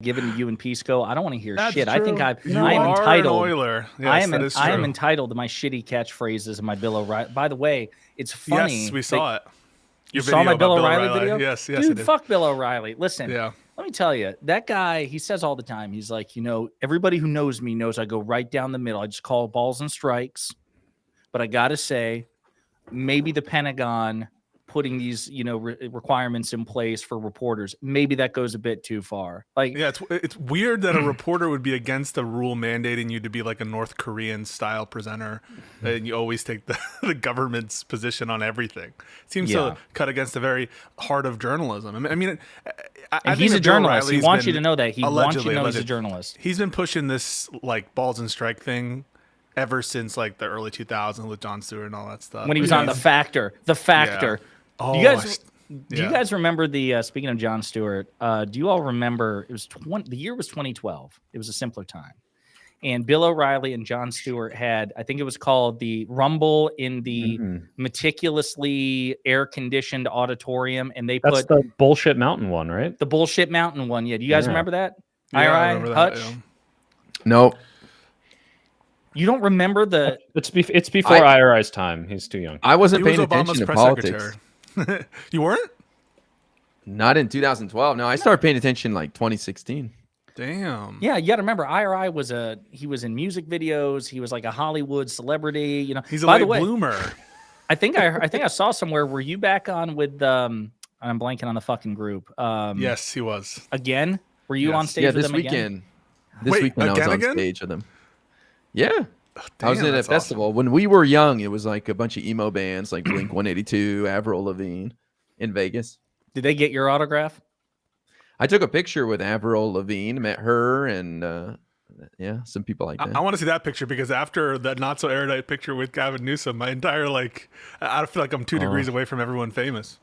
given to you and Pisco. I don't want to hear That's shit. true. I think I am are entitled. An Oiler. Yes, I am entitled to my shitty catchphrases and my Bill O'Reilly. By the way, it's funny. Yes, we saw it. You saw my Bill O'Reilly video? Yes, Dude, fuck Bill O'Reilly. Listen, yeah. Let me tell you, that guy, he says all the time, he's like, everybody who knows me knows I go right down the middle. I just call balls and strikes. But I got to say, maybe the Pentagon putting these, requirements in place for reporters, maybe that goes a bit too far. Yeah, it's weird that a reporter would be against a rule mandating you to be like a North Korean style presenter, and you always take the government's position on everything. It seems to cut against the very heart of journalism. I mean, I he's a journalist. He wants you to know that. He wants you to know he's a journalist. He's been pushing this like balls and strike thing ever since like the early 2000s with Jon Stewart and all that stuff. When he was on The Factor. Yeah. Oh, do you guys remember the speaking of Jon Stewart? Do you all remember it was the year was 2012? It was a simpler time, and Bill O'Reilly and Jon Stewart had, I think it was called the Rumble in the meticulously air conditioned auditorium, and that's the Bullshit Mountain one, right? The Bullshit Mountain one. Yeah, do you guys remember that? Yeah, I remember Hutch? that. Yeah. No. You don't remember the? It's before IRI's time. He's too young. I wasn't paying attention to politics. You weren't? Not in 2012. No, I started paying attention like 2016. Damn. Yeah, you got to remember, IRI he was in music videos. He was like a Hollywood celebrity. He's a late bloomer. I think I saw somewhere. Were you back on with? I'm blanking on the fucking group. Yes, he was. Again? Were you on stage with them again? This weekend I was on stage with them. Yeah. I was in a festival. Awesome. When we were young, it was like a bunch of emo bands like Blink 182, Avril Lavigne in Vegas. Did they get your autograph? I took a picture with Avril Lavigne, met her, and some people like that. I want to see that picture because after that not so erudite picture with Gavin Newsom, my entire I feel like I'm 2 degrees away from everyone famous.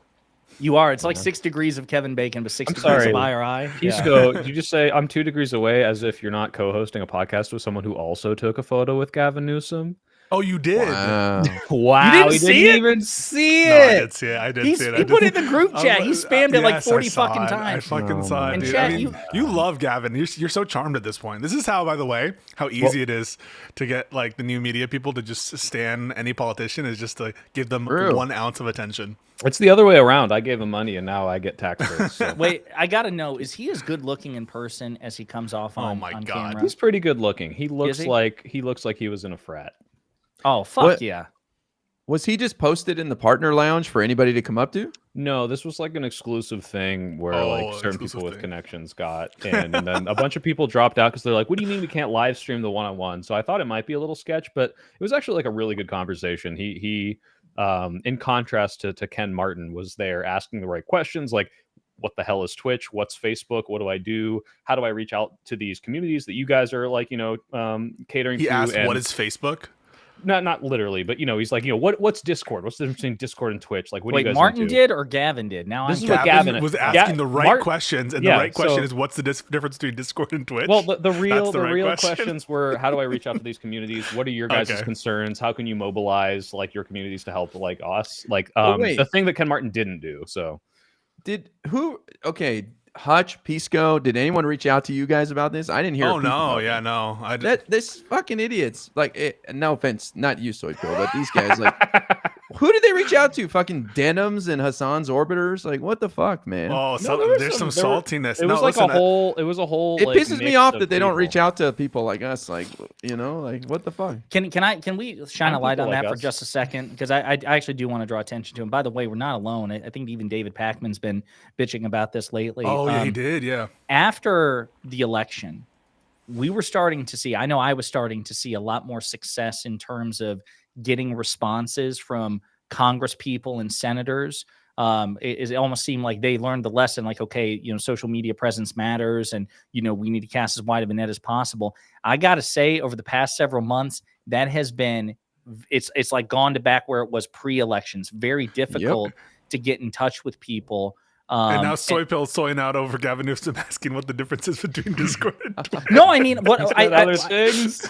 You are. It's like 6 degrees of Kevin Bacon, but 6 degrees of IRI. Pisco, did you just say I'm 2 degrees away as if you're not co-hosting a podcast with someone who also took a photo with Gavin Newsom? Oh, you did? Wow. You didn't even see it? No, I did see it. I did see it. He put it in the group chat. He spammed it like 40 fucking times. I fucking saw it, dude. Chat, you love Gavin. You're so charmed at this point. This is how, by the way, how easy it is to get like the new media people to just stan any politician is just to give them 1 ounce of attention. It's the other way around. I gave him money and now I get taxed. So. Wait, I gotta know: is he as good looking in person as he comes off on? Oh my God, camera? He's pretty good looking. He looks like he was in a frat. Oh fuck yeah! Was he just posted in the partner lounge for anybody to come up to? No, this was like an exclusive thing where like certain people with connections got in, and then a bunch of people dropped out because they're like, "What do you mean we can't live stream the one-on-one?" So I thought it might be a little sketch, but it was actually like a really good conversation. He in contrast to Ken Martin, was there asking the right questions, like, what the hell is Twitch? What's Facebook? What do I do? How do I reach out to these communities that you guys are like, catering to? He asked, what is Facebook? Not literally, but he's like, what's Discord? What's the difference between Discord and Twitch? Like, what do you guys Martin into? did or Gavin did? Now this is what Gavin was asking the right questions, and the right question is, what's the difference between Discord and Twitch? Well, the real questions were, how do I reach out to these communities? What are your guys' concerns? How can you mobilize like your communities to help like us? Like the thing that Ken Martin didn't do. So Hutch, Pisco, did anyone reach out to you guys about this? I didn't hear. Oh no, yeah, no. This fucking idiots. Like, no offense, not you, Soyko, but these guys. Like, who did they reach out to? Fucking Denims and Hassan's Orbiters. Like, what the fuck, man? Oh, there's some saltiness. It was like a whole. It was a whole. It pisses me off that they don't reach out to people like us. Like, like what the fuck? Can we shine a light on that for just a second? Because I actually do want to draw attention to him. By the way, we're not alone. I think even David Pakman's been bitching about this lately. Oh yeah, he did. Yeah. After the election, we were starting to see. I know I was starting to see a lot more success in terms of getting responses from Congress people and senators. It almost seemed like they learned the lesson, like, okay, social media presence matters, and we need to cast as wide of a net as possible. I gotta say, over the past several months, that has been it's like gone to back where it was pre-elections. Very difficult to get in touch with people. And now Soypill's soying out over Gavin Newsom asking what the difference is between Discord and Twitch. No, I mean, other things.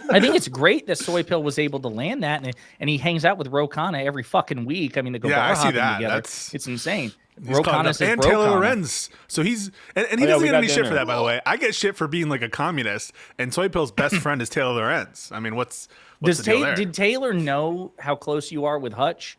I think it's great that Soypill was able to land that, and he hangs out with Ro Khanna every fucking week. I mean, they go bar hopping together. It's insane. And Taylor Lorenz. So he's and he doesn't get any shit for that, by the way. I get shit for being like a communist, and Soy Pill's best friend is Taylor Lorenz. I mean, what's the deal there? Did Taylor know how close you are with Hutch?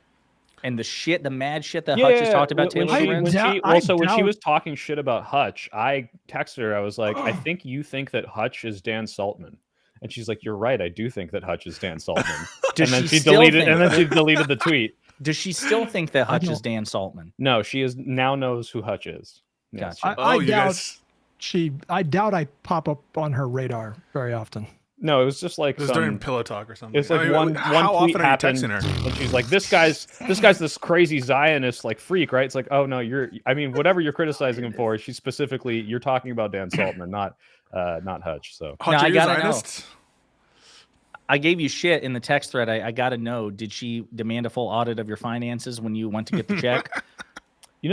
And the mad shit that Hutch has talked about Taylor Lorenz? When she was talking shit about Hutch, I texted her. I was like, I think you think that Hutch is Dan Saltman. And she's like, you're right. I do think that Hutch is Dan Saltman. And then she deleted the tweet. Does she still think that Hutch is Dan Saltman? No, she now knows who Hutch is. Yes. Gotcha. I doubt I pop up on her radar very often. No, it was just like during Pillow Talk or something. It's like one tweet happened, and she's like, "This guy's this crazy Zionist like freak, right?" It's like, "Oh no, whatever you're criticizing him for." She's specifically, you're talking about Dan Saltman, not Hutch. So now I gotta know. I gave you shit in the text thread. I gotta know. Did she demand a full audit of your finances when you went to get the check? She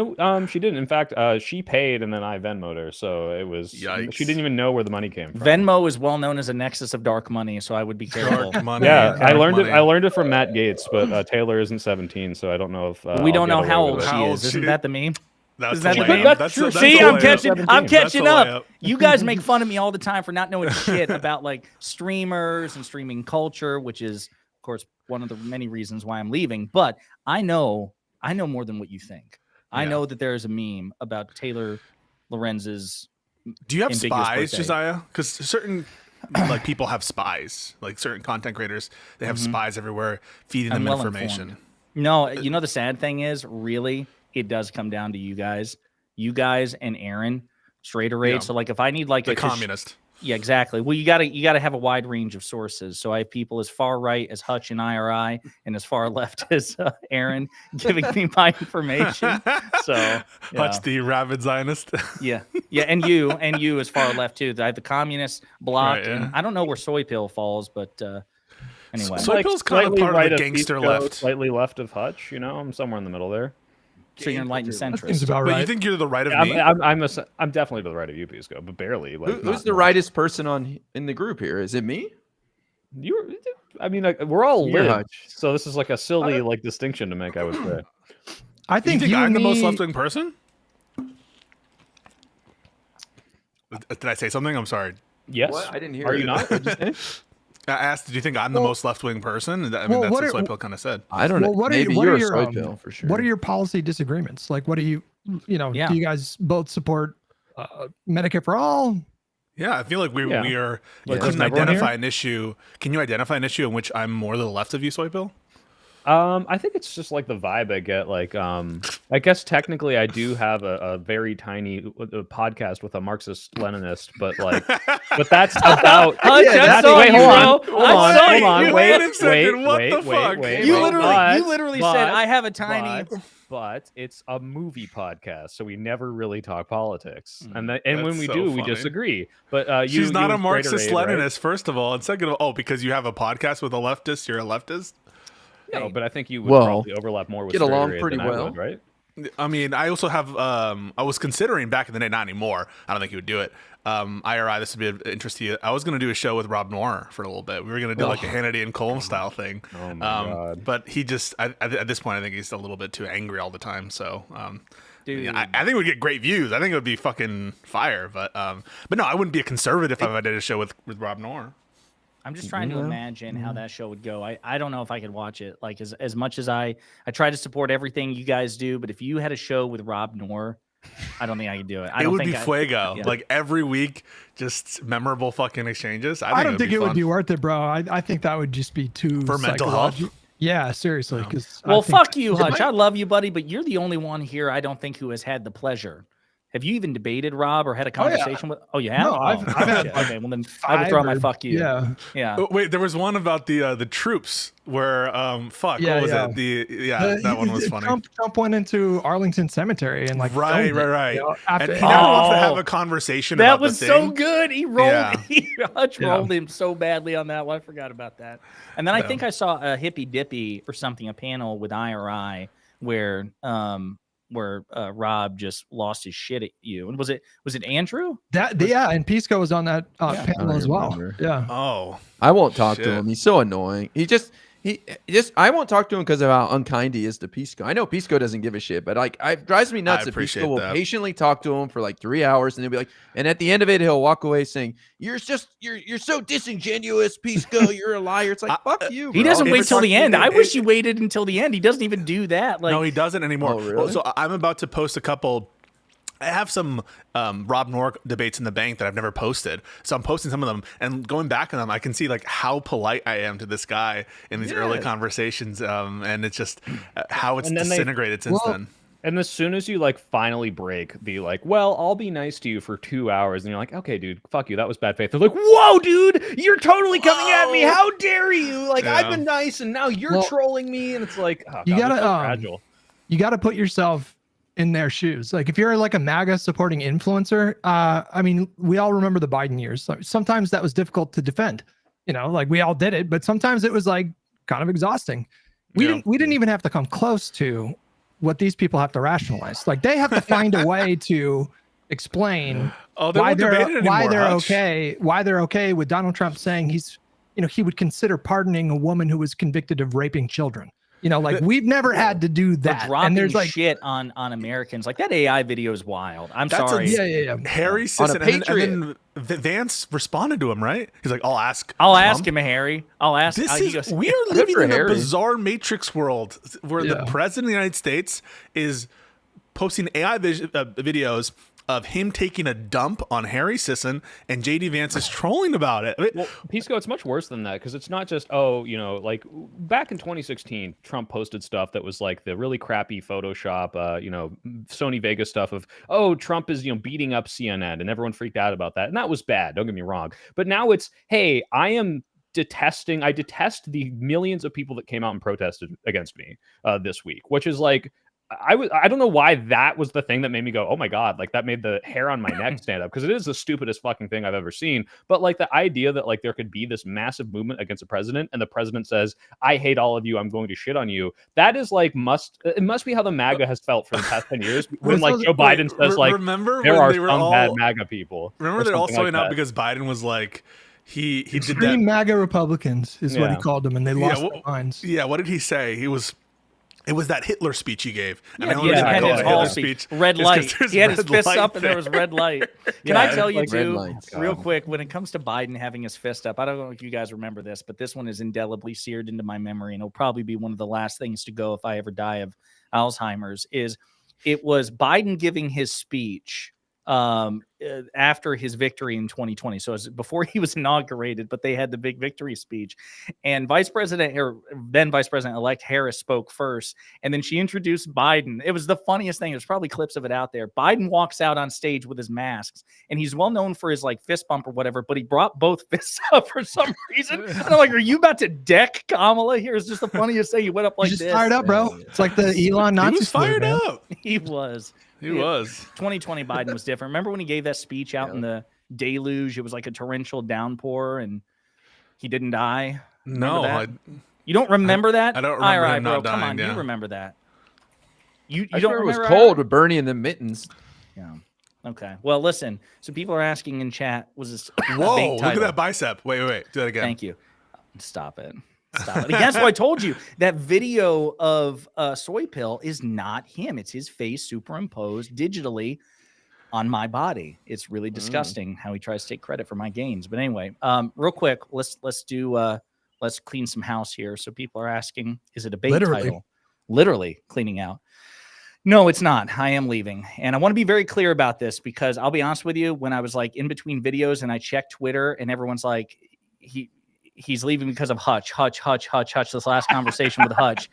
didn't. In fact, she paid and then I Venmo'd her. So it was, Yikes. She didn't even know where the money came from. Venmo is well known as a nexus of dark money, so I would be careful. Dark money. Yeah, I learned it from Matt Gates, but Taylor isn't 17, so I don't know if we don't know how old she is. Isn't that the meme? That's that the meme? That's See, I'm catching up. You guys make fun of me all the time for not knowing shit about like streamers and streaming culture, which is, of course, one of the many reasons why I'm leaving. But I know more than what you think. I know that there is a meme about Taylor Lorenz's. Do you have spies, birthday. Jessiah? Because certain like people have spies, like certain content creators, they have spies everywhere feeding them information. Informed. No, you know the sad thing is, really, it does come down to you guys and Aaron, straight rate. Yeah. So like, if I need like a communist. Yeah, exactly. Well, you gotta have a wide range of sources. So I have people as far right as Hutch and IRI, and as far left as Aaron giving me my information. So Hutch, the rabid Zionist. yeah, and you as far left too. I have the communists blocked, and I don't know where Soy Pill falls, but anyway, Soy Pill's kind of part of the gangster left, slightly left of Hutch. I'm somewhere in the middle there. So you're enlightened centrist. Seems about right. But you think you're to the right of me? I'm definitely to the right of you, Pisco, but barely. Like, who's the rightest person in the group here? Is it me? We're all libs, so this is like a silly distinction to make. I would say. I think I'm the most left-wing person. Did I say something? I'm sorry. Yes. What? I didn't hear. Are you not? I asked, "Do you think I'm the most left-wing person?" I mean, that's what Soy Pill kind of said. I don't know. Maybe you're a Soy Pill for sure. What are your policy disagreements? Like, what do you do you guys both support Medicare for all? Yeah, I feel like we are. You couldn't identify an issue. Can you identify an issue in which I'm more to the left of you, Soy Pill? I think it's just like the vibe I get. Like, I guess technically I do have a very tiny podcast with a Marxist-Leninist, but that's about. Hold on. Wait. You literally said I have a tiny. But it's a movie podcast, so we never really talk politics. And when we do, we disagree. But she's not a Marxist-Leninist, right? First of all, and second of all, because you have a podcast with a leftist, you're a leftist. No, but I think you would probably overlap more with get along pretty well, right? I mean, I also have. I was considering back in the day, not anymore. I don't think he would do it. IRI, this would be of interest to you. I was going to do a show with Rob Noir for a little bit. We were going to do like a Hannity and Colm style thing. Oh my god! But he just, at this point, I think he's a little bit too angry all the time. So, dude, I think we'd get great views. I think it would be fucking fire. But no, I wouldn't be a conservative if I did a show with Rob Noir. I'm just trying to imagine how that show would go. I don't know if I could watch it. Like as much as I try to support everything you guys do, but if you had a show with Rob Noir, I don't think I could do it. It would be fuego. Yeah. Like every week, just memorable fucking exchanges. I don't think it would be worth it, bro. I think that would just be too for mental health. Yeah, seriously. Well, fuck you, Hutch. I love you, buddy, but you're the only one here I don't think who has had the pleasure. Have you even debated Rob or had a conversation with? Oh, you have? No, I've had okay, well then I will throw my fuck you. Yeah. Oh, wait, there was one about the troops where what was it? That one was funny. Trump went into Arlington Cemetery and right. After, and he never wants to have a conversation. That about was the so thing. good. He rolled. Hutch rolled him so badly on that one. I forgot about that. And then I think I saw a Hippy Dippy or something, a panel with IRI where Rob just lost his shit at you. And was it Andrew? And Pisco was on that panel as well. Remember. Yeah. Oh. I won't talk to him. He's so annoying. He just I won't talk to him because of how unkind he is to Pisco. I know Pisco doesn't give a shit, but like, it drives me nuts that Pisco will patiently talk to him for like 3 hours, and he'll be like, and at the end of it, he'll walk away saying, "You're so disingenuous, Pisco. You're a liar." It's like, fuck you. Bro. He doesn't wait till the end. I wish he waited until the end. He doesn't even do that. Like, no, he doesn't anymore. Oh, really? Well, so I'm about to post a couple. I have some Rob Noor debates in the bank that I've never posted. So I'm posting some of them, and going back on them, I can see like how polite I am to this guy in these early conversations. And it's just how it's disintegrated since then. And as soon as you like finally break the like, well, I'll be nice to you for 2 hours, and you're like, okay, dude, fuck you, that was bad faith. They're like, whoa, dude, you're totally coming at me. How dare you? Like, I've been nice, and now you're trolling me. And it's like, oh, you God, gotta so fragile. You gotta put yourself in their shoes. Like if you're like a MAGA supporting influencer, I mean, we all remember the Biden years. So sometimes that was difficult to defend, like we all did it, but sometimes it was like kind of exhausting. We didn't even have to come close to what these people have to rationalize. Like they have to find a way to explain why they're okay with Donald Trump saying he would consider pardoning a woman who was convicted of raping children. Like we've never had to do that. And there's like shit on Americans. Like that AI video is wild. That's sorry. Yeah. Harry Sisson, and then Vance responded to him, right? He's like, I'll ask him, Harry. I'll ask. We are living in a bizarre matrix world where the president of the United States is posting AI videos of him taking a dump on Harry Sisson, and JD Vance is trolling about it. Well, Pisco, it's much worse than that, because it's not just, like back in 2016, Trump posted stuff that was like the really crappy Photoshop, Sony Vegas stuff of, Trump is, beating up CNN, and everyone freaked out about that. And that was bad, don't get me wrong. But now it's, hey, I detest the millions of people that came out and protested against me this week, which is like, I don't know why that was the thing that made me go, oh my God, like that made the hair on my neck stand up, because it is the stupidest fucking thing I've ever seen. But like the idea that like there could be this massive movement against a president, and the president says, I hate all of you, I'm going to shit on you. That is like it must be how the MAGA has felt for the past 10 years when like Joe Biden says like there are some bad MAGA people. Remember they're all showing up because Biden was like he did that. MAGA Republicans is what he called them, and they lost their minds. Yeah, what did he say? It was that Hitler speech he gave. Independence Hall speech. Red light. He had his fists up and there was red light. Can I tell you too, real quick, when it comes to Biden having his fist up, I don't know if you guys remember this, but this one is indelibly seared into my memory, and it'll probably be one of the last things to go if I ever die of Alzheimer's. It was Biden giving his speech after his victory in 2020. So it was before he was inaugurated, but they had the big victory speech, and then Vice President-elect Harris spoke first, and then she introduced Biden. It was the funniest thing. There's probably clips of it out there. Biden walks out on stage with his masks, and he's well known for his like fist bump or whatever, but he brought both fists up for some reason. And I'm like, are you about to deck Kamala here? It's just the funniest thing. He went up like this. Fired up, bro. It's like the Elon Nazi. He was fired up. He was. 2020 Biden was different. Remember when he gave that speech out in the deluge? It was like a torrential downpour, and he didn't die. No, you don't remember that? I don't remember. All right, bro. Dying, come on, you remember that? You don't remember? It was cold with Bernie in the mittens. Yeah. Okay. Well, listen. So people are asking in chat, was this? Whoa! Look at that bicep. Wait. Do that again. Thank you. Stop it. Stop it. That's why I told you that video of Soy Pill is not him. It's his face superimposed digitally on my body. It's really disgusting how he tries to take credit for my gains. But anyway, real quick, let's clean some house here. So people are asking, is it a bait title? Literally cleaning out. No, it's not. I am leaving. And I want to be very clear about this, because I'll be honest with you, when I was like in between videos and I checked Twitter and everyone's like, he's leaving because of Hutch, this last conversation with Hutch.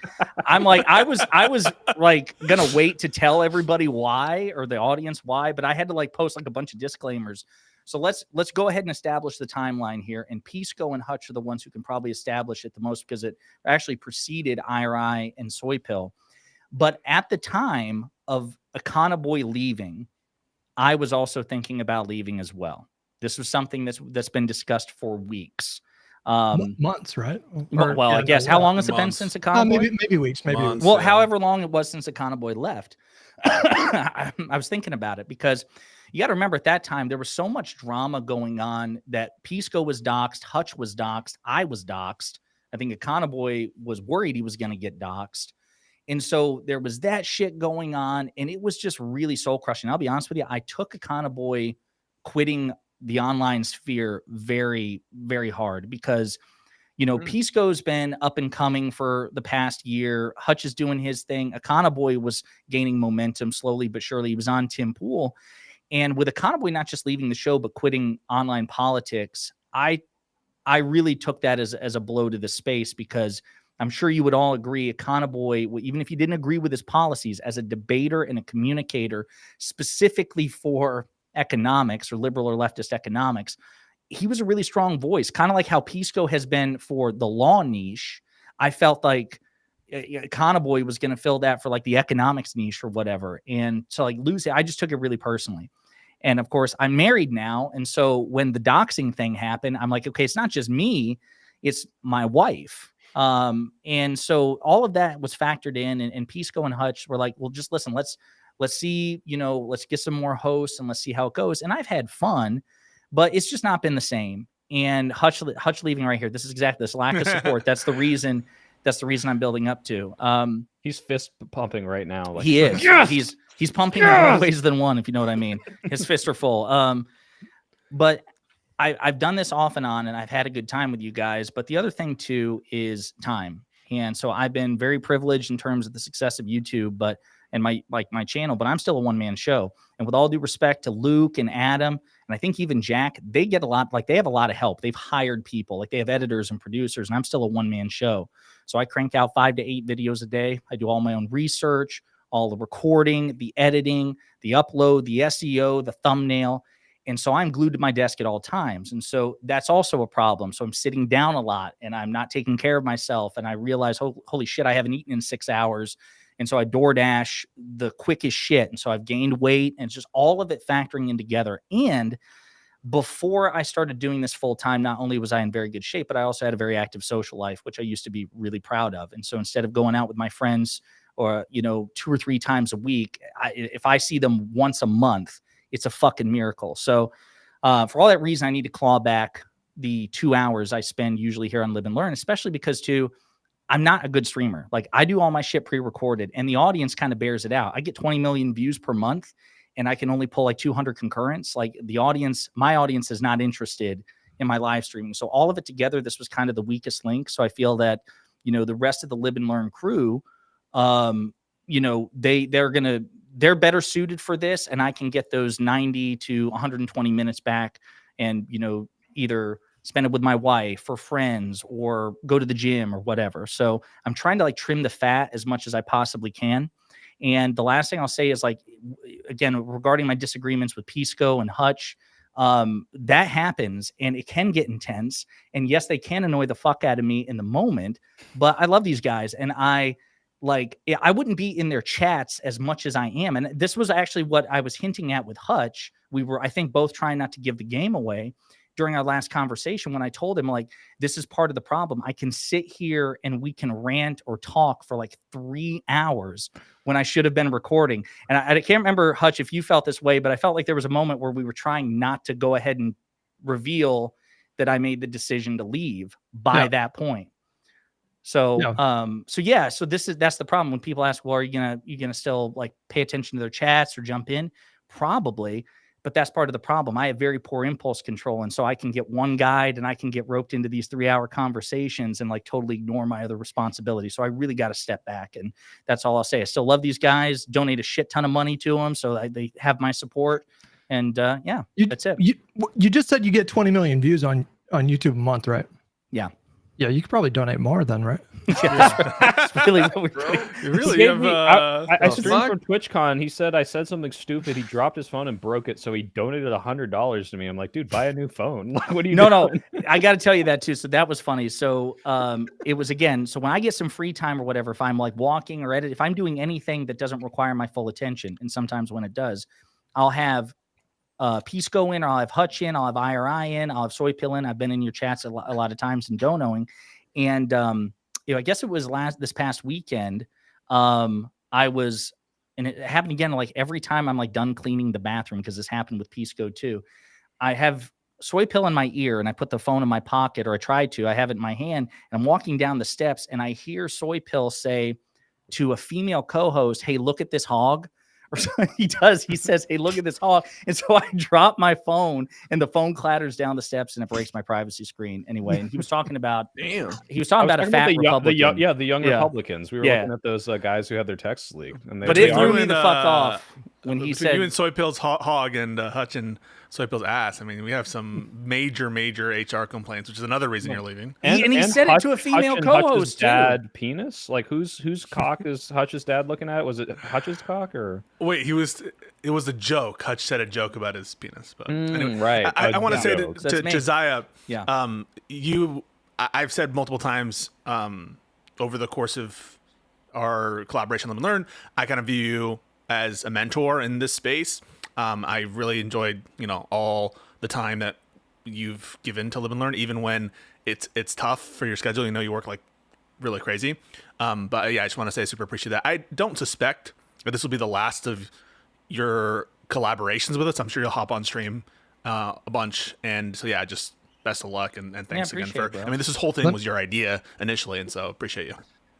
I'm like, I was like going to wait to tell everybody why, or the audience why, but I had to like post like a bunch of disclaimers. So let's go ahead and establish the timeline here. And Pisco and Hutch are the ones who can probably establish it the most, because it actually preceded IRI and Soy Pill. But at the time of Akana Boy leaving, I was also thinking about leaving as well. This was something that's been discussed for weeks. Months, right? I guess. How long has it been since Akana Boy? Maybe weeks, maybe months, weeks. However long it was since Akana Boy left. I was thinking about it, because you got to remember at that time, there was so much drama going on that Pisco was doxxed, Hutch was doxxed, I was doxxed. I think Econoboy was worried he was going to get doxxed. And so there was that shit going on, and it was just really soul crushing. I'll be honest with you. I took Econoboy quitting the online sphere very, very hard because, Pisco's been up and coming for the past year. Hutch is doing his thing. Econoboy was gaining momentum slowly but surely. He was on Tim Pool. And with Econoboy not just leaving the show, but quitting online politics, I really took that as a blow to the space, because I'm sure you would all agree, Econoboy, even if you didn't agree with his policies, as a debater and a communicator specifically for economics or liberal or leftist economics, he was a really strong voice, kind of like how Pisco has been for the law niche. I felt like Econoboy was going to fill that for like the economics niche or whatever. And so like losing, I just took it really personally. And of course, I'm married now. And so when the doxing thing happened, I'm like, okay, it's not just me, it's my wife. And so all of that was factored in, and Pisco and Hutch were like, well, just listen, let's see, let's get some more hosts and let's see how it goes. And I've had fun, but it's just not been the same. And Hutch leaving right here, this is exactly this lack of support. That's the reason I'm building up to. He's fist pumping right now. Like, he is. Yes! He's pumping in more ways than one, if you know what I mean. His fists are full. But I've done this off and on, and I've had a good time with you guys. But the other thing too is time. And so I've been very privileged in terms of the success of YouTube, and my channel, but I'm still a one-man show. And with all due respect to Luke and Adam, and I think even Jack, they get a lot, like they have a lot of help. They've hired people, like they have editors and producers, and I'm still a one-man show. So I crank out 5 to 8 videos a day. I do all my own research, all the recording, the editing, the upload, the SEO, the thumbnail. And so I'm glued to my desk at all times. And so that's also a problem. So I'm sitting down a lot and I'm not taking care of myself. And I realize, holy shit, I haven't eaten in 6 hours. And so I DoorDash the quickest shit. And so I've gained weight, and it's just all of it factoring in together. And before I started doing this full time, not only was I in very good shape, but I also had a very active social life, which I used to be really proud of. And so instead of going out with my friends or, 2 or 3 times a week, if I see them once a month, it's a fucking miracle. So for all that reason, I need to claw back the 2 hours I spend usually here on Live and Learn, especially because I'm not a good streamer. Like I do all my shit pre-recorded, and the audience kind of bears it out. I get 20 million views per month, and I can only pull like 200 concurrents. Like my audience is not interested in my live streaming. So all of it together, this was kind of the weakest link. So I feel that, the rest of the Live and Learn crew, they're better suited for this, and I can get those 90 to 120 minutes back and, either spend it with my wife or friends or go to the gym or whatever. So I'm trying to like trim the fat as much as I possibly can. And the last thing I'll say is, like, again, regarding my disagreements with Pisco and Hutch, that happens and it can get intense. And yes, they can annoy the fuck out of me in the moment, but I love these guys, and I wouldn't be in their chats as much as I am. And this was actually what I was hinting at with Hutch. We were, I think, both trying not to give the game away during our last conversation, when I told him, like, this is part of the problem. I can sit here and we can rant or talk for like 3 hours when I should have been recording. And I can't remember, Hutch, if you felt this way, but I felt like there was a moment where we were trying not to go ahead and reveal that I made the decision to leave by that point. So, so that's the problem. When people ask, well, are you gonna still like pay attention to their chats or jump in? Probably, but that's part of the problem. I have very poor impulse control, and so I can get one guide and I can get roped into these 3-hour conversations and like totally ignore my other responsibilities. So I really got to step back, and that's all I'll say. I still love these guys. Donate a shit ton of money to them, so they have my support. And that's it. You just said you get 20 million views on YouTube a month, right? Yeah. Yeah, you could probably donate more then, right? That's really what we're doing. I streamed from TwitchCon. He said I said something stupid. He dropped his phone and broke it, so he donated $100 to me. I'm like, dude, buy a new phone. What are you doing? No, I got to tell you that too. So that was funny. So it was, again, so when I get some free time or whatever, if I'm like walking or if I'm doing anything that doesn't require my full attention, and sometimes when it does, I'll have Pisco in, or I'll have Hutch in, I'll have IRI in, I'll have Soy Pill in. I've been in your chats a lot of times and donoing. And, I guess it was this past weekend. And it happened again, like every time I'm like done cleaning the bathroom, because this happened with Pisco too. I have soy pill in my ear, and I put the phone in my pocket, or I tried to. I have it in my hand, and I'm walking down the steps, and I hear soy pill say to a female co-host, "Hey, look at this hog." Or so he does. He says, "Hey, look at this hog." And so I drop my phone, and the phone clatters down the steps, and it breaks my privacy screen. Anyway, and he was talking about, he was talking about a fat Republican. The young Republicans. We were looking at those guys who had their texts leaked. And but it threw me the fuck off when he said, "You and Soy Pill's hog and Hutch and Soy Pill's ass." I mean, we have some major HR complaints, which is another reason you're leaving. And he said it to a female co-host too. Dad penis? Like whose cock is Hutch's dad looking at? Was it Hutch's cock or? Wait, it was a joke. Hutch said a joke about his penis. But anyway, right. I want to say to Jessiah, yeah. I've said multiple times over the course of our collaboration on Live and Learn, I kind of view you as a mentor in this space. I really enjoyed, all the time that you've given to Live and Learn, even when it's tough for your schedule. You work like really crazy. But yeah, I just want to say I super appreciate that. I don't suspect that this will be the last of your collaborations with us. I'm sure you'll hop on stream a bunch. And so, yeah, just best of luck. And thanks again for, this whole thing was your idea initially. And so appreciate you.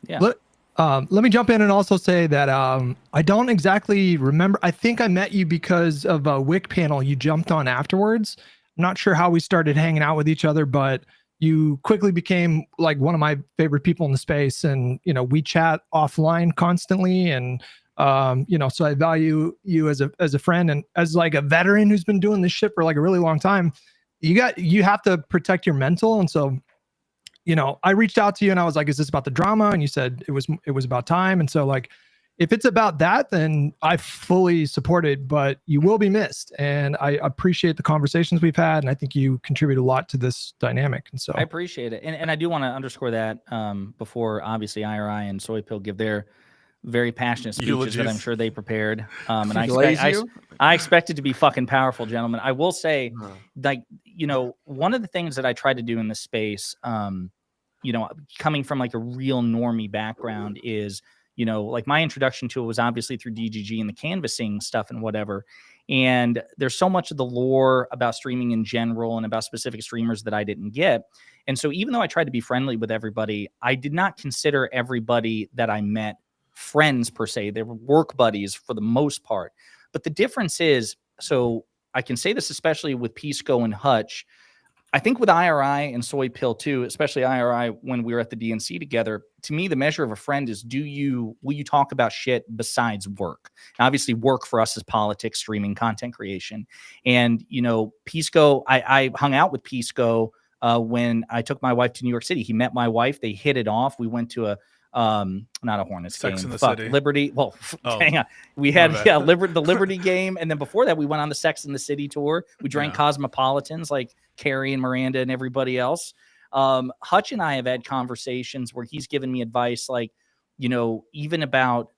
Yeah. Let me jump in and also say that I don't exactly remember. I think I met you because of a WIC panel you jumped on afterwards. I'm not sure how we started hanging out with each other, but you quickly became like one of my favorite people in the space. And, we chat offline constantly. And, so I value you as a friend and as like a veteran who's been doing this shit for like a really long time. You have to protect your mental. And so, I reached out to you and I was like, "Is this about the drama?" And you said it was about time. And so like, if it's about that, then I fully support it, but you will be missed. And I appreciate the conversations we've had. And I think you contribute a lot to this dynamic. And so I appreciate it. And I do want to underscore that before obviously IRI and Soy Pill give their very passionate speeches that I'm sure they prepared. And I expect it to be fucking powerful, gentlemen. I will say, like, one of the things that I try to do in this space, coming from like a real normie background is, like my introduction to it was obviously through DGG and the canvassing stuff and whatever. And there's so much of the lore about streaming in general and about specific streamers that I didn't get. And so even though I tried to be friendly with everybody, I did not consider everybody that I met friends per se. They were work buddies for the most part. But the difference is, so I can say this especially with Pisco and Hutch. I think with IRI and Soy Pill too, especially IRI when we were at the DNC together, to me, the measure of a friend is will you talk about shit besides work? And obviously work for us is politics, streaming, content creation. And, Pisco, I hung out with Pisco when I took my wife to New York City. He met my wife. They hit it off. We went to not a Hornets Sex game. in the City. Liberty. Well, hang on. We had the Liberty game, and then before that, we went on the Sex in the City tour. We drank Cosmopolitans like Carrie and Miranda and everybody else. Hutch and I have had conversations where he's given me advice, like, even about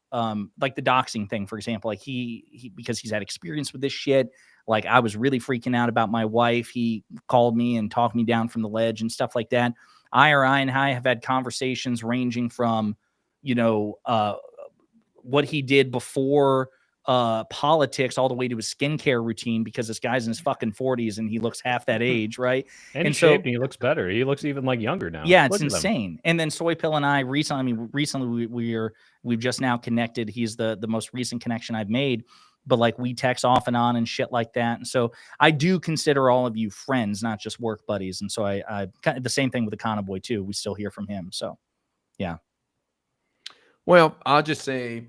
like the doxing thing, for example. Like he because he's had experience with this shit. Like I was really freaking out about my wife. He called me and talked me down from the ledge and stuff like that. IRI and I have had conversations ranging from, what he did before politics all the way to his skincare routine, because this guy's in his fucking 40s and he looks half that age, right? And he's shaped and he looks better. He looks even like younger now. Yeah, it's insane. And then Soy Pill and I recently we've just now connected. He's the most recent connection I've made. But like we text off and on and shit like that. And so I do consider all of you friends, not just work buddies. And so I the same thing with the Econo Boy too. We still hear from him. So yeah. Well, I'll just say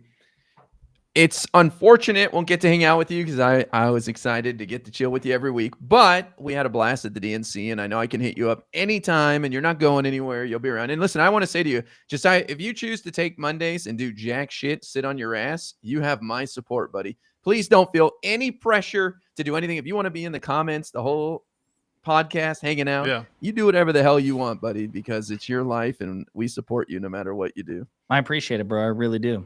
it's unfortunate won't get to hang out with you because I was excited to get to chill with you every week. But we had a blast at the DNC, and I know I can hit you up anytime, and you're not going anywhere. You'll be around. And listen, I want to say to you, Jessiah, if you choose to take Mondays and do jack shit, sit on your ass, you have my support, buddy. Please don't feel any pressure to do anything. If you want to be in the comments, the whole podcast, hanging out, you do whatever the hell you want, buddy, because it's your life and we support you no matter what you do. I appreciate it, bro. I really do.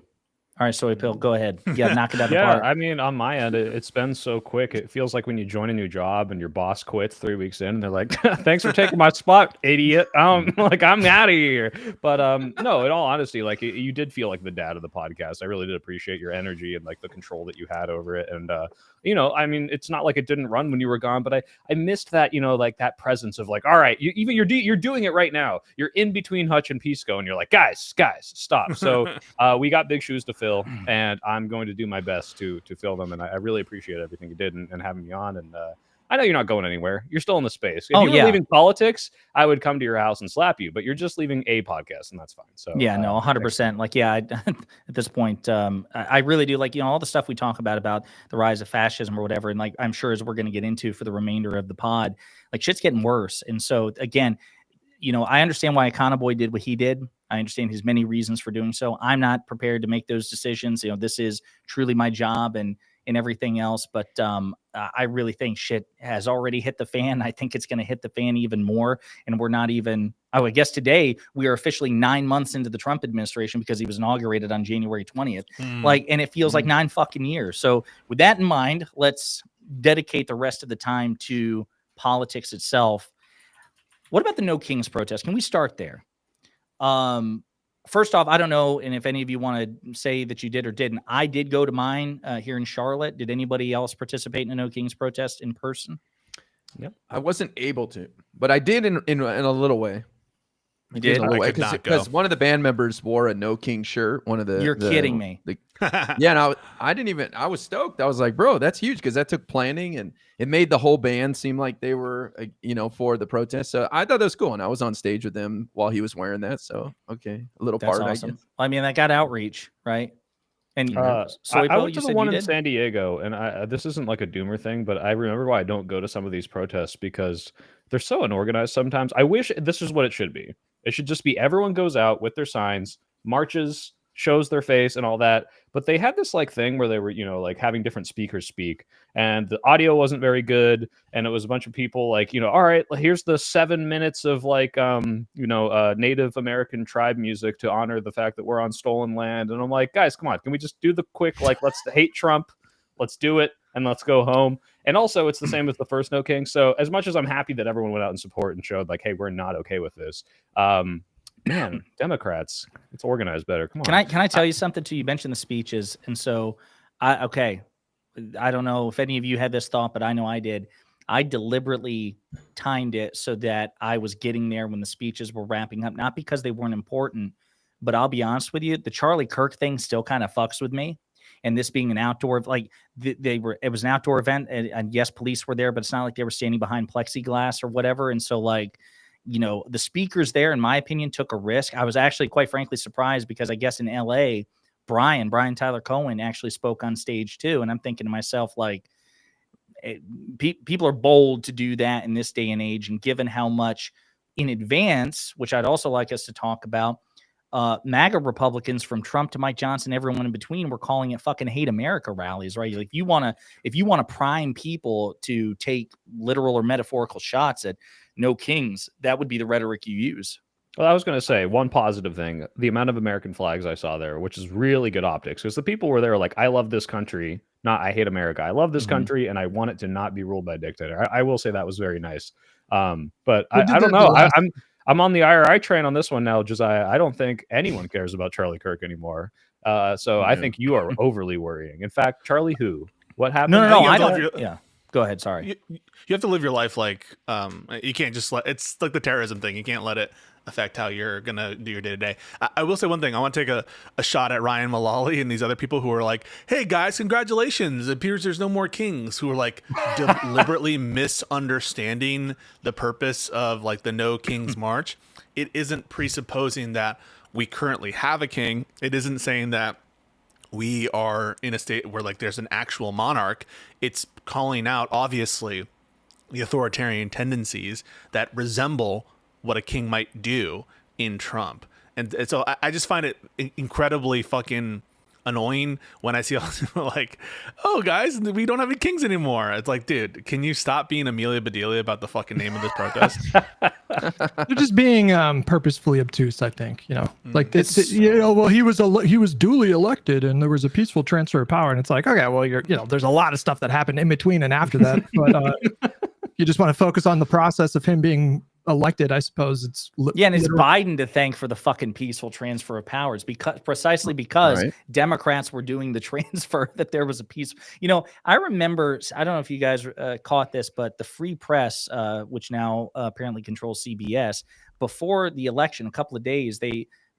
All right, Soy Pill, go ahead. Yeah, knock it out the park. I mean, on my end, it's been so quick. It feels like when you join a new job and your boss quits 3 weeks in, and they're like, "Thanks for taking my spot, idiot." Like I'm out of here. But no, in all honesty, like you did feel like the dad of the podcast. I really did appreciate your energy and like the control that you had over it. And I mean, it's not like it didn't run when you were gone, but I missed that, like that presence of like, all right, you're doing it right now. You're in between Hutch and Pisco, and you're like, guys, stop. So we got big shoes to fill, and I'm going to do my best to fill them. And I really appreciate everything you did and having me on. And I know you're not going anywhere. You're still in the space. If you were leaving politics, I would come to your house and slap you, but you're just leaving a podcast, and that's fine. So yeah, no, 100%. Like, yeah, at this point, I really do like, all the stuff we talk about the rise of fascism or whatever. And like, I'm sure as we're going to get into for the remainder of the pod, like shit's getting worse. And so again, I understand why Econoboy did what he did. I understand his many reasons for doing so. I'm not prepared to make those decisions. This is truly my job and everything else. But I really think shit has already hit the fan. I think it's going to hit the fan even more. And we're not even, I guess today we are officially 9 months into the Trump administration because he was inaugurated on January 20th. And it feels like 9 fucking years. So with that in mind, let's dedicate the rest of the time to politics itself. What about the No Kings protest? Can we start there? First off, I don't know, and if any of you want to say that you did or didn't, I did go to mine here in Charlotte. Did anybody else participate in a No Kings protest in person? Yep. I wasn't able to, but I did in a little way. You did? Because one of the band members wore a No King shirt. You're kidding me. Yeah, and I was stoked. I was like, bro, that's huge because that took planning and it made the whole band seem like they were, for the protest. So I thought that was cool. And I was on stage with them while he was wearing that. So, okay, a little that's part, awesome. I guess. I mean, that got outreach, right? And so I went to the one in San Diego, and this isn't like a doomer thing, but I remember why I don't go to some of these protests because they're so unorganized sometimes. I wish this is what it should be. It should just be everyone goes out with their signs, marches, shows their face and all that. But they had this like thing where they were, like having different speakers speak, and the audio wasn't very good. And it was a bunch of people like, all right, here's the 7 minutes of like, Native American tribe music to honor the fact that we're on stolen land. And I'm like, guys, come on, can we just do the quick, like, let's hate Trump, let's do it, and let's go home. And also, it's the same as the first No King. So as much as I'm happy that everyone went out and support and showed like, hey, we're not okay with this. Man, Democrats, it's organized better. Come on. Can I tell you something too? You mentioned the speeches. And so I don't know if any of you had this thought, but I know I did. I deliberately timed it so that I was getting there when the speeches were wrapping up, not because they weren't important, but I'll be honest with you, the Charlie Kirk thing still kind of fucks with me. And this being an outdoor, like it was an outdoor event, and yes, police were there, but it's not like they were standing behind plexiglass or whatever. And so like, the speakers there, in my opinion, took a risk. I was actually quite frankly surprised because I guess in LA, Brian Tyler Cohen actually spoke on stage too. And I'm thinking to myself, like, people are bold to do that in this day and age. And given how much in advance, which I'd also like us to talk about, MAGA Republicans from Trump to Mike Johnson, everyone in between, were calling it fucking hate America rallies, right? Like if you want to prime people to take literal or metaphorical shots at No Kings, that would be the rhetoric you use. Well, I was going to say one positive thing, the amount of American flags I saw there, which is really good optics, because the people were there like, I love this country, not I hate America. I love this country and I want it to not be ruled by a dictator. I will say that was very nice. But I don't know. I'm on the IRI train on this one now, Josiah. I don't think anyone cares about Charlie Kirk anymore. So I think you are overly worrying. In fact, Charlie who? What happened? No, I don't. Yeah. Go ahead. Sorry. You have to live your life like you can't just it's like the terrorism thing. You can't let it affect how you're going to do your day to day. I will say one thing. I want to take a shot at Ryan Mullally and these other people who are like, hey guys, congratulations. It appears there's no more kings, who are like deliberately misunderstanding the purpose of like the No Kings March. It isn't presupposing that we currently have a king. It isn't saying that we are in a state where like there's an actual monarch. It's calling out obviously the authoritarian tendencies that resemble what a king might do in Trump. And so I just find it incredibly fucking annoying when I see all like, oh guys, we don't have any kings anymore. It's like, dude, can you stop being Amelia Bedelia about the fucking name of this protest? They're just being purposefully obtuse, I think. Like well, he was duly elected and there was a peaceful transfer of power, and it's like, okay, well, there's a lot of stuff that happened in between and after that, but you just want to focus on the process of him being elected, I suppose it's and it's Biden to thank for the fucking peaceful transfer of powers, precisely because Democrats were doing the transfer, that there was a peace. I remember, I don't know if you guys caught this, but the Free Press, which now apparently controls CBS, before the election, a couple of days,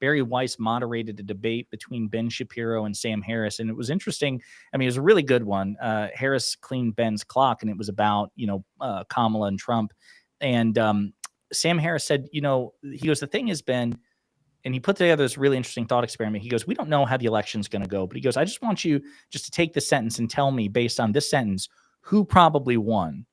Barry Weiss moderated a debate between Ben Shapiro and Sam Harris. And it was interesting. I mean, it was a really good one. Harris cleaned Ben's clock, and it was about, Kamala and Trump. And Sam Harris said, he goes, the thing is, Ben, and he put together this really interesting thought experiment. He goes, we don't know how the election's going to go, but he goes, I just want you just to take this sentence and tell me, based on this sentence, who probably won.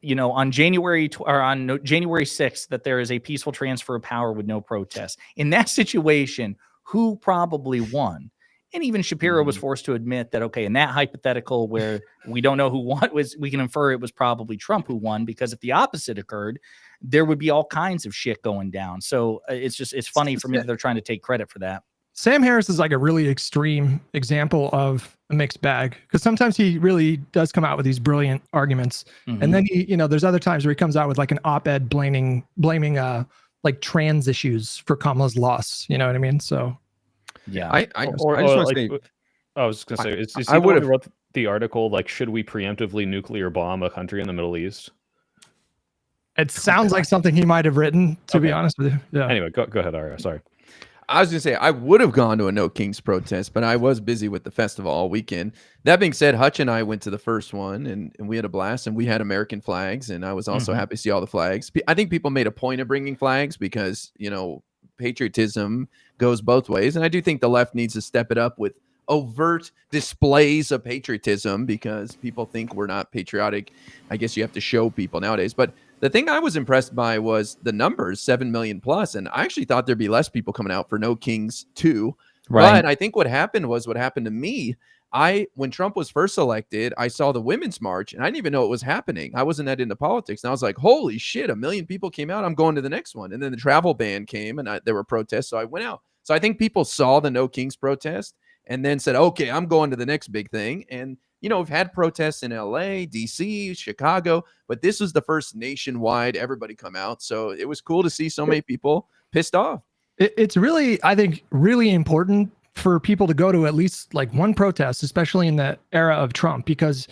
On January 6th, that there is a peaceful transfer of power with no protest. In that situation, who probably won? And even Shapiro was forced to admit that, okay, in that hypothetical where we don't know who won, we can infer it was probably Trump who won, because if the opposite occurred, there would be all kinds of shit going down. So it's funny for me that they're trying to take credit for that. Sam Harris is like a really extreme example of a mixed bag, because sometimes he really does come out with these brilliant arguments. And then there's other times where he comes out with like an op-ed blaming like trans issues for Kamala's loss. You know what I mean? So yeah, I just want to say, I was just gonna say, I would have wrote the article like, should we preemptively nuclear bomb a country in the Middle East? It sounds like something he might have written, to be honest with you. Yeah. Anyway, go ahead, Aria. Sorry. I was going to say, I would have gone to a No Kings protest, but I was busy with the festival all weekend. That being said, Hutch and I went to the first one, and we had a blast, and we had American flags, and I was also happy to see all the flags. I think people made a point of bringing flags because, patriotism goes both ways, and I do think the left needs to step it up with overt displays of patriotism, because people think we're not patriotic. I guess you have to show people nowadays, but the thing I was impressed by was the numbers, 7 million plus. And I actually thought there'd be less people coming out for No Kings 2. Right. But I think what happened to me. When Trump was first elected, I saw the Women's March, and I didn't even know it was happening. I wasn't that into politics. And I was like, holy shit, 1 million people came out. I'm going to the next one. And then the travel ban came, and there were protests. So I went out. So I think people saw the No Kings protest and then said, okay, I'm going to the next big thing. And we've had protests in LA, DC, Chicago, but this was the first nationwide everybody come out. So it was cool to see so many people pissed off. It's really, I think, really important for people to go to at least like one protest, especially in the era of Trump, because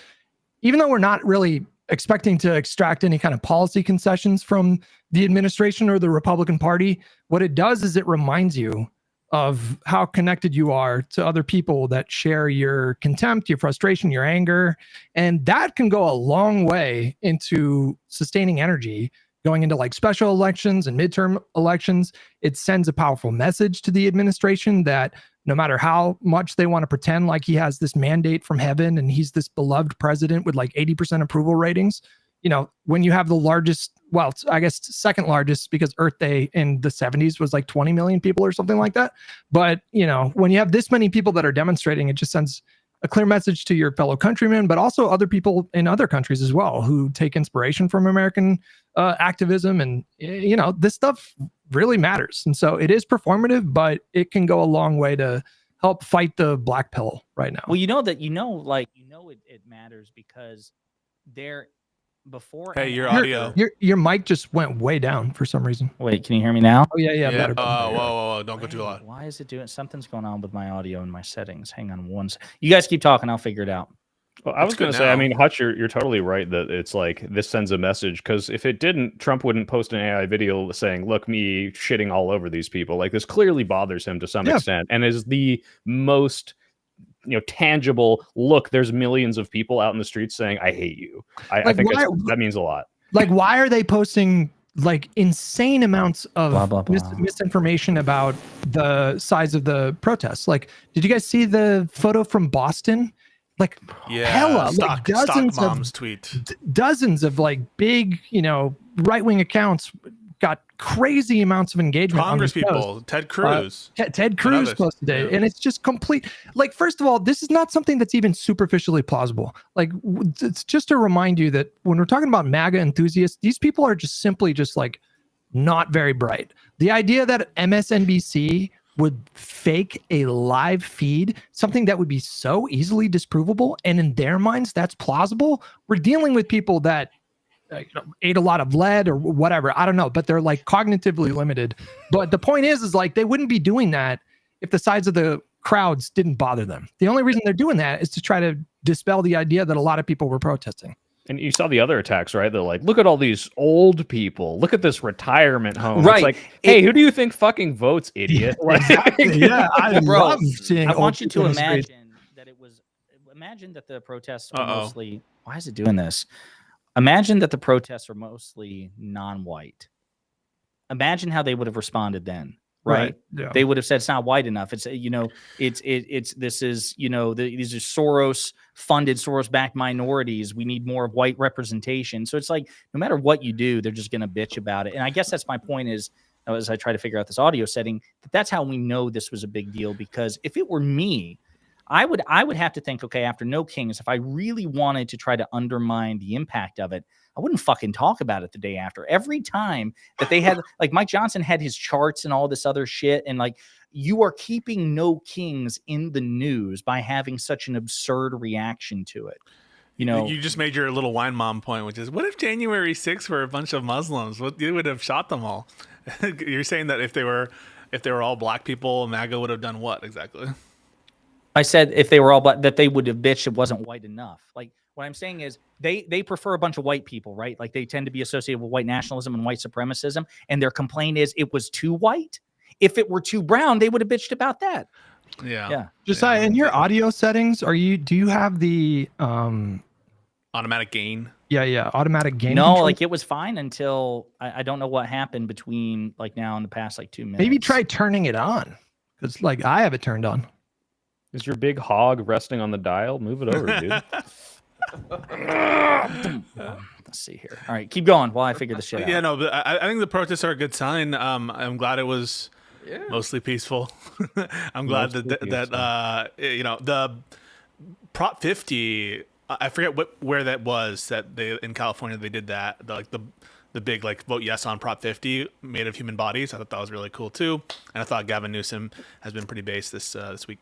even though we're not really expecting to extract any kind of policy concessions from the administration or the Republican Party, what it does is it reminds you of how connected you are to other people that share your contempt, your frustration, your anger. And that can go a long way into sustaining energy going into like special elections and midterm elections. It sends a powerful message to the administration that no matter how much they want to pretend like he has this mandate from heaven and he's this beloved president with like 80% approval ratings, when you have the largest, well, I guess second largest, because Earth Day in the 70s was like 20 million people or something like that. But, when you have this many people that are demonstrating, it just sends a clear message to your fellow countrymen, but also other people in other countries as well who take inspiration from American activism. And, this stuff really matters. And so it is performative, but it can go a long way to help fight the black pill right now. Well, it matters because before. Hey, your audio. Your mic just went way down for some reason. Wait, can you hear me now? Oh yeah. Better. Whoa! Don't go too loud. Why is it doing? Something's going on with my audio and my settings. Hang on one second. You guys keep talking. I'll figure it out. Well, I was going to say, I mean, Hutch, you're totally right that it's like this sends a message, because if it didn't, Trump wouldn't post an AI video saying, look, me shitting all over these people. Like, this clearly bothers him to some extent, and is the most tangible look. There's millions of people out in the streets saying, I hate you. I think that means a lot. Like, why are they posting like insane amounts of blah, blah, blah. Misinformation about the size of the protests? Like, did you guys see the photo from Boston? Like, hella, like dozens of like big, right-wing accounts got crazy amounts of engagement. Congress people, Ted Cruz. Ted Cruz posted it, and it's just complete. Like, first of all, this is not something that's even superficially plausible. Like, it's just to remind you that when we're talking about MAGA enthusiasts, these people are just simply just like not very bright. The idea that MSNBC would fake a live feed, something that would be so easily disprovable, and in their minds that's plausible. We're dealing with people that ate a lot of lead or whatever. I don't know, but they're like cognitively limited. But the point is like they wouldn't be doing that if the size of the crowds didn't bother them. The only reason they're doing that is to try to dispel the idea that a lot of people were protesting. And you saw the other attacks, right? They're like, look at all these old people. Look at this retirement home. Right. It's like, hey, who do you think fucking votes, idiot? Exactly. Yeah, I love seeing. I want you to imagine that it was. Imagine that the protests are mostly. Why is it doing this? Imagine that the protests are mostly non-white. Imagine how they would have responded then, right? Yeah. They would have said it's not white enough. It's this is these are Soros funded, Soros backed minorities. We need more of white representation. So it's like no matter what you do, they're just gonna bitch about it. And I guess that's my point is as I try to figure out this audio setting, that's how we know this was a big deal. Because if it were me, I would have to think, okay, after No Kings, if I really wanted to try to undermine the impact of it, I wouldn't fucking talk about it the day after. Every time that they had, like Mike Johnson had his charts and all this other shit, and like you are keeping No Kings in the news by having such an absurd reaction to it. You just made your little wine mom point, which is, what if January 6th were a bunch of Muslims? You would have shot them all. You're saying that if they were all black people, MAGA would have done what exactly? I said if they were all black, that they would have bitched it wasn't white enough. Like what I'm saying is they prefer a bunch of white people, right? Like they tend to be associated with white nationalism and white supremacism, and their complaint is it was too white. If it were too brown, they would have bitched about that. Yeah. Josiah, in your audio settings, do you have the automatic gain? Yeah, automatic gain. No, control? like it was fine until I don't know what happened between like now and the past like 2 minutes. Maybe try turning it on, because like I have it turned on. Is your big hog resting on the dial? Move it over, dude. Let's see here. All right, keep going while I figure this shit out. Yeah, no, but I think the protests are a good sign. I'm glad it was mostly peaceful. I'm glad that the Prop 50. I forget where that was that they in California they did that. The big like vote yes on Prop 50 made of human bodies. I thought that was really cool too, and I thought Gavin Newsom has been pretty base this week.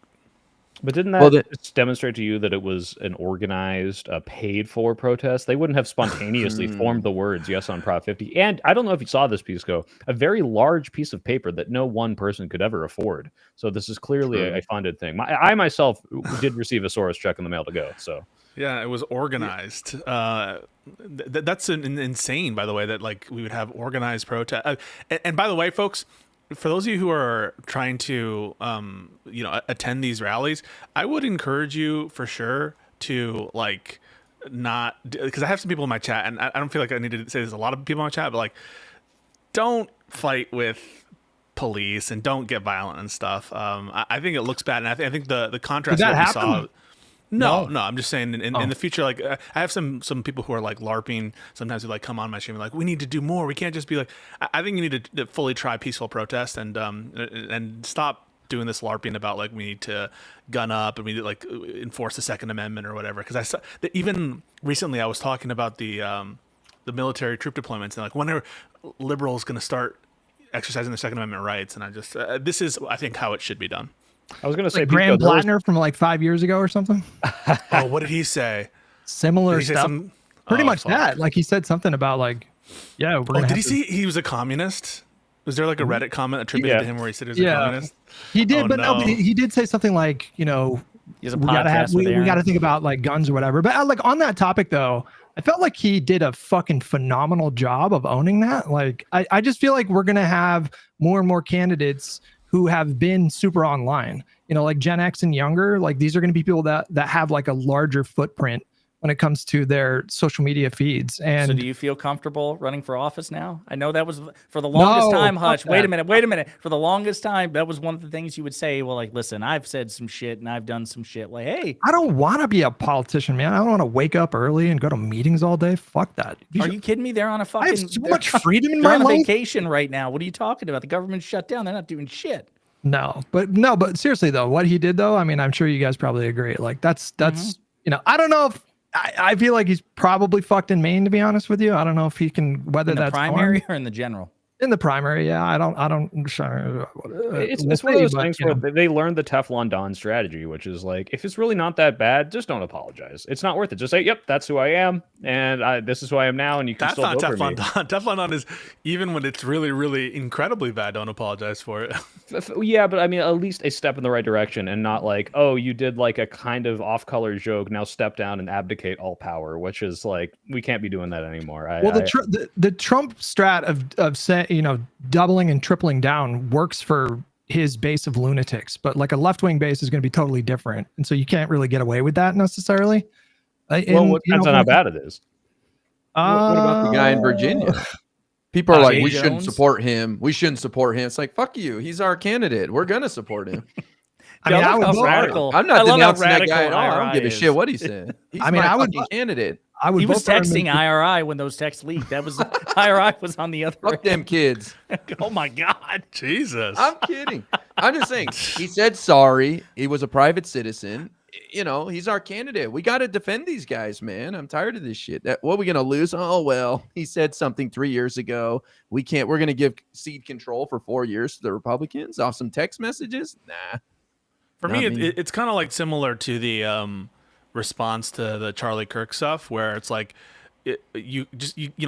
But didn't that demonstrate to you that it was an organized, paid-for protest? They wouldn't have spontaneously formed the words yes on Prop 50. And I don't know if you saw this, Pisco, a very large piece of paper that no one person could ever afford. So this is clearly a funded thing. I myself did receive a Soros check in the mail to go. So yeah, it was organized. That's insane, by the way, that like we would have organized protest. And by the way, folks, for those of you who are trying to, attend these rallies, I would encourage you for sure to like not, because I have some people in my chat, and I don't feel like I need to say there's a lot of people in my chat, but like, don't fight with police and don't get violent and stuff. I think it looks bad, and I think the contrast that we saw. No, I'm just saying in the future, like I have some people who are like LARPing sometimes, who like come on my stream and like, we need to do more. We can't just be like, I think you need to fully try peaceful protest and stop doing this LARPing about like we need to gun up and we need to like enforce the Second Amendment or whatever. Because I saw that even recently I was talking about the military troop deployments and like when are liberals going to start exercising their Second Amendment rights? And I just this is I think how it should be done. I was going to say like Graham Plattner from like 5 years ago or something. Oh, what did he say? Similar stuff. Pretty much that. Like he said something about like, yeah. We're gonna did he say he was a communist? Was there like a Reddit comment attributed to him where he said he was a communist? He did, but he did say something like, we got to think about like guns or whatever. But like on that topic though, I felt like he did a fucking phenomenal job of owning that. Like I just feel like we're gonna have more and more candidates who have been super online, like Gen X and younger. Like these are going to be people that have like a larger footprint when it comes to their social media feeds. And so do you feel comfortable running for office now? I know that was for the longest time, Hutch. Wait a minute. For the longest time, that was one of the things you would say. Well, like, listen, I've said some shit and I've done some shit. Like, hey, I don't want to be a politician, man. I don't want to wake up early and go to meetings all day. Fuck that. Are you kidding me? They're on a fucking. I have so much freedom in my life. They're on vacation right now. What are you talking about? The government's shut down. They're not doing shit. No, but seriously though, what he did though, I mean, I'm sure you guys probably agree. Like that's I don't know if I feel like he's probably fucked in Maine, to be honest with you. I don't know if he can weather that primary or in the general. In the primary, yeah, I don't. It's one of those things where they learned the Teflon Don strategy, which is like, if it's really not that bad, just don't apologize. It's not worth it. Just say, "Yep, that's who I am, and this is who I am now," and you can still vote for me. Teflon Don is, even when it's really, really incredibly bad, don't apologize for it. Yeah, but I mean, at least a step in the right direction, and not like, oh, you did like a kind of off-color joke. Now step down and abdicate all power, which is like, we can't be doing that anymore. The Trump strat of saying, doubling and tripling down works for his base of lunatics, but like a left-wing base is going to be totally different, and so you can't really get away with that necessarily. Well, it depends on how bad it is. What about the guy in Virginia? People are like, we Jones? shouldn't support him. We shouldn't support him. It's like, fuck you. He's our candidate. We're gonna support him. I mean, I would vote radical. I'm not denouncing that guy at all. I don't give a shit what he said. He's my fucking candidate. He was texting IRI when those texts leaked. That was IRI was on the other end. Fuck them kids. Oh my God. Jesus. I'm kidding. I'm just saying. He said sorry. He was a private citizen. He's our candidate. We got to defend these guys, man. I'm tired of this shit. What are we going to lose? Oh, well, he said something 3 years ago. We're going to give seed control for 4 years to the Republicans off some text messages? Nah. For me, it's kind of like similar to the response to the Charlie Kirk stuff, where it's like, you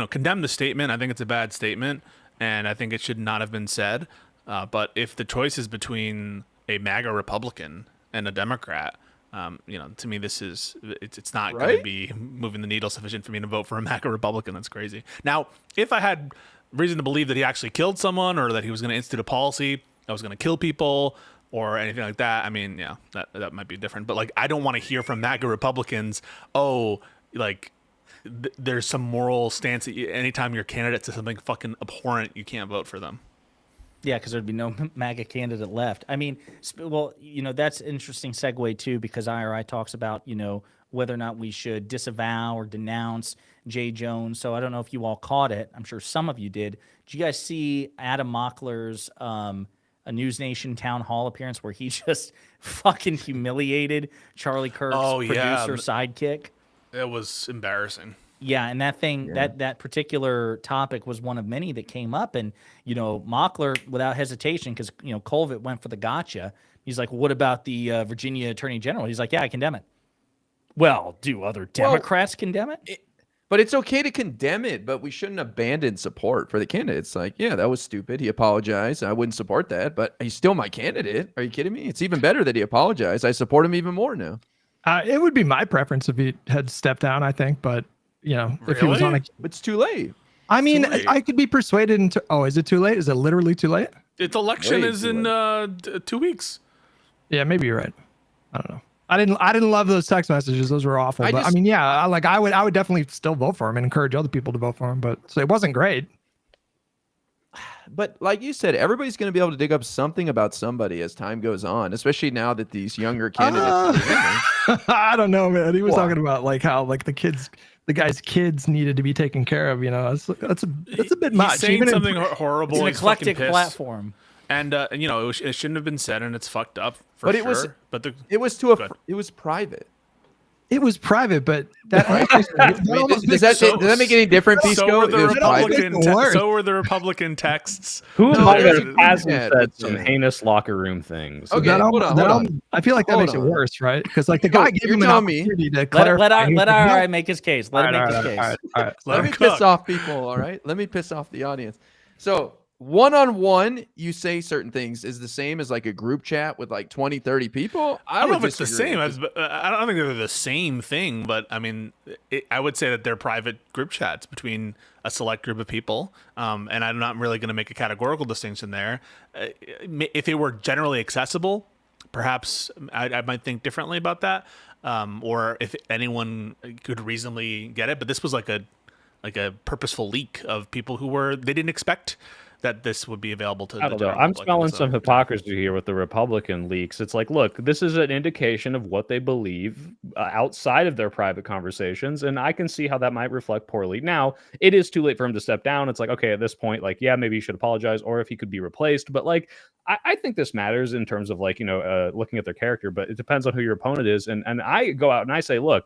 condemn the statement. I think it's a bad statement, and I think it should not have been said. But if the choice is between a MAGA Republican and a Democrat, to me, it's not going to be moving the needle sufficient for me to vote for a MAGA Republican. That's crazy. Now, if I had reason to believe that he actually killed someone, or that he was going to institute a policy that was going to kill people, or anything like that, I mean, yeah, that might be different. But like, I don't want to hear from MAGA Republicans, there's some moral stance that anytime your candidate says something fucking abhorrent, you can't vote for them. Yeah, because there'd be no MAGA candidate left. I mean, well, that's an interesting segue too, because IRI talks about, whether or not we should disavow or denounce Jay Jones. So I don't know if you all caught it. I'm sure some of you did. Did you guys see Adam Mockler's a News Nation town hall appearance where he just fucking humiliated Charlie Kirk's producer sidekick? It was embarrassing. Yeah, and that thing, that particular topic was one of many that came up, and Mockler, without hesitation, because Colvett went for the gotcha. He's like, "What about the Virginia Attorney General?" He's like, "Yeah, I condemn it." Well, do other Democrats condemn it? But it's okay to condemn it, but we shouldn't abandon support for the candidate. It's like, yeah, that was stupid. He apologized. I wouldn't support that, but he's still my candidate. Are you kidding me? It's even better that he apologized. I support him even more now. It would be my preference if he had stepped down, I think, but if he was on it's too late. I mean, I could be persuaded into. Oh, is it too late? Is it literally too late? Its election is in 2 weeks. Yeah, maybe you're right. I don't know. I didn't love those text messages. Those were awful. I would definitely still vote for him and encourage other people to vote for him. But so it wasn't great. But like you said, everybody's going to be able to dig up something about somebody as time goes on, especially now that these younger candidates. I don't know, man. He was talking about like how like the guy's kids needed to be taken care of. That's a bit much. He's saying something horrible. It's an eclectic platform. And it shouldn't have been said, and it's fucked up. It was private. It was private, but that does that make any different, Pisco? So were the Republican texts. Who has said some heinous locker room things? Okay, hold on. I feel like that makes it worse, right? Because like the guy gave him an opportunity to clarify. Let IRI make his case. Let him make his case. All right. Let me piss off people. All right. Let me piss off the audience. So one-on-one, you say certain things is the same as like a group chat with like 20, 30 people. I don't know if it's the same. I don't think they're the same thing, but I mean, I would say that they're private group chats between a select group of people. And I'm not really going to make a categorical distinction there. If it were generally accessible, perhaps I might think differently about that. Or if anyone could reasonably get it, but this was like a purposeful leak of people who they didn't expect that this would be available to. I don't know. I'm smelling some hypocrisy here with the Republican leaks. It's like, look, this is an indication of what they believe outside of their private conversations, and I can see how that might reflect poorly. Now, it is too late for him to step down. It's like, okay, at this point, like, yeah, maybe he should apologize, or if he could be replaced. But like, I think this matters in terms of like, looking at their character. But it depends on who your opponent is, and I go out and I say, look,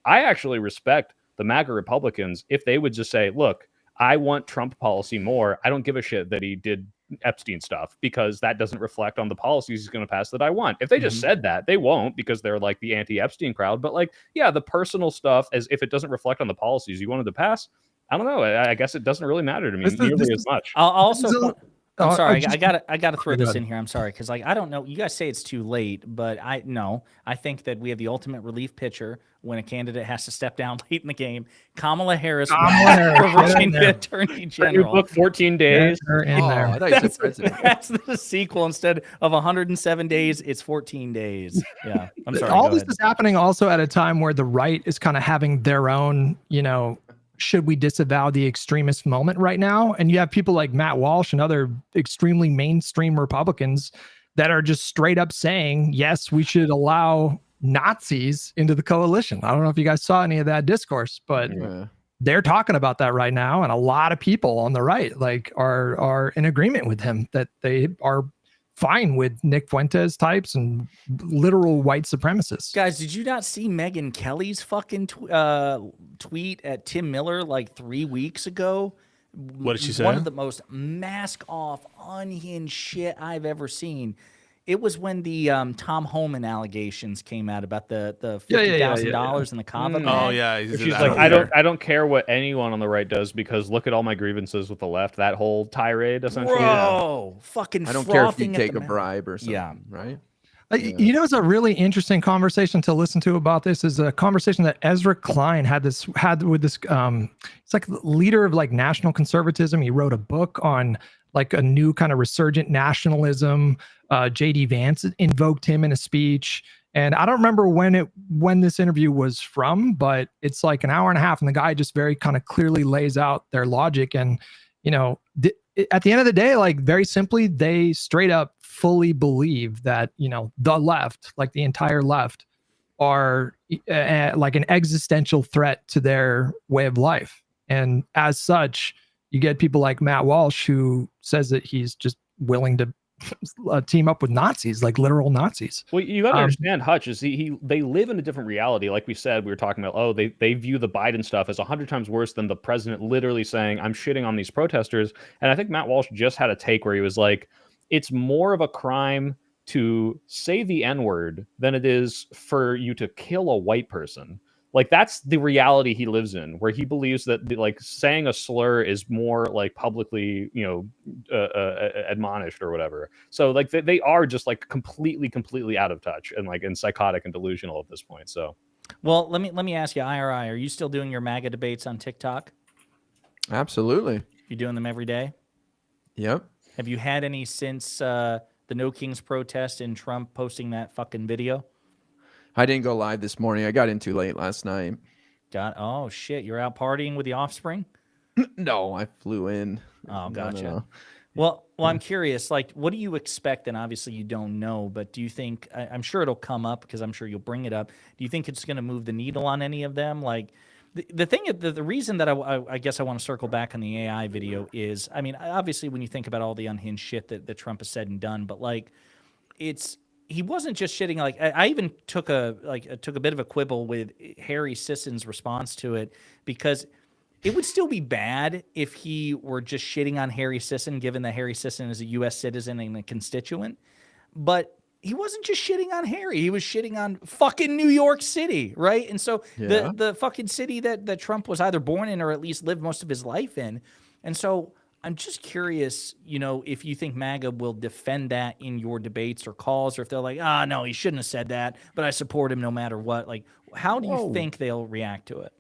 I actually respect the MAGA Republicans if they would just say, look, I want Trump policy more. I don't give a shit that he did Epstein stuff because that doesn't reflect on the policies he's going to pass that I want. If they just said that, they won't because they're like the anti-Epstein crowd. But like, yeah, the personal stuff, as if it doesn't reflect on the policies you wanted to pass, I don't know. I guess it doesn't really matter to me nearly as much. I'll also. I'm sorry. I gotta throw this in here. I'm sorry because like I don't know. You guys say it's too late, but I think that we have the ultimate relief pitcher when a candidate has to step down late in the game. Kamala Harris for Virginia Attorney General. Book 14 days. I thought you said president. That's the sequel. Instead of 107 days, it's 14 days. Yeah, I'm sorry. All this is happening also at a time where the right is kind of having their own, should we disavow the extremist moment right now? And you have people like Matt Walsh and other extremely mainstream Republicans that are just straight up saying, yes, we should allow Nazis into the coalition. I don't know if you guys saw any of that discourse, but they're talking about that right now. And a lot of people on the right are in agreement with him that they are fine with Nick Fuentes types and literal white supremacists. Guys, did you not see Megyn Kelly's fucking tweet at Tim Miller like 3 weeks ago? What did she say? One of the most mask off, unhinged shit I've ever seen. It was when the Tom Homan allegations came out about the $50,000 in the Kava. Oh yeah, she's like, I don't care what anyone on the right does because look at all my grievances with the left. That whole tirade, essentially. Bro, fucking. I don't care if you take a bribe or something, right? It's a really interesting conversation to listen to about this is a conversation that Ezra Klein had with this. It's like the leader of like national conservatism. He wrote a book on like a new kind of resurgent nationalism. JD Vance invoked him in a speech. And I don't remember when this interview was from, but it's like an hour and a half. And the guy just very kind of clearly lays out their logic. And, at the end of the day, like very simply, they straight up fully believe that, the left, like the entire left, are like an existential threat to their way of life. And as such, you get people like Matt Walsh who says that he's just willing to team up with Nazis, like literal Nazis. Well, you got to understand, Hutch, is they live in a different reality. Like we said, we were talking about, they view the Biden stuff as 100 times worse than the president literally saying, I'm shitting on these protesters. And I think Matt Walsh just had a take where he was like, it's more of a crime to say the N-word than it is for you to kill a white person. Like that's the reality he lives in, where he believes that like saying a slur is more like publicly, admonished or whatever. So like they are just like completely out of touch and psychotic and delusional at this point. So, well, let me ask you, IRI, are you still doing your MAGA debates on TikTok? Absolutely. You doing them every day? Yep. Have you had any since the No Kings protest and Trump posting that fucking video? I didn't go live this morning. I got in too late last night. Oh shit! You're out partying with the offspring? No, I flew in. Oh, gotcha. No. Well, I'm curious. Like, what do you expect? And obviously, you don't know. But do you think? I'm sure it'll come up because I'm sure you'll bring it up. Do you think it's going to move the needle on any of them? Like, the reason that I guess I want to circle back on the AI video is, I mean, obviously, when you think about all the unhinged shit that Trump has said and done, but like, he wasn't just shitting. Like I even took a bit of a quibble with Harry Sisson's response to it, because it would still be bad if he were just shitting on Harry Sisson, given that Harry Sisson is a U.S. citizen and a constituent. But he wasn't just shitting on Harry; he was shitting on fucking New York City, right? And so the fucking city that Trump was either born in or at least lived most of his life in. And so I'm just curious, if you think MAGA will defend that in your debates or calls, or if they're like, no, he shouldn't have said that, but I support him no matter what. Like, how do you think they'll react to it?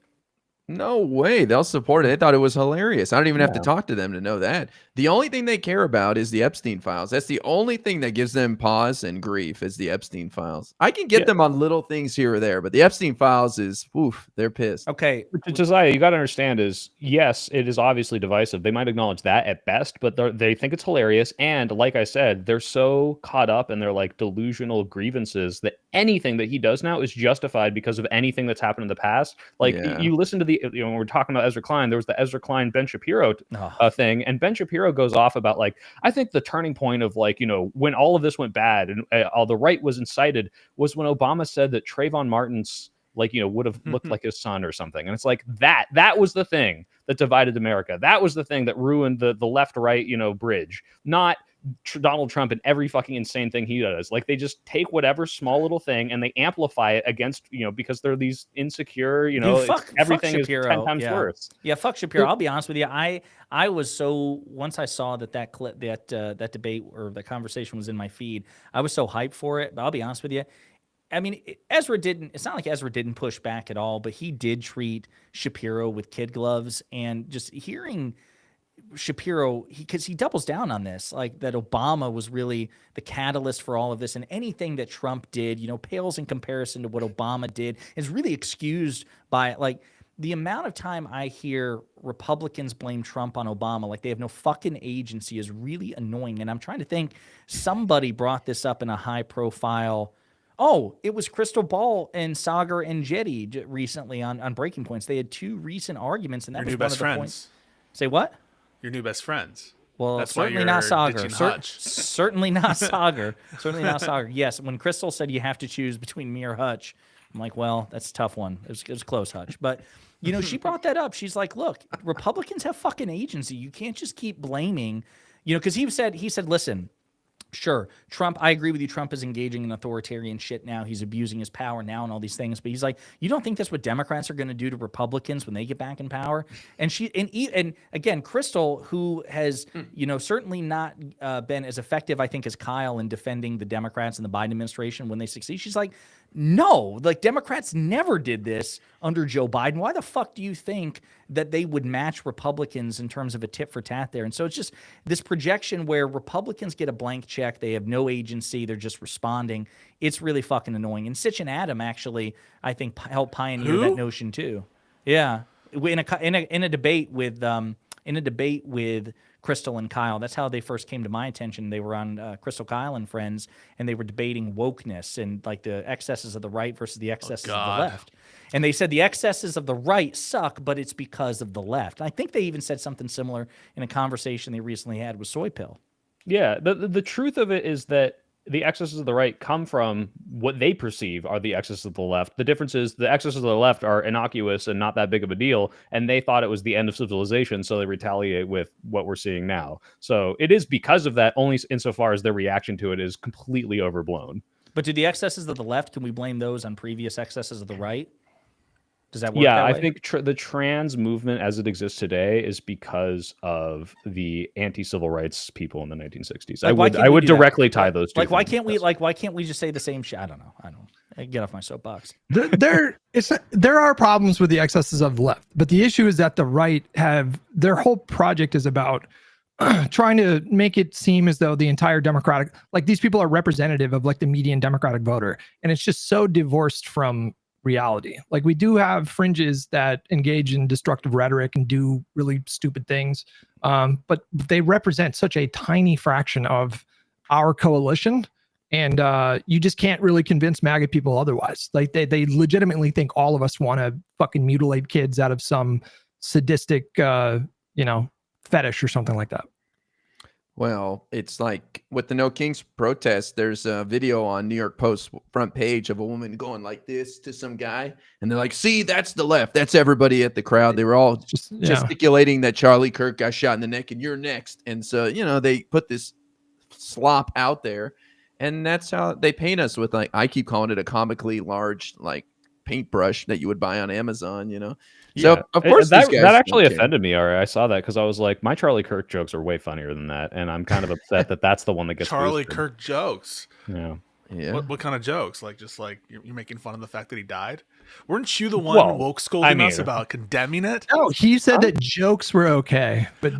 No way. They'll support it. They thought it was hilarious. I don't even have to talk to them to know that. The only thing they care about is the Epstein files. That's the only thing that gives them pause and grief is the Epstein files. I can get them on little things here or there, but the Epstein files is, they're pissed. Okay. Jessiah, you got to understand is, yes, it is obviously divisive. They might acknowledge that at best, but they think it's hilarious. And like I said, they're so caught up in their like delusional grievances that anything that he does now is justified because of anything that's happened in the past. Like you listen to when we're talking about Ezra Klein, there was the Ezra Klein Ben Shapiro thing, and Ben Shapiro goes off about like, I think the turning point of like, when all of this went bad and all the right was incited was when Obama said that Trayvon Martin's like, would have looked like his son or something. And it's like that was the thing that divided America. That was the thing that ruined the left-right, bridge, not Donald Trump and every fucking insane thing he does. Like, they just take whatever small little thing and they amplify it against, because they're these insecure, Dude, everything fuck is 10 times worse. Yeah, fuck Shapiro. I'll be honest with you. I was so, once I saw that clip, that debate or the conversation was in my feed, I was so hyped for it. But I'll be honest with you. I mean, it's not like Ezra didn't push back at all, but he did treat Shapiro with kid gloves. And just hearing Shapiro, because he doubles down on this, like that Obama was really the catalyst for all of this, and anything that Trump did, pales in comparison to what Obama did, is really excused by, like, the amount of time I hear Republicans blame Trump on Obama, like they have no fucking agency, is really annoying. And I'm trying to think, somebody brought this up in a high profile. Oh, it was Crystal Ball and Sagar and Jetty recently on Breaking Points. They had two recent arguments, and that was one of the points. Say what? Your new best friends. Well, that's certainly not Sagar. Certainly not Sagar. Certainly not Sagar. Yes, when Crystal said you have to choose between me or Hutch, I'm like, well, that's a tough one. It was close, Hutch. But, she brought that up. She's like, look, Republicans have fucking agency. You can't just keep blaming, because he said, listen, sure, Trump, I agree with you. Trump is engaging in authoritarian shit now. He's abusing his power now and all these things. But he's like, you don't think that's what Democrats are going to do to Republicans when they get back in power? And and again, Crystal, who has, certainly not been as effective, I think, as Kyle in defending the Democrats and the Biden administration when they succeed. She's like, no, like Democrats never did this under Joe Biden. Why the fuck do you think that they would match Republicans in terms of a tit for tat there? And so it's just this projection where Republicans get a blank check. They have no agency. They're just responding. It's really fucking annoying. And Sitch and Adam actually, I think, helped pioneer that notion too. Yeah. In a debate with Crystal and Kyle. That's how they first came to my attention. They were on Crystal, Kyle, and Friends, and they were debating wokeness and like the excesses of the right versus the excesses of the left. And they said the excesses of the right suck, but it's because of the left. And I think they even said something similar in a conversation they recently had with Soy Pill. Yeah, the truth of it is that the excesses of the right come from what they perceive are the excesses of the left. The difference is the excesses of the left are innocuous and not that big of a deal, and they thought it was the end of civilization, so they retaliate with what we're seeing now. So it is because of that, only insofar as their reaction to it is completely overblown. But do the excesses of the left, can we blame those on previous excesses of the right? Does that work? Yeah, I think the trans movement as it exists today is because of the anti-civil rights people in the 1960s. Like, I would directly tie those two. Like, why can't we just say the same shit? I don't know. I get off my soapbox. There are problems with the excesses of the left, but the issue is that the right their whole project is about trying to make it seem as though the entire Democratic, like these people are representative of like the median Democratic voter, and it's just so divorced from reality. Like, we do have fringes that engage in destructive rhetoric and do really stupid things, but they represent such a tiny fraction of our coalition, and you just can't really convince MAGA people otherwise. Like, they legitimately think all of us want to fucking mutilate kids out of some sadistic fetish or something like that. Well, it's like with the No Kings protest, there's a video on New York Post front page of a woman going like this to some guy. And they're like, see, that's the left. That's everybody at the crowd. They were all just gesticulating that Charlie Kirk got shot in the neck and you're next. And so, they put this slop out there. And that's how they paint us with, like, I keep calling it a comically large, like, paintbrush that you would buy on Amazon, Yeah. So of course that actually offended me. I saw that because I was like, my Charlie Kirk jokes are way funnier than that, and I'm kind of upset that that's the one that gets Charlie boosted. Kirk jokes. Yeah. What kind of jokes? Like, just like you're making fun of the fact that he died? Weren't you the one woke scolding us about condemning it? No, he said that jokes were okay, but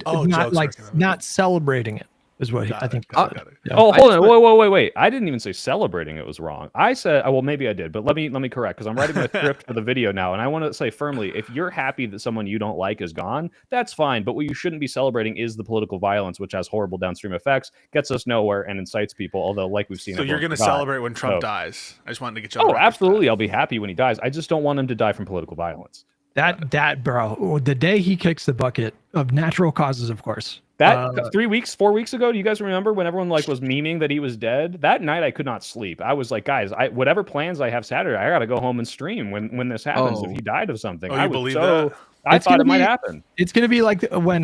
not celebrating it. Is what I think. Got it. Yeah. Oh, hold on. Wait. I didn't even say celebrating it was wrong. I said, well, maybe I did, but let me correct, because I'm writing my script for the video now, and I want to say firmly, if you're happy that someone you don't like is gone, that's fine. But what you shouldn't be celebrating is the political violence, which has horrible downstream effects, gets us nowhere, and incites people. Although, like we've seen, so you're going to celebrate when Trump dies? I just wanted to get you. Absolutely, I'll be happy when he dies. I just don't want him to die from political violence. That bro, the day he kicks the bucket of natural causes, of course. That 4 weeks ago, do you guys remember when everyone like was memeing that he was dead? That night I could not sleep. I was like, guys, whatever plans I have Saturday, I gotta go home and stream when this happens. If he died of something, I believe that. I thought it might happen. It's going to be like when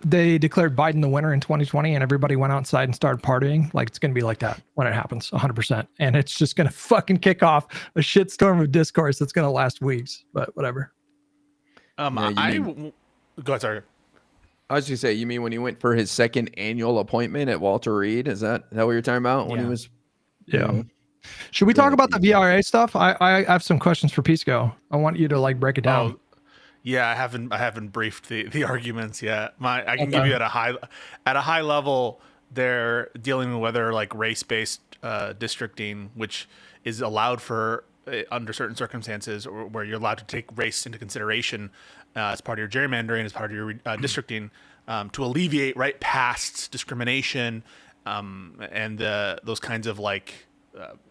they declared Biden the winner in 2020 and everybody went outside and started partying. Like, it's going to be like that when it happens, 100%. And it's just going to fucking kick off a shitstorm of discourse that's going to last weeks, but whatever. Go ahead, sorry. I was going to say, you mean when he went for his second annual appointment at Walter Reed? Is that what you're talking about? When he was... Yeah. Should we talk about the VRA stuff? I have some questions for Pisco. I want you to like break it down. Yeah, I haven't briefed the arguments yet. I can give you at a high level. They're dealing with whether like race-based districting, which is allowed for under certain circumstances, or where you're allowed to take race into consideration as part of your gerrymandering, as part of your districting, to alleviate right past discrimination and those kinds of like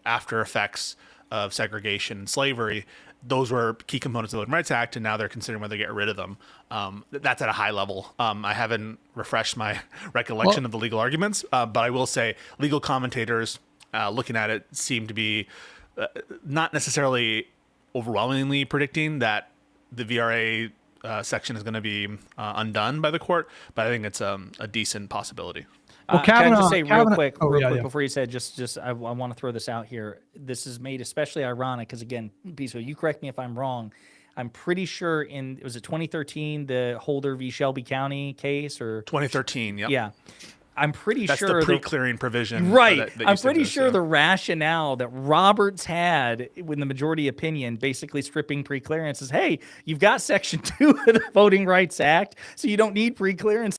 after effects of segregation and slavery. Those were key components of the Voting Rights Act, and now they're considering whether to get rid of them. That's at a high level. I haven't refreshed my recollection of the legal arguments, but I will say legal commentators looking at it seem to be not necessarily overwhelmingly predicting that the VRA section is going to be undone by the court, but I think it's a decent possibility. Well, can I just say real quick yeah. before you said, I want to throw this out here. This is made especially ironic because, again, Piso, you correct me if I'm wrong. I'm pretty sure was it 2013, the Holder v. Shelby County case, or 2013? Yep. Yeah. I'm pretty that's sure the pre-clearing provision. Right. I'm pretty sure the rationale that Roberts had in the majority opinion, basically stripping pre-clearance, is, hey, you've got Section 2 of the Voting Rights Act, so you don't need pre-clearance.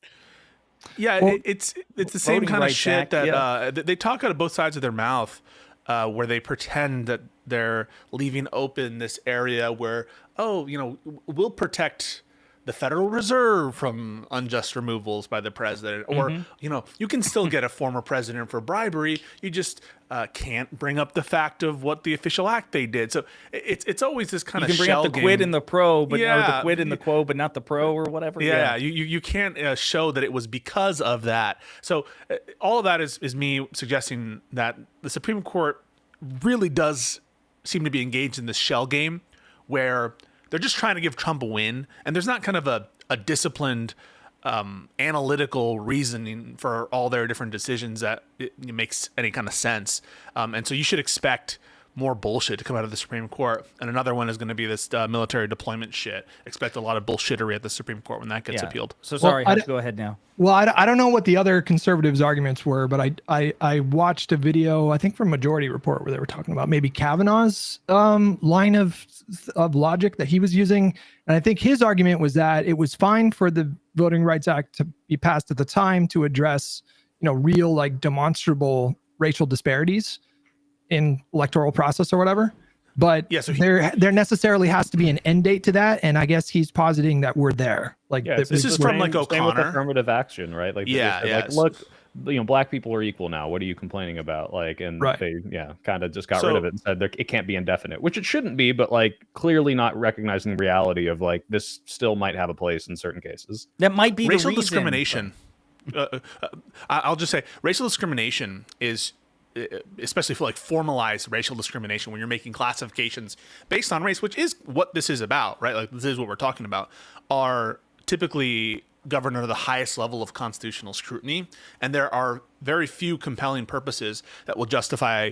Yeah, well, it's the same kind of shit that they talk out of both sides of their mouth, where they pretend that they're leaving open this area where, we'll protect the Federal Reserve from unjust removals by the president, or you can still get a former president for bribery. You just can't bring up the fact of what the official act they did. So it's always this kind of you can bring up the game. quid and the pro, but or the quid and the quo, but not the pro or whatever. Yeah. You can't show that it was because of that. So all of that is me suggesting that the Supreme Court really does seem to be engaged in this shell game where they're just trying to give Trump a win, and there's not kind of a disciplined, analytical reasoning for all their different decisions that it makes any kind of sense. And so you should expect more bullshit to come out of the Supreme Court. And another one is going to be this military deployment shit. Expect a lot of bullshittery at the Supreme Court when that gets appealed. So sorry, go ahead now. Well, I don't know what the other conservatives' arguments were, but I watched a video, I think from Majority Report, where they were talking about maybe Kavanaugh's line of logic that he was using. And I think his argument was that it was fine for the Voting Rights Act to be passed at the time to address, real like demonstrable racial disparities in electoral process or whatever. But there necessarily has to be an end date to that, and I guess he's positing that we're there. Like this is from like O'Connor. Same with affirmative action, right? Like like, look, black people are equal now. What are you complaining about? Like, and they kind of just got rid of it and said it can't be indefinite, which it shouldn't be, but like clearly not recognizing the reality of like this still might have a place in certain cases. That might be racial the reason, discrimination. I'll just say racial discrimination is, especially for like formalized racial discrimination, when you're making classifications based on race, which is what this is about, right? Like this is what we're talking about, are typically governed under the highest level of constitutional scrutiny. And there are very few compelling purposes that will justify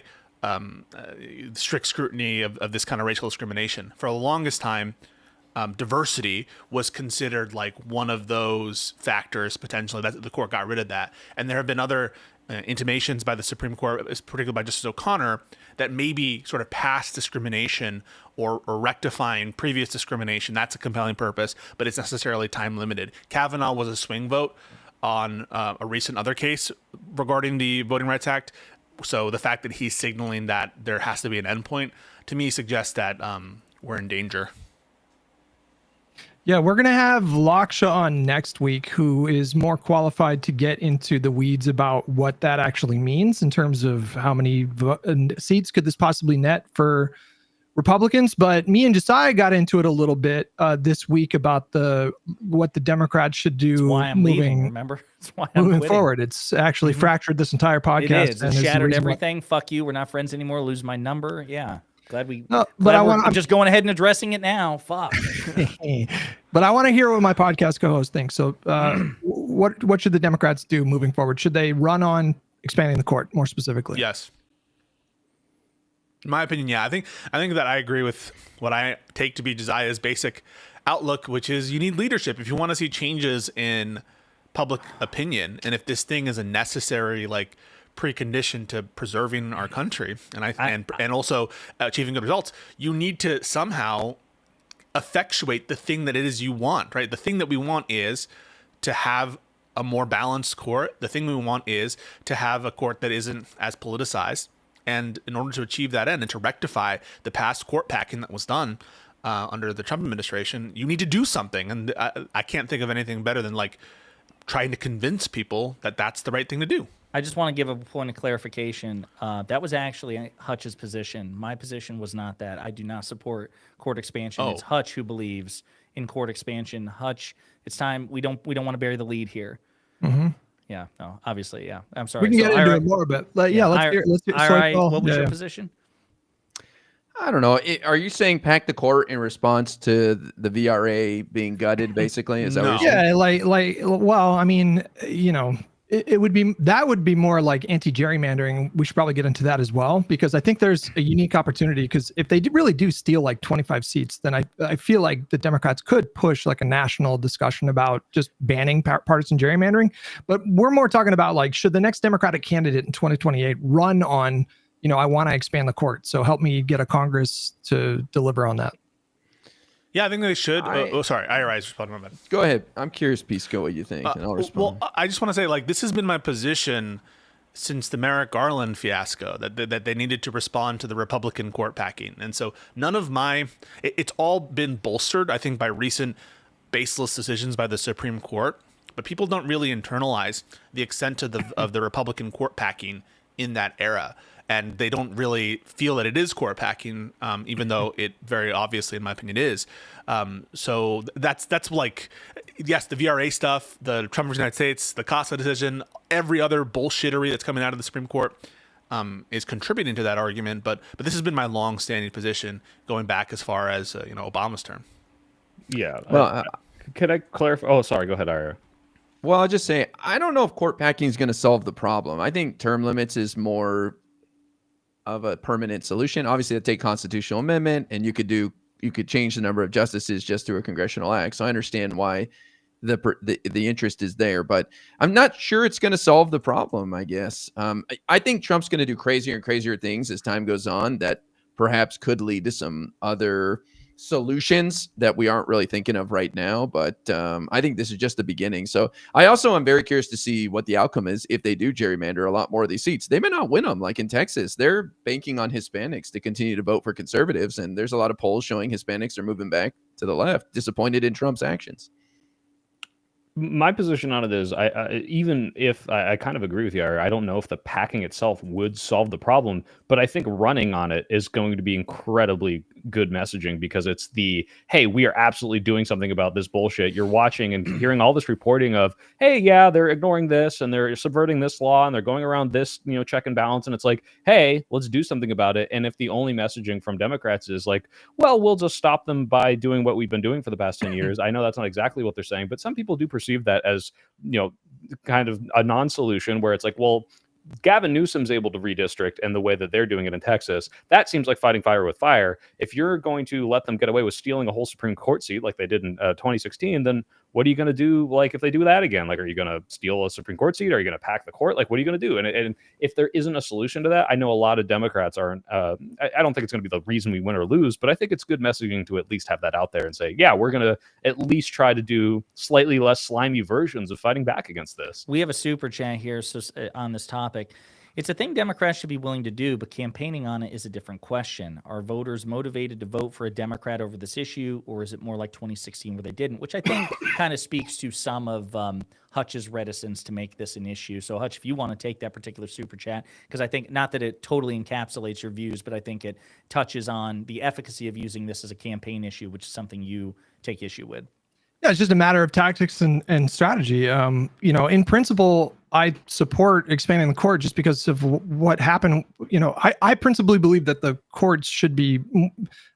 strict scrutiny of this kind of racial discrimination. For the longest time, diversity was considered like one of those factors potentially that the court got rid of that. And there have been other intimations by the Supreme Court, particularly by Justice O'Connor, that maybe sort of past discrimination or rectifying previous discrimination, that's a compelling purpose, but it's necessarily time limited. Kavanaugh was a swing vote on a recent other case regarding the Voting Rights Act. So the fact that he's signaling that there has to be an endpoint, to me, suggests that we're in danger. Yeah, we're going to have Laksha on next week, who is more qualified to get into the weeds about what that actually means in terms of how many seats could this possibly net for Republicans. But me and Jessiah got into it a little bit this week about what the Democrats should do. That's why I'm leaving. Remember, that's why I'm moving forward. It's actually fractured this entire podcast. It is. It shattered everything. Fuck you. We're not friends anymore. Lose my number. Yeah. Glad we. No, but I'm just going ahead and addressing it now. Fuck. But I want to hear what my podcast co-host thinks. So, what should the Democrats do moving forward? Should they run on expanding the court more specifically? Yes. In my opinion, yeah. I think that I agree with what I take to be Jesiah's basic outlook, which is you need leadership if you want to see changes in public opinion, and if this thing is a necessary precondition to preserving our country and also achieving good results, you need to somehow effectuate the thing that it is you want, right? The thing that we want is to have a more balanced court. The thing we want is to have a court that isn't as politicized. And in order to achieve that end and to rectify the past court packing that was done under the Trump administration, you need to do something. And I can't think of anything better than trying to convince people that that's the right thing to do. I just want to give a point of clarification. That was actually Hutch's position. My position was not that. I do not support court expansion. It's Hutch who believes in court expansion. Hutch, it's time. We don't want to bury the lead here. Mm-hmm. Yeah, no, obviously, yeah. I'm sorry. We can get into it more, but let's hear. All right. What was your position? I don't know. Are you saying pack the court in response to the VRA being gutted, basically? Is that what you're saying? Yeah, well, I mean, it would be more like anti-gerrymandering. We should probably get into that as well, because I think there's a unique opportunity, because if they really do steal 25 seats, then I feel like the Democrats could push a national discussion about just banning partisan gerrymandering. But we're more talking about should the next Democratic candidate in 2028 run on, I want to expand the court, so help me get a Congress to deliver on that. Yeah, I think they should. Sorry, IRI's responding on that. Go ahead. I'm curious, Pisco, what you think, and I'll respond. Well, I just want to say, this has been my position since the Merrick Garland fiasco, that they needed to respond to the Republican court packing. And so none of it's all been bolstered, I think, by recent baseless decisions by the Supreme Court. But people don't really internalize the extent of the Republican court packing in that era. And they don't really feel that it is court packing, even though it very obviously, in my opinion, is. So that's yes, the VRA stuff, the Trump versus United States, the CASA decision, every other bullshittery that's coming out of the Supreme Court is contributing to that argument. But this has been my long-standing position going back as far as Obama's term. Yeah. Well, can I clarify? Oh, sorry. Go ahead, Ira. Well, I'll just say I don't know if court packing is going to solve the problem. I think term limits is more of a permanent solution. Obviously, it'd take constitutional amendment, and you could change the number of justices just through a congressional act. So I understand why the interest is there, but I'm not sure it's going to solve the problem. I guess I think Trump's going to do crazier and crazier things as time goes on that perhaps could lead to some other solutions that we aren't really thinking of right now. But I think this is just the beginning. So I also am very curious to see what the outcome is if they do gerrymander a lot more of these seats. They may not win them, like in Texas. They're banking on Hispanics to continue to vote for conservatives, and there's a lot of polls showing Hispanics are moving back to the left, disappointed in Trump's actions. My position on it is, even if I kind of agree with you, I don't know if the packing itself would solve the problem, but I think running on it is going to be incredibly good messaging, because it's hey, we are absolutely doing something about this bullshit. You're watching and hearing all this reporting of, hey, yeah, they're ignoring this and they're subverting this law and they're going around this, check and balance. And it's hey, let's do something about it. And if the only messaging from Democrats is well, we'll just stop them by doing what we've been doing for the past 10 years. I know that's not exactly what they're saying, but some people do perceive that as, kind of a non-solution, where it's well, Gavin Newsom's able to redistrict, and the way that they're doing it in Texas, that seems like fighting fire with fire. If you're going to let them get away with stealing a whole Supreme Court seat like they did in 2016, then what are you going to do if they do that again? Are you going to steal a Supreme Court seat? Are you going to pack the court? What are you going to do? And if there isn't a solution to that, I know a lot of Democrats aren't. I don't think it's going to be the reason we win or lose, but I think it's good messaging to at least have that out there and say, yeah, we're going to at least try to do slightly less slimy versions of fighting back against this. We have a super chat here on this topic. It's a thing Democrats should be willing to do, but campaigning on it is a different question. Are voters motivated to vote for a Democrat over this issue, or is it more like 2016 where they didn't? Which I think kind of speaks to some of Hutch's reticence to make this an issue. So, Hutch, if you want to take that particular super chat, because I think not that it totally encapsulates your views, but I think it touches on the efficacy of using this as a campaign issue, which is something you take issue with. Yeah, it's just a matter of tactics and strategy. In principle, I support expanding the court just because of what happened. I principally believe that the courts should be,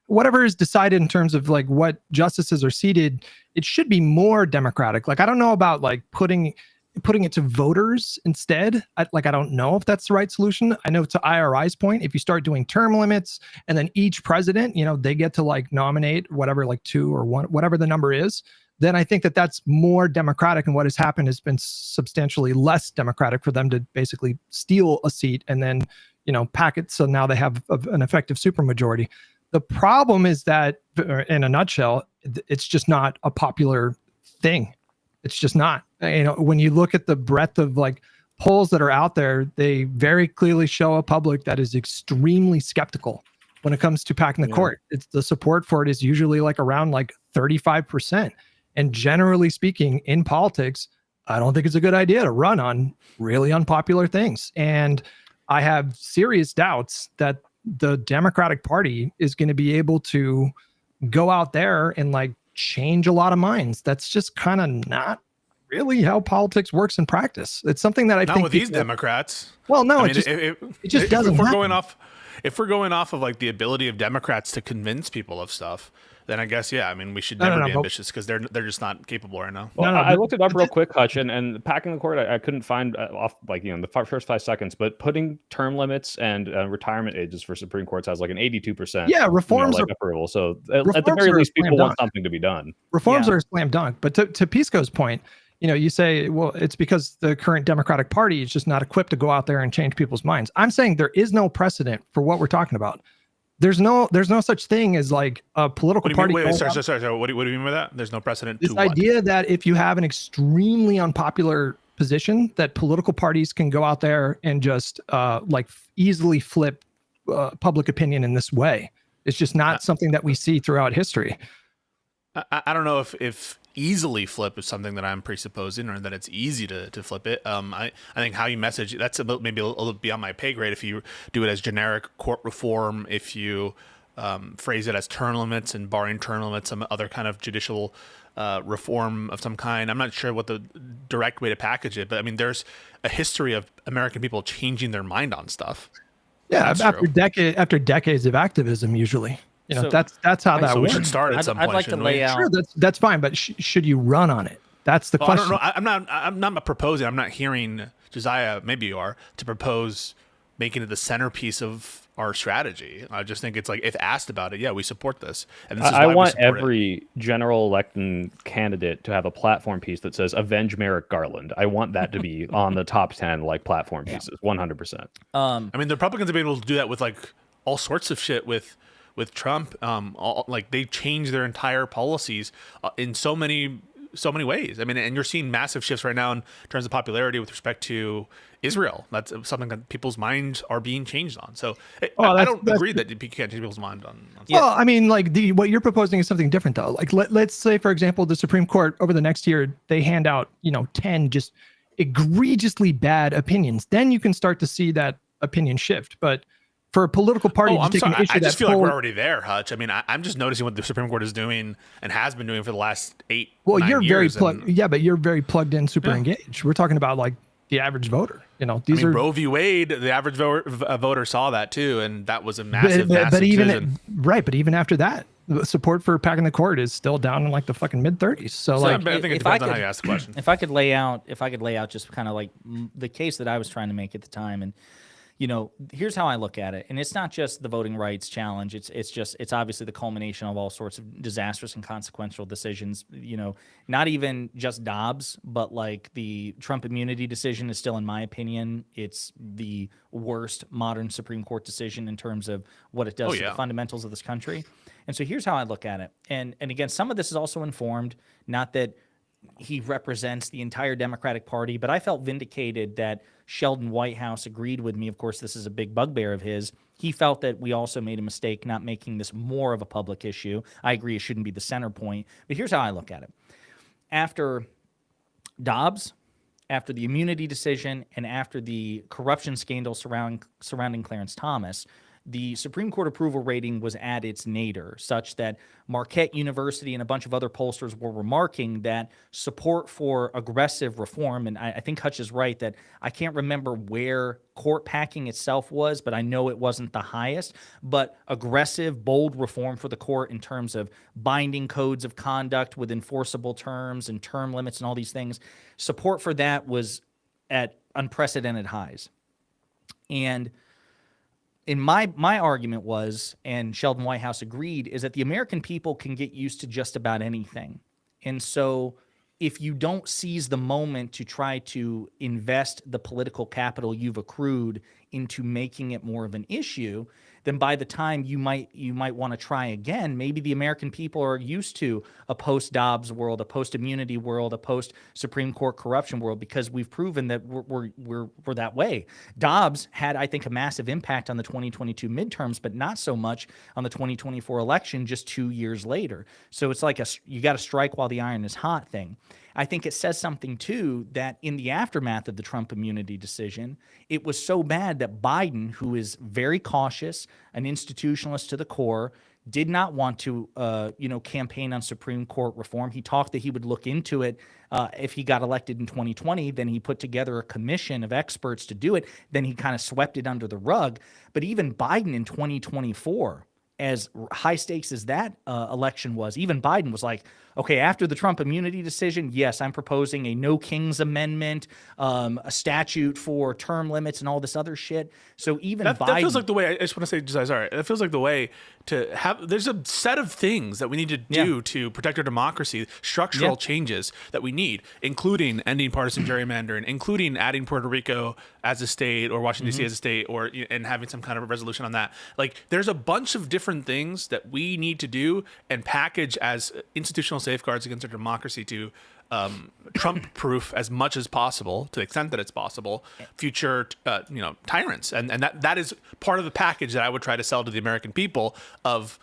whatever is decided in terms of like what justices are seated, it should be more democratic. Like, I don't know about like putting it to voters instead. I don't know if that's the right solution. I know to IRI's point, if you start doing term limits and then each president, they get to like nominate whatever, like 2 or 1, whatever the number is, then I think that that's more democratic. And what has happened has been substantially less democratic for them to basically steal a seat and then, pack it so now they have an effective supermajority. The problem is that, in a nutshell, it's just not a popular thing. It's just not. When you look at the breadth of like polls that are out there, they very clearly show a public that is extremely skeptical when it comes to packing the court. It's the support for it is usually like around like 35%. And generally speaking, in politics, I don't think it's a good idea to run on really unpopular things. And I have serious doubts that the Democratic Party is going to be able to go out there and like change a lot of minds. That's just kind of not really how politics works in practice. It's something that I think not with these Democrats. Well, no, it just doesn't. If we're going off of like the ability of Democrats to convince people of stuff, then I guess, we should never be ambitious because they're just not capable right now. Well, I looked it up real quick, Hutch, and packing the court, I couldn't find off the first 5 seconds, but putting term limits and retirement ages for Supreme Courts has like an 82% reforms approval. So at the very least, people want something to be done. Reforms are a slam dunk. But to Pisco's point, you say, well, it's because the current Democratic Party is just not equipped to go out there and change people's minds. I'm saying there is no precedent for what we're talking about. There's no such thing as like a political party. Sorry. What do you mean by that? There's no precedent. This idea that if you have an extremely unpopular position, that political parties can go out there and just easily flip public opinion in this way. It's just not something that we see throughout history. I don't know if easily flip is something that I'm presupposing, or that it's easy to flip it. I think how you message, that's maybe a little beyond my pay grade. If you do it as generic court reform, if you phrase it as term limits and barring term limits, some other kind of judicial reform of some kind. I'm not sure what the direct way to package it, but I mean, there's a history of American people changing their mind on stuff. Yeah, after decades of activism, usually. That's how that works. We should start at some point. I'd like to lay out. Sure, that's fine, but should you run on it? That's the question. I don't know. I'm not proposing. I'm not hearing Jessiah. Maybe you are to propose making it the centerpiece of our strategy. I just think it's like, if asked about it, we support this. And this is I want every general election candidate to have a platform piece that says "Avenge Merrick Garland." I want that to be on the top 10 platform pieces, 100%. I mean, the Republicans have been able to do that with all sorts of shit with Trump. They changed their entire policies in so many ways. I mean, and you're seeing massive shifts right now in terms of popularity with respect to Israel. That's something that people's minds are being changed on. So I don't agree that you can't change people's mind on well, I mean, what you're proposing is something different though. Like let's say, for example, the Supreme Court over the next year, they hand out, 10 just egregiously bad opinions. Then you can start to see that opinion shift. But for a political party to take an issue, I just feel like we're already there, Hutch. I mean, I'm just noticing what the Supreme Court is doing and has been doing for the last 8 you're years. But you're very plugged in, super engaged. We're talking about the average voter. Roe v. Wade, the average voter saw that too, and that was a massive decision. But even after that, the support for packing the court is still down in the fucking mid-30s. So I think it depends on how you ask the question. If I could lay out just kind of the case that I was trying to make at the time, and here's how I look at it. And it's not just the voting rights challenge. It's obviously the culmination of all sorts of disastrous and consequential decisions. Not even just Dobbs, but the Trump immunity decision is still, in my opinion, it's the worst modern Supreme Court decision in terms of what it does to the fundamentals of this country. And so here's how I look at it. And again, some of this is also informed, not that he represents the entire Democratic Party, but I felt vindicated that Sheldon Whitehouse agreed with me. Of course, this is a big bugbear of his. He felt that we also made a mistake not making this more of a public issue. I agree it shouldn't be the center point, but here's how I look at it. After Dobbs, after the immunity decision, and after the corruption scandal surrounding Clarence Thomas, the Supreme Court approval rating was at its nadir, such that Marquette University and a bunch of other pollsters were remarking that support for aggressive reform, and I think Hutch is right that I can't remember where court packing itself was, but I know it wasn't the highest, but aggressive, bold reform for the court in terms of binding codes of conduct with enforceable terms and term limits and all these things, support for that was at unprecedented highs. And in my argument was, and Sheldon Whitehouse agreed, is that the American people can get used to just about anything. And so if you don't seize the moment to try to invest the political capital you've accrued into making it more of an issue, then by the time you might want to try again, maybe the American people are used to a post-Dobbs world, a post-immunity world, a post-Supreme Court corruption world, because we've proven that we're that way. Dobbs had, I think, a massive impact on the 2022 midterms, but not so much on the 2024 election just 2 years later. So it's like you got to strike while the iron is hot thing. I think it says something, too, that in the aftermath of the Trump immunity decision, it was so bad that Biden, who is very cautious, an institutionalist to the core, did not want to, campaign on Supreme Court reform. He talked that he would look into it if he got elected in 2020. Then he put together a commission of experts to do it. Then he kind of swept it under the rug. But even Biden in 2024, as high stakes as that election was, even Biden was like, okay, after the Trump immunity decision, yes, I'm proposing a no kings amendment, a statute for term limits and all this other shit. So even Biden... That feels like the way, I just want to say, Josiah, sorry, that feels like the way to have, there's a set of things that we need to do to protect our democracy, structural changes that we need, including ending partisan gerrymandering, including adding Puerto Rico as a state or Washington, D.C. as a state, and having some kind of a resolution on that. Like, there's a bunch of different things that we need to do and package as institutional safeguards against our democracy to Trump-proof as much as possible, to the extent that it's possible, future tyrants, and that is part of the package that I would try to sell to the American people of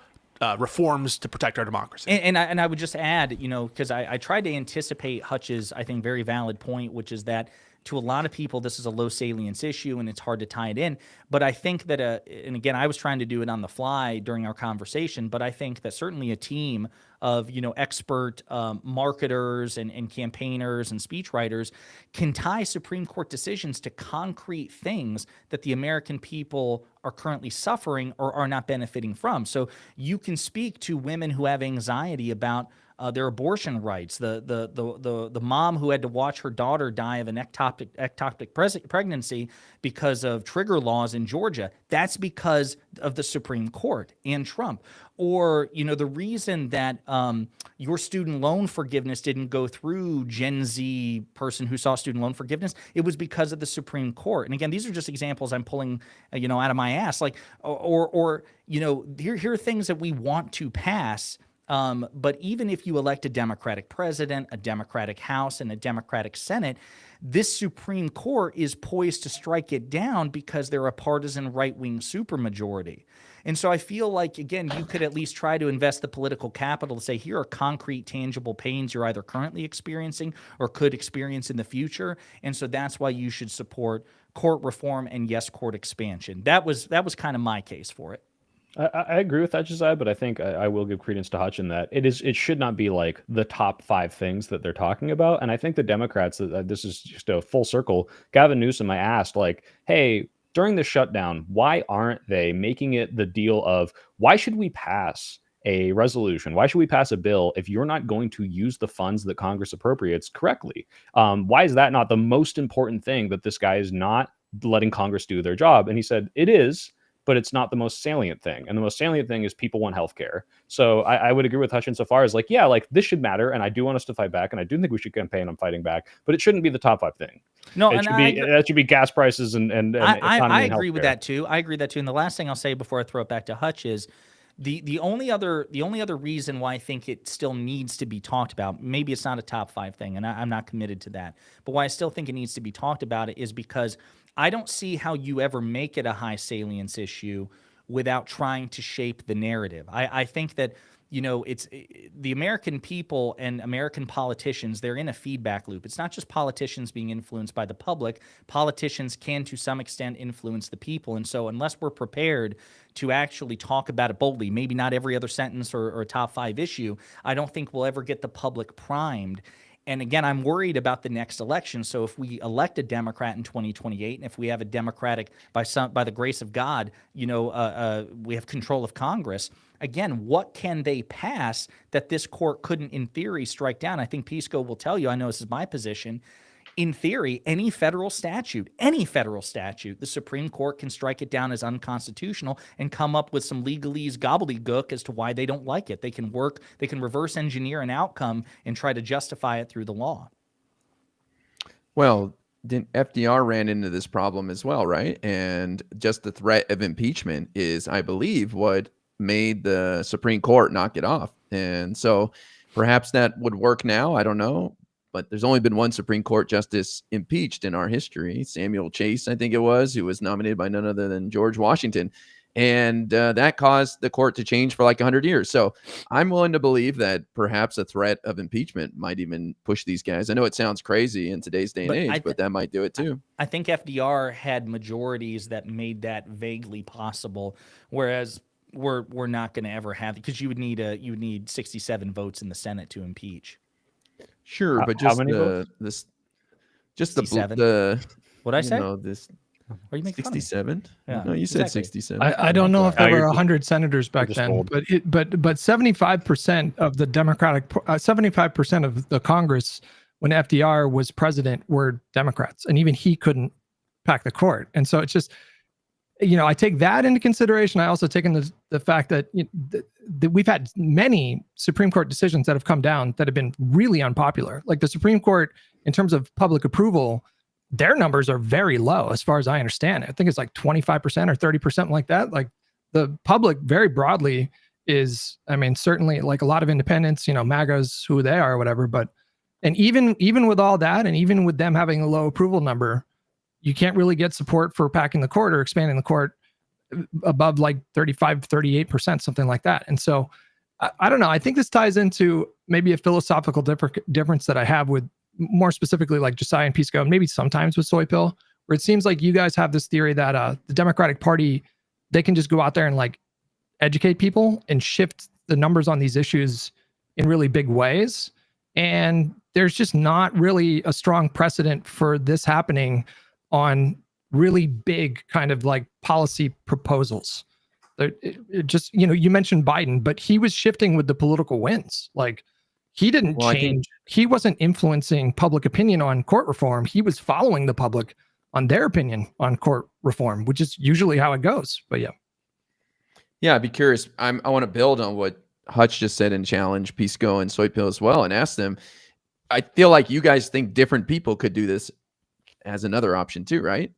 reforms to protect our democracy. And I would just add, because I tried to anticipate Hutch's, I think, very valid point, which is that to a lot of people, this is a low salience issue and it's hard to tie it in. But I think that, and again, I was trying to do it on the fly during our conversation, but I think that certainly a team of, expert marketers and campaigners and speechwriters can tie Supreme Court decisions to concrete things that the American people are currently suffering or are not benefiting from. So you can speak to women who have anxiety about their abortion rights, the mom who had to watch her daughter die of an ectopic pregnancy because of trigger laws in Georgia. That's because of the Supreme Court and Trump. Or, the reason that your student loan forgiveness didn't go through Gen Z person who saw student loan forgiveness, it was because of the Supreme Court. And again, these are just examples I'm pulling, out of my ass. Like, here are things that we want to pass. But even if you elect a Democratic president, a Democratic House, and a Democratic Senate, this Supreme Court is poised to strike it down because they're a partisan right-wing supermajority. And so I feel like, again, you could at least try to invest the political capital to say, here are concrete, tangible pains you're either currently experiencing or could experience in the future. And so that's why you should support court reform and, yes, court expansion. That was kind of my case for it. I agree with that, Josiah, but I think I will give credence to Hutch in that it should not be like the top 5 things that they're talking about. And I think the Democrats, this is just a full circle. Gavin Newsom, I asked, like, hey, during the shutdown, why aren't they making it the deal of why should we pass a resolution? Why should we pass a bill if you're not going to use the funds that Congress appropriates correctly? Why is that not the most important thing that this guy is not letting Congress do their job? And he said, it is, but it's not the most salient thing. And the most salient thing is people want healthcare. So I would agree with Hutch insofar as like, yeah, like this should matter. And I do want us to fight back. And I do think we should campaign on fighting back, but it shouldn't be the top 5 thing. No, that should be gas prices and I agree with that too. I agree with that too. And the last thing I'll say before I throw it back to Hutch is The only other reason why I think it still needs to be talked about, maybe it's not a top 5 thing, and I'm not committed to that, but why I still think it needs to be talked about it is because I don't see how you ever make it a high salience issue without trying to shape the narrative. I think that, it's the American people and American politicians, they're in a feedback loop. It's not just politicians being influenced by the public. Politicians can, to some extent, influence the people. And so unless we're prepared to actually talk about it boldly, maybe not every other sentence or a top 5 issue, I don't think we'll ever get the public primed. And again, I'm worried about the next election. So if we elect a Democrat in 2028, and if we have a Democratic, by the grace of God, we have control of Congress. Again, what can they pass that this court couldn't, in theory, strike down? I think Pisco will tell you, I know this is my position, in theory, any federal statute, the Supreme Court can strike it down as unconstitutional and come up with some legalese gobbledygook as to why they don't like it. They can reverse engineer an outcome and try to justify it through the law. Well, then FDR ran into this problem as well, right? And just the threat of impeachment is, I believe, what made the Supreme Court knock it off. And so perhaps that would work now. I don't know. But there's only been one Supreme Court justice impeached in our history, Samuel Chase, I think it was, who was nominated by none other than George Washington. And that caused the court to change for like 100 years. So I'm willing to believe that perhaps a threat of impeachment might even push these guys. I know it sounds crazy in today's day and age, but that might do it too. I think FDR had majorities that made that vaguely possible, whereas we're not going to ever have, because you would need 67 votes in the Senate to impeach. Sure, but just the what I say? Are you making 67? Yeah, no, you said 67. I don't know if there were 100 senators back then, but 75% of the 75% of the Congress when FDR was president were Democrats, and even he couldn't pack the court. And so it's just, I take that into consideration. I also take into the fact that, that we've had many Supreme Court decisions that have come down that have been really unpopular. Like the Supreme Court, in terms of public approval, their numbers are very low as far as I understand it. I think it's like 25% or 30%, like that. Like the public very broadly is, certainly like a lot of independents, MAGAs, who they are or whatever. But, and even with all that, and even with them having a low approval number, you can't really get support for packing the court or expanding the court above like 35, 38%, something like that. And so I don't know. I think this ties into maybe a philosophical difference that I have with, more specifically, like Jessiah and Pisco, and maybe sometimes with Soy Pill, where it seems like you guys have this theory that the Democratic Party, they can just go out there and like educate people and shift the numbers on these issues in really big ways. And there's just not really a strong precedent for this happening on really big kind of like policy proposals. It just, you mentioned Biden, but he was shifting with the political winds. Like he didn't change. He wasn't influencing public opinion on court reform. He was following the public on their opinion on court reform, which is usually how it goes. But yeah, I'd be curious. I want to build on what Hutch just said and challenge Pisco and Soy Pill as well, and ask them. I feel like you guys think different people could do this as another option too, right?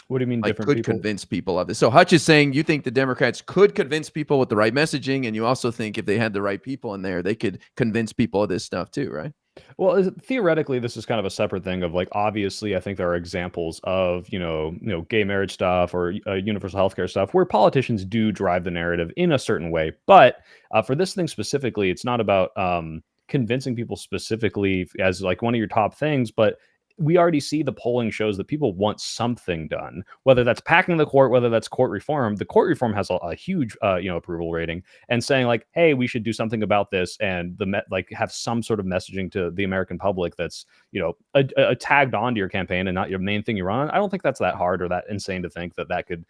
What do you mean like different could people convince people of this? So Hutch is saying you think the Democrats could convince people with the right messaging, and you also think if they had the right people in there, they could convince people of this stuff too, right? Well, theoretically, this is kind of a separate thing of like, obviously, I think there are examples of, gay marriage stuff or universal healthcare stuff where politicians do drive the narrative in a certain way. But for this thing specifically, it's not about convincing people specifically as like one of your top things, but we already see the polling shows that people want something done, whether that's packing the court, whether that's court reform. The court reform has a huge, approval rating, and saying like, hey, we should do something about this, and have some sort of messaging to the American public that's, a tagged onto your campaign and not your main thing you run on. I don't think that's that hard or that insane to think that could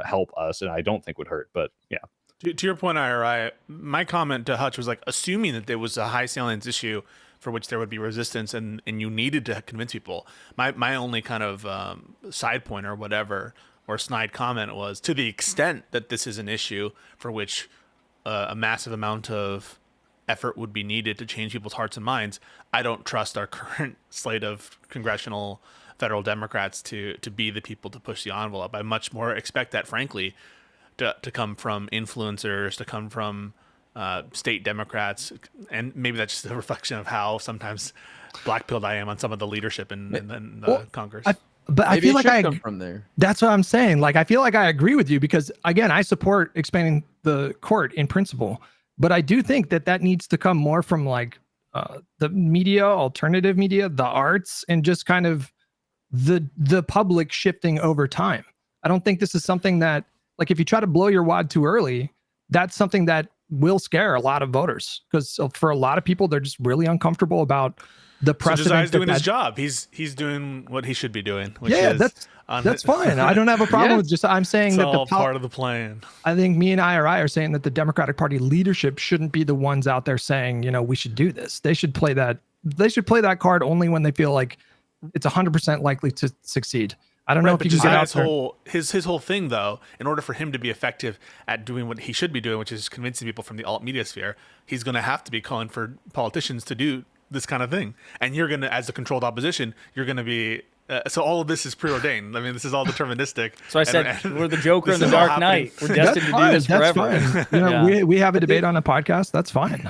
help us, and I don't think would hurt. But yeah. To your point, IRI, my comment to Hutch was like, assuming that there was a high salience issue for which there would be resistance and you needed to convince people. My only kind of side point or whatever, or snide comment was, to the extent that this is an issue for which a massive amount of effort would be needed to change people's hearts and minds, I don't trust our current slate of congressional federal Democrats to be the people to push the envelope. I much more expect that, frankly, to come from influencers, to come from state Democrats, and maybe that's just a reflection of how sometimes black-pilled I am on some of the leadership in Congress. But maybe I feel like I come from there. That's what I'm saying. Like, I feel like I agree with you because, again, I support expanding the court in principle, but I do think that needs to come more from like the media, alternative media, the arts, and just kind of the public shifting over time. I don't think this is something that, like, if you try to blow your wad too early, that's something that will scare a lot of voters, because for a lot of people, they're just really uncomfortable about the precedent. So Josiah's doing his job. He's doing what he should be doing. Which is that's fine. I don't have a problem with just. I'm saying it's that all part of the plan. I think me and IRI are saying that the Democratic Party leadership shouldn't be the ones out there saying, we should do this. They should play that. They should play that card only when they feel like it's 100% likely to succeed. I don't know if you can get out there. His whole thing, though, in order for him to be effective at doing what he should be doing, which is convincing people from the alt media sphere, he's going to have to be calling for politicians to do this kind of thing. And you're going to, as a controlled opposition, you're going to be. So all of this is preordained. I mean, this is all deterministic. So I said we're the Joker in the Dark Knight. We're destined to do this forever. That's fine. We have a debate on a podcast. That's fine.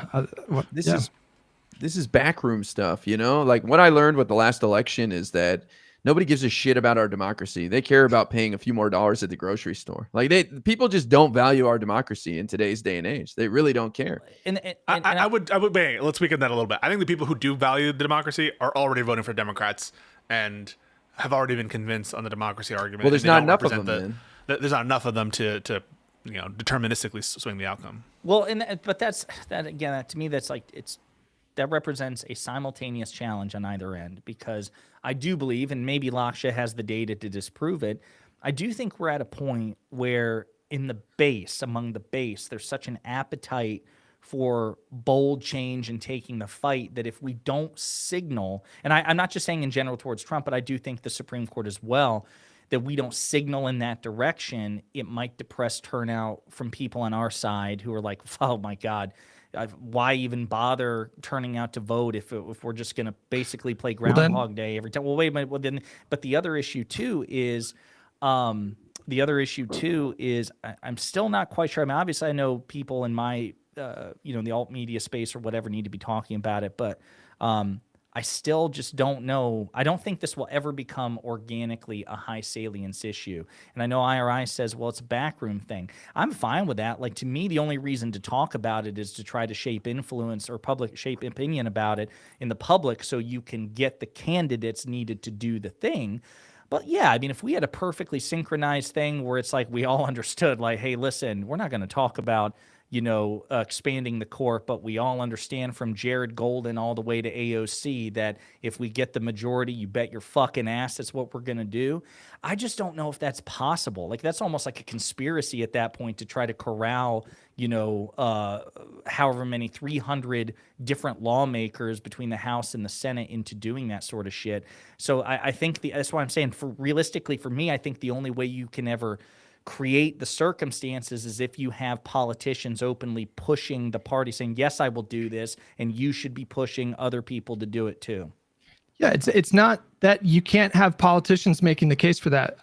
This is backroom stuff, Like, what I learned with the last election is that nobody gives a shit about our democracy. They care about paying a few more dollars at the grocery store. Like, people just don't value our democracy in today's day and age. They really don't care. I would bang. Let's weaken that a little bit. I think the people who do value the democracy are already voting for Democrats and have already been convinced on the democracy argument. Well, there's not enough of them. There's not enough of them to deterministically swing the outcome. Well, but that again, to me, that's like that represents a simultaneous challenge on either end, because I do believe, and maybe Laksha has the data to disprove it, I do think we're at a point where among the base, there's such an appetite for bold change and taking the fight that if we don't signal, and I'm not just saying in general towards Trump, but I do think the Supreme Court as well, that we don't signal in that direction, it might depress turnout from people on our side who are like, oh my God, why even bother turning out to vote if we're just going to basically play Groundhog Day every time? Well, wait a minute. But the other issue too is, I'm still not quite sure. I mean, obviously I know people in my, the alt media space or whatever need to be talking about it, but I still just don't know. I don't think this will ever become organically a high salience issue. And I know IRI says, well, it's a backroom thing. I'm fine with that. Like, to me, the only reason to talk about it is to try to shape influence or shape opinion about it in the public so you can get the candidates needed to do the thing. But yeah, I mean, if we had a perfectly synchronized thing where it's like we all understood, like, hey, listen, we're not going to talk about expanding the court, but we all understand from Jared Golden all the way to AOC that if we get the majority, you bet your fucking ass that's what we're going to do. I just don't know if that's possible. Like, that's almost like a conspiracy at that point to try to corral, however many 300 different lawmakers between the House and the Senate into doing that sort of shit. So I think that's why I'm saying, realistically for me, I think the only way you can ever create the circumstances is if you have politicians openly pushing the party, saying, yes, I will do this, and you should be pushing other people to do it too. Yeah, it's not that you can't have politicians making the case for that.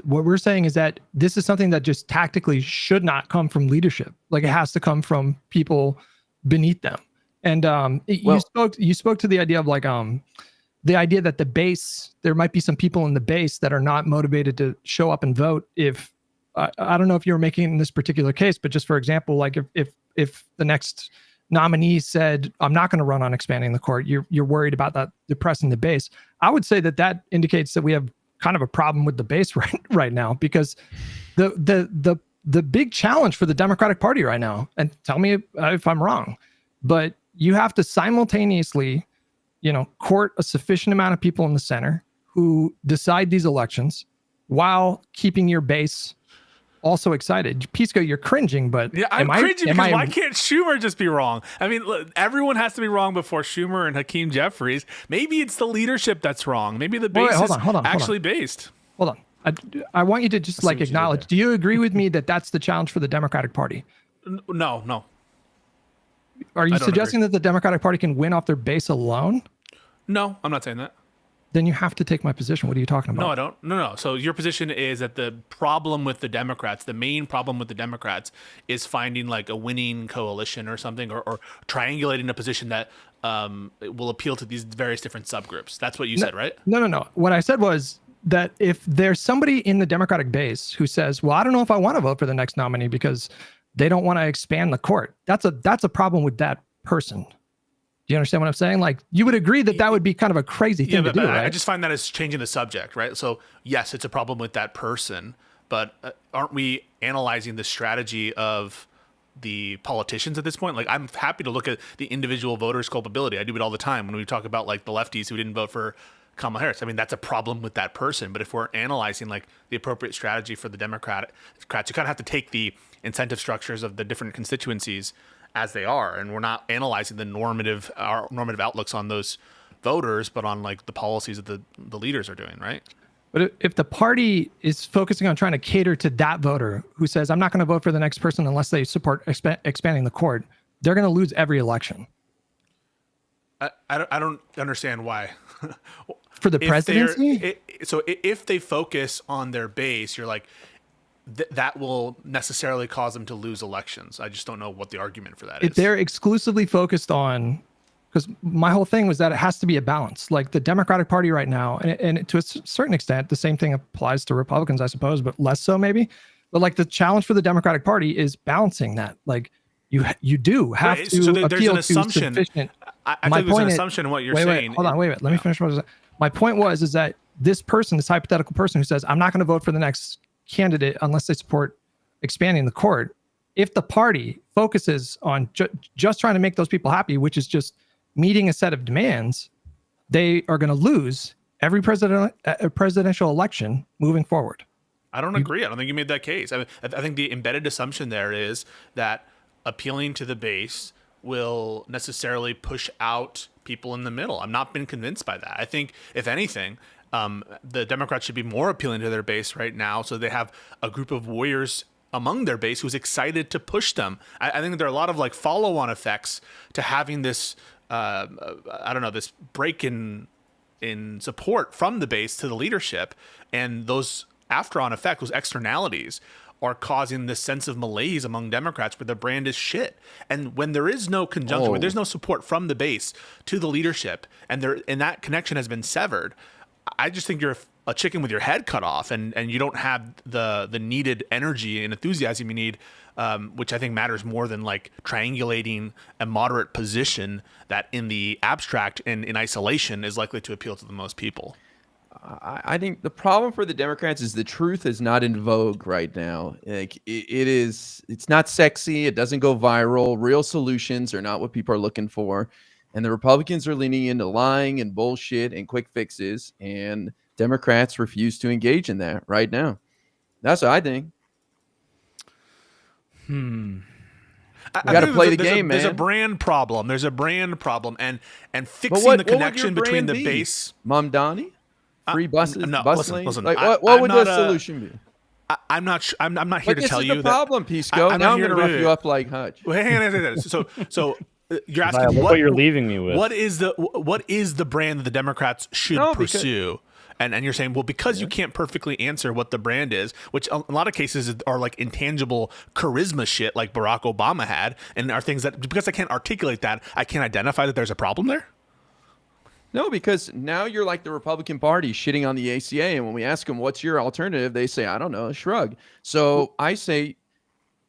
What we're saying is that this is something that just tactically should not come from leadership. Like, it has to come from people beneath them. And you spoke to the idea of like the idea that the base, there might be some people in the base that are not motivated to show up and vote. If I don't know if you were making this particular case, but just for example, like if the next nominee said, I'm not going to run on expanding the court, you're worried about that depressing the base. I would say that indicates that we have kind of a problem with the base right now, because the big challenge for the Democratic Party right now, and tell me if I'm wrong, but you have to simultaneously court a sufficient amount of people in the center who decide these elections while keeping your base also excited. Pisco, you're cringing, but yeah, I'm cringing because why can't Schumer just be wrong? I mean, look, everyone has to be wrong before Schumer and Hakeem Jeffries. Maybe it's the leadership that's wrong. Maybe the base is actually based. Hold on. I want you to just acknowledge. Do you agree with me that that's the challenge for the Democratic Party? No. Are you suggesting that the Democratic Party can win off their base alone? No, I'm not saying that. then you have to take my position. What are you talking about? No, I don't. No. So your position is that the problem with the Democrats, the main problem with the Democrats, is finding like a winning coalition or something, or triangulating a position that will appeal to these various different subgroups. That's what you said, right? No. What I said was that if there's somebody in the Democratic base who says, well, I don't know if I want to vote for the next nominee because they don't want to expand the court, that's a problem with that person. Do you understand what I'm saying? Like, you would agree that that would be kind of a crazy thing to do, right? I just find that as changing the subject, right? So yes, it's a problem with that person, but aren't we analyzing the strategy of the politicians at this point? Like, I'm happy to look at the individual voters' culpability. I do it all the time when we talk about like the lefties who didn't vote for Kamala Harris. I mean, that's a problem with that person. But if we're analyzing like the appropriate strategy for the Democrats, you kind of have to take the incentive structures of the different constituencies as they are, and we're not analyzing the normative outlooks on those voters, but on like the policies that the leaders are doing, right? But if the party is focusing on trying to cater to that voter who says, I'm not going to vote for the next person unless they support expanding the court, they're going to lose every election. I don't understand why. For the presidency? So if they focus on their base, you're like, that will necessarily cause them to lose elections. I just don't know what the argument for that is. If they're exclusively focused on, because my whole thing was that it has to be a balance. Like the Democratic Party right now, and to a certain extent, the same thing applies to Republicans, I suppose, but less so maybe. But like the challenge for the Democratic Party is balancing that. Like you do have to so appeal there's an to assumption. sufficient. I think there's an assumption in what you're saying. Hold on, wait. Let me finish what I was saying. My point is that this hypothetical person who says, I'm not going to vote for the next candidate unless they support expanding the court, if the party focuses on just trying to make those people happy, which is just meeting a set of demands, they are going to lose every presidential election moving forward. I don't agree. I don't think you made that case. I think the embedded assumption there is that appealing to the base will necessarily push out people in the middle. I've not been convinced by that. I think, if anything, the Democrats should be more appealing to their base right now, so they have a group of warriors among their base who's excited to push them. I think there are a lot of like follow-on effects to having this, this break in support from the base to the leadership, and those after-on effects, those externalities, are causing this sense of malaise among Democrats where the brand is shit. And when there is no conjunction, when there's no support from the base to the leadership, and that connection has been severed, I just think you're a chicken with your head cut off, and you don't have the needed energy and enthusiasm you need, which I think matters more than like triangulating a moderate position that in the abstract and in isolation is likely to appeal to the most people. I think the problem for the Democrats is the truth is not in vogue right now. Like it's not sexy. It doesn't go viral. Real solutions are not what people are looking for. And the Republicans are leaning into lying and bullshit and quick fixes. And Democrats refuse to engage in that right now. That's what I think. You got to play the game, man. There's a brand problem. And fixing the connection between the base. Mamdani? Free buses? No, bus listen. Like, what would the solution be? I'm not here to tell you that. This is the problem, Pisco. Now I'm going to rough you up like Hutch. Well, hang on. So you're asking what you're leaving me with. What is the brand that the Democrats should pursue? And you're saying, well, because you can't perfectly answer what the brand is, which in a lot of cases are like intangible charisma shit like Barack Obama had, and are things that, because I can't articulate that, I can't identify that there's a problem there? No, because now you're like the Republican Party shitting on the ACA, and when we ask them, what's your alternative, they say, I don't know, shrug. So I say,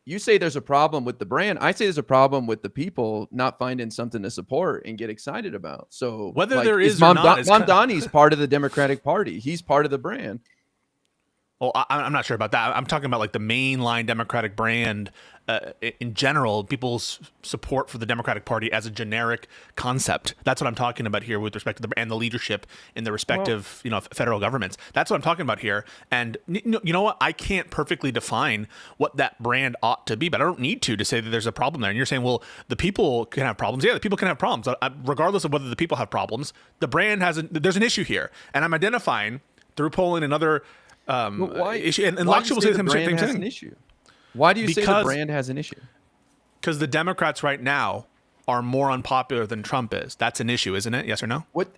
you say there's a problem with the brand. I say there's a problem with the people not finding something to support and get excited about. So whether there is or not, Mamdani's part of the Democratic Party. He's part of the brand. Well, I'm not sure about that. I'm talking about like the mainline Democratic brand in general, people's support for the Democratic Party as a generic concept. That's what I'm talking about here with respect to the leadership in the respective federal governments. That's what I'm talking about here. And you know what? I can't perfectly define what that brand ought to be, but I don't need to say that there's a problem there. And you're saying, well, the people can have problems. Yeah, the people can have problems. Regardless of whether the people have problems, the brand there's an issue here. And I'm identifying through polling and other issue. And Lakshya will say the same thing. Why do you say the brand has an issue? Because the Democrats right now are more unpopular than Trump is. That's an issue, isn't it? Yes or no? What?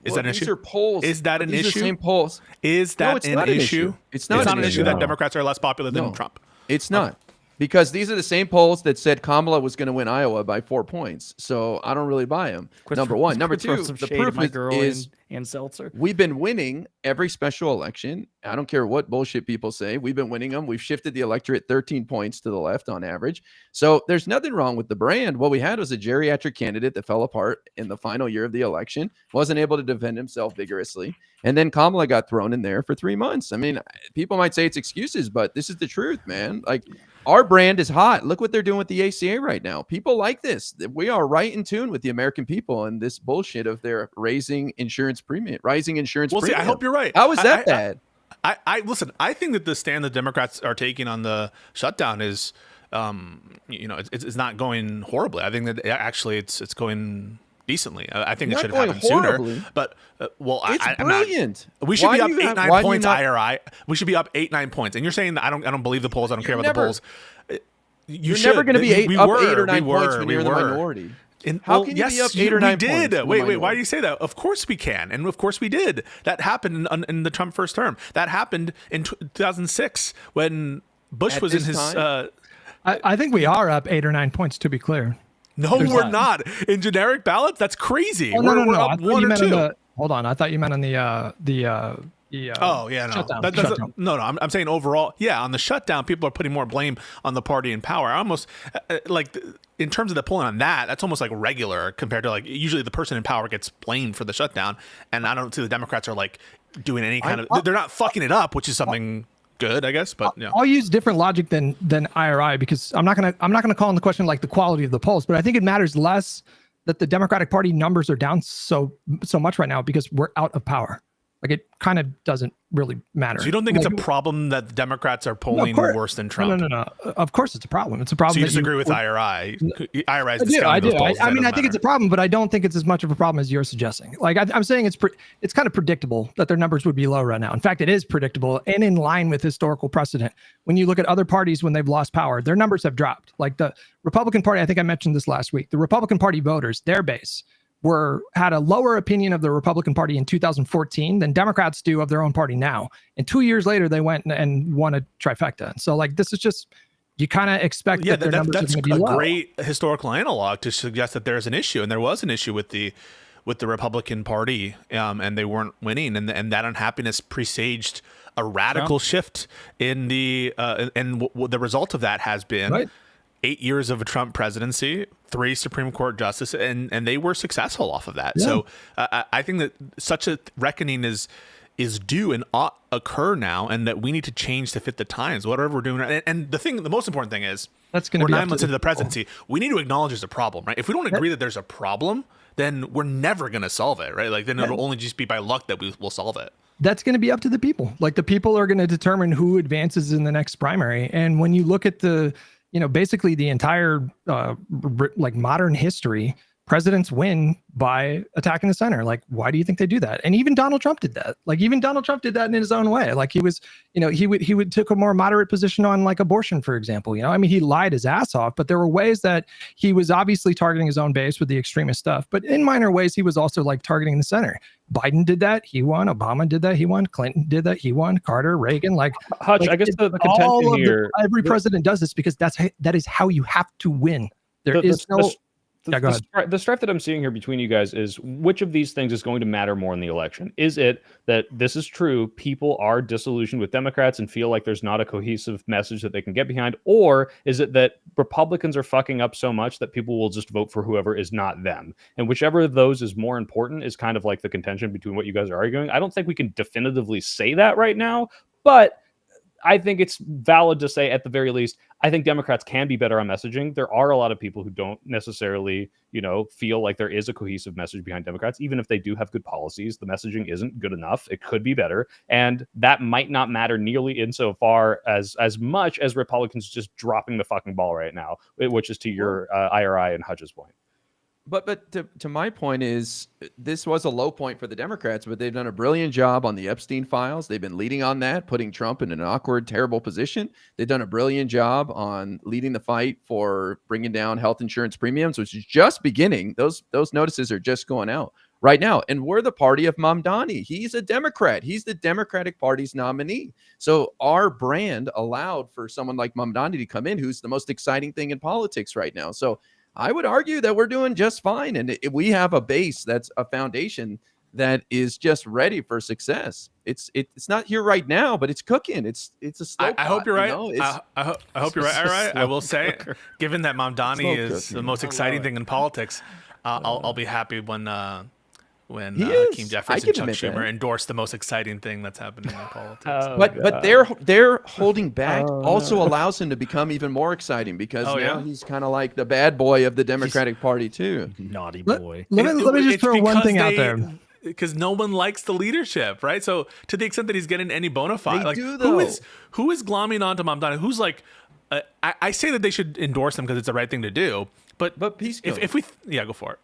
Is that an these issue? are polls. Is that an these issue? Are same polls. Is that no, it's not an issue? It's not an issue that Democrats are less popular than No, Trump. It's not. Okay. Because these are the same polls that said Kamala was going to win Iowa by 4 points. So I don't really buy them. Number one. Number two, the proof is and Seltzer. We've been winning every special election. I don't care what bullshit people say. We've been winning them. We've shifted the electorate 13 points to the left on average. So there's nothing wrong with the brand. What we had was a geriatric candidate that fell apart in the final year of the election, wasn't able to defend himself vigorously. And then Kamala got thrown in there for 3 months. I mean, people might say it's excuses, but this is the truth, man. Like, our brand is hot. Look what they're doing with the ACA right now. People like this. We are right in tune with the American people and this bullshit of their rising insurance premium. See, I hope you're right. How is that bad? I listen. I think that the stand the Democrats are taking on the shutdown is, it's not going horribly. I think that actually it's going decently. I think it should have happened sooner. But it's brilliant. We should be up 8-9 points. IRI. We should be up 8-9 points. And you're saying that I don't believe the polls. I don't care about the polls. You're never going to be up 8 or 9 points when you're in the minority. How can you be up 8 or 9 points? Wait. Why do you say that? Of course we can, and of course we did. That happened in the Trump first term. That happened in 2006 when Bush was in his. I think we are up 8 or 9 points. To be clear. No, we're not. In generic ballots, that's crazy. Oh, we're no. up 1 or 2. Hold on. I thought you meant on the shutdown. No. I'm saying overall, on the shutdown, people are putting more blame on the party in power. Almost in terms of the polling on that's almost like regular compared to usually the person in power gets blamed for the shutdown, and I don't see the Democrats are doing any kind of. They're not fucking it up, which is something good, I guess. But I'll use different logic than IRI because I'm not gonna call into question the quality of the polls, but I think it matters less that the Democratic Party numbers are down so much right now because we're out of power. It kind of doesn't really matter. So you don't think it's a problem that the Democrats are polling worse than Trump? No. Of course it's a problem. It's a problem. So you disagree with IRI? IRI is I do. I think it's a problem, but I don't think it's as much of a problem as you're suggesting. I'm saying it's kind of predictable that their numbers would be low right now. In fact, it is predictable and in line with historical precedent. When you look at other parties when they've lost power, their numbers have dropped. The Republican Party, I think I mentioned this last week, the Republican Party voters, their base, had a lower opinion of the Republican Party in 2014 than Democrats do of their own party now. And 2 years later, they went and won a trifecta. And so this is just, you kind of expect that their numbers are going to be low. That's a great historical analog to suggest that there's an issue. And there was an issue with the Republican Party, and they weren't winning. And that unhappiness presaged a radical shift in the the result of that has been 8 years of a Trump presidency, 3 Supreme Court justices, and they were successful off of that. Yeah. So I think that such a reckoning is due and ought occur now, and that we need to change to fit the times, whatever we're doing. And the most important thing is we're 9 months into the presidency. We need to acknowledge there's a problem, right? If we don't agree that there's a problem, then we're never going to solve it, right? Then it'll only just be by luck that we'll solve it. That's going to be up to the people. The people are going to determine who advances in the next primary. And when you look at basically the entire modern history, presidents win by attacking the center. Why do you think they do that? And even Donald Trump did that. Even Donald Trump did that in his own way. He was, he would took a more moderate position on abortion, for example. He lied his ass off, but there were ways that he was obviously targeting his own base with the extremist stuff. But in minor ways, he was also targeting the center. Biden did that, he won. Obama did that, he won. Clinton did that, he won. Carter, Reagan, Hutch, I guess the contention here. Every president does this because that is how you have to win. The strife that I'm seeing here between you guys is which of these things is going to matter more in the election? Is it that this is true, people are disillusioned with Democrats and feel like there's not a cohesive message that they can get behind? Or is it that Republicans are fucking up so much that people will just vote for whoever is not them? And whichever of those is more important is kind of the contention between what you guys are arguing. I don't think we can definitively say that right now, but I think it's valid to say, at the very least, I think Democrats can be better on messaging. There are a lot of people who don't necessarily, feel like there is a cohesive message behind Democrats. Even if they do have good policies, the messaging isn't good enough. It could be better. And that might not matter nearly insofar as much as Republicans just dropping the fucking ball right now, which is to your IRI and Hutch's point. But to my point is, this was a low point for the Democrats, but they've done a brilliant job on the Epstein files. They've been leading on that, putting Trump in an awkward, terrible position. They've done a brilliant job on leading the fight for bringing down health insurance premiums, which is just beginning. Those notices are just going out. right now. And we're the party of Mamdani. He's a Democrat. He's the Democratic Party's nominee. So our brand allowed for someone like Mamdani to come in, who's the most exciting thing in politics right now. So I would argue that we're doing just fine. And we have a base that's a foundation that is just ready for success. It's not here right now, but it's cooking. It's a slow I hope you're right. I hope you're right. All right. I will say, given that Mamdani is the most exciting thing in politics, I'll be happy when Hakeem Jeffries and Chuck Schumer endorse the most exciting thing that's happening in politics. But they're holding back also allows him to become even more exciting because now he's kind of like the bad boy of the Democratic Party too. Naughty boy. Let me just throw one thing out there. Because no one likes the leadership, right? So to the extent that he's getting any bona fide, like who is glomming onto Mamdani? Who's like, I say that they should endorse him because it's the right thing to do. But if we go for it.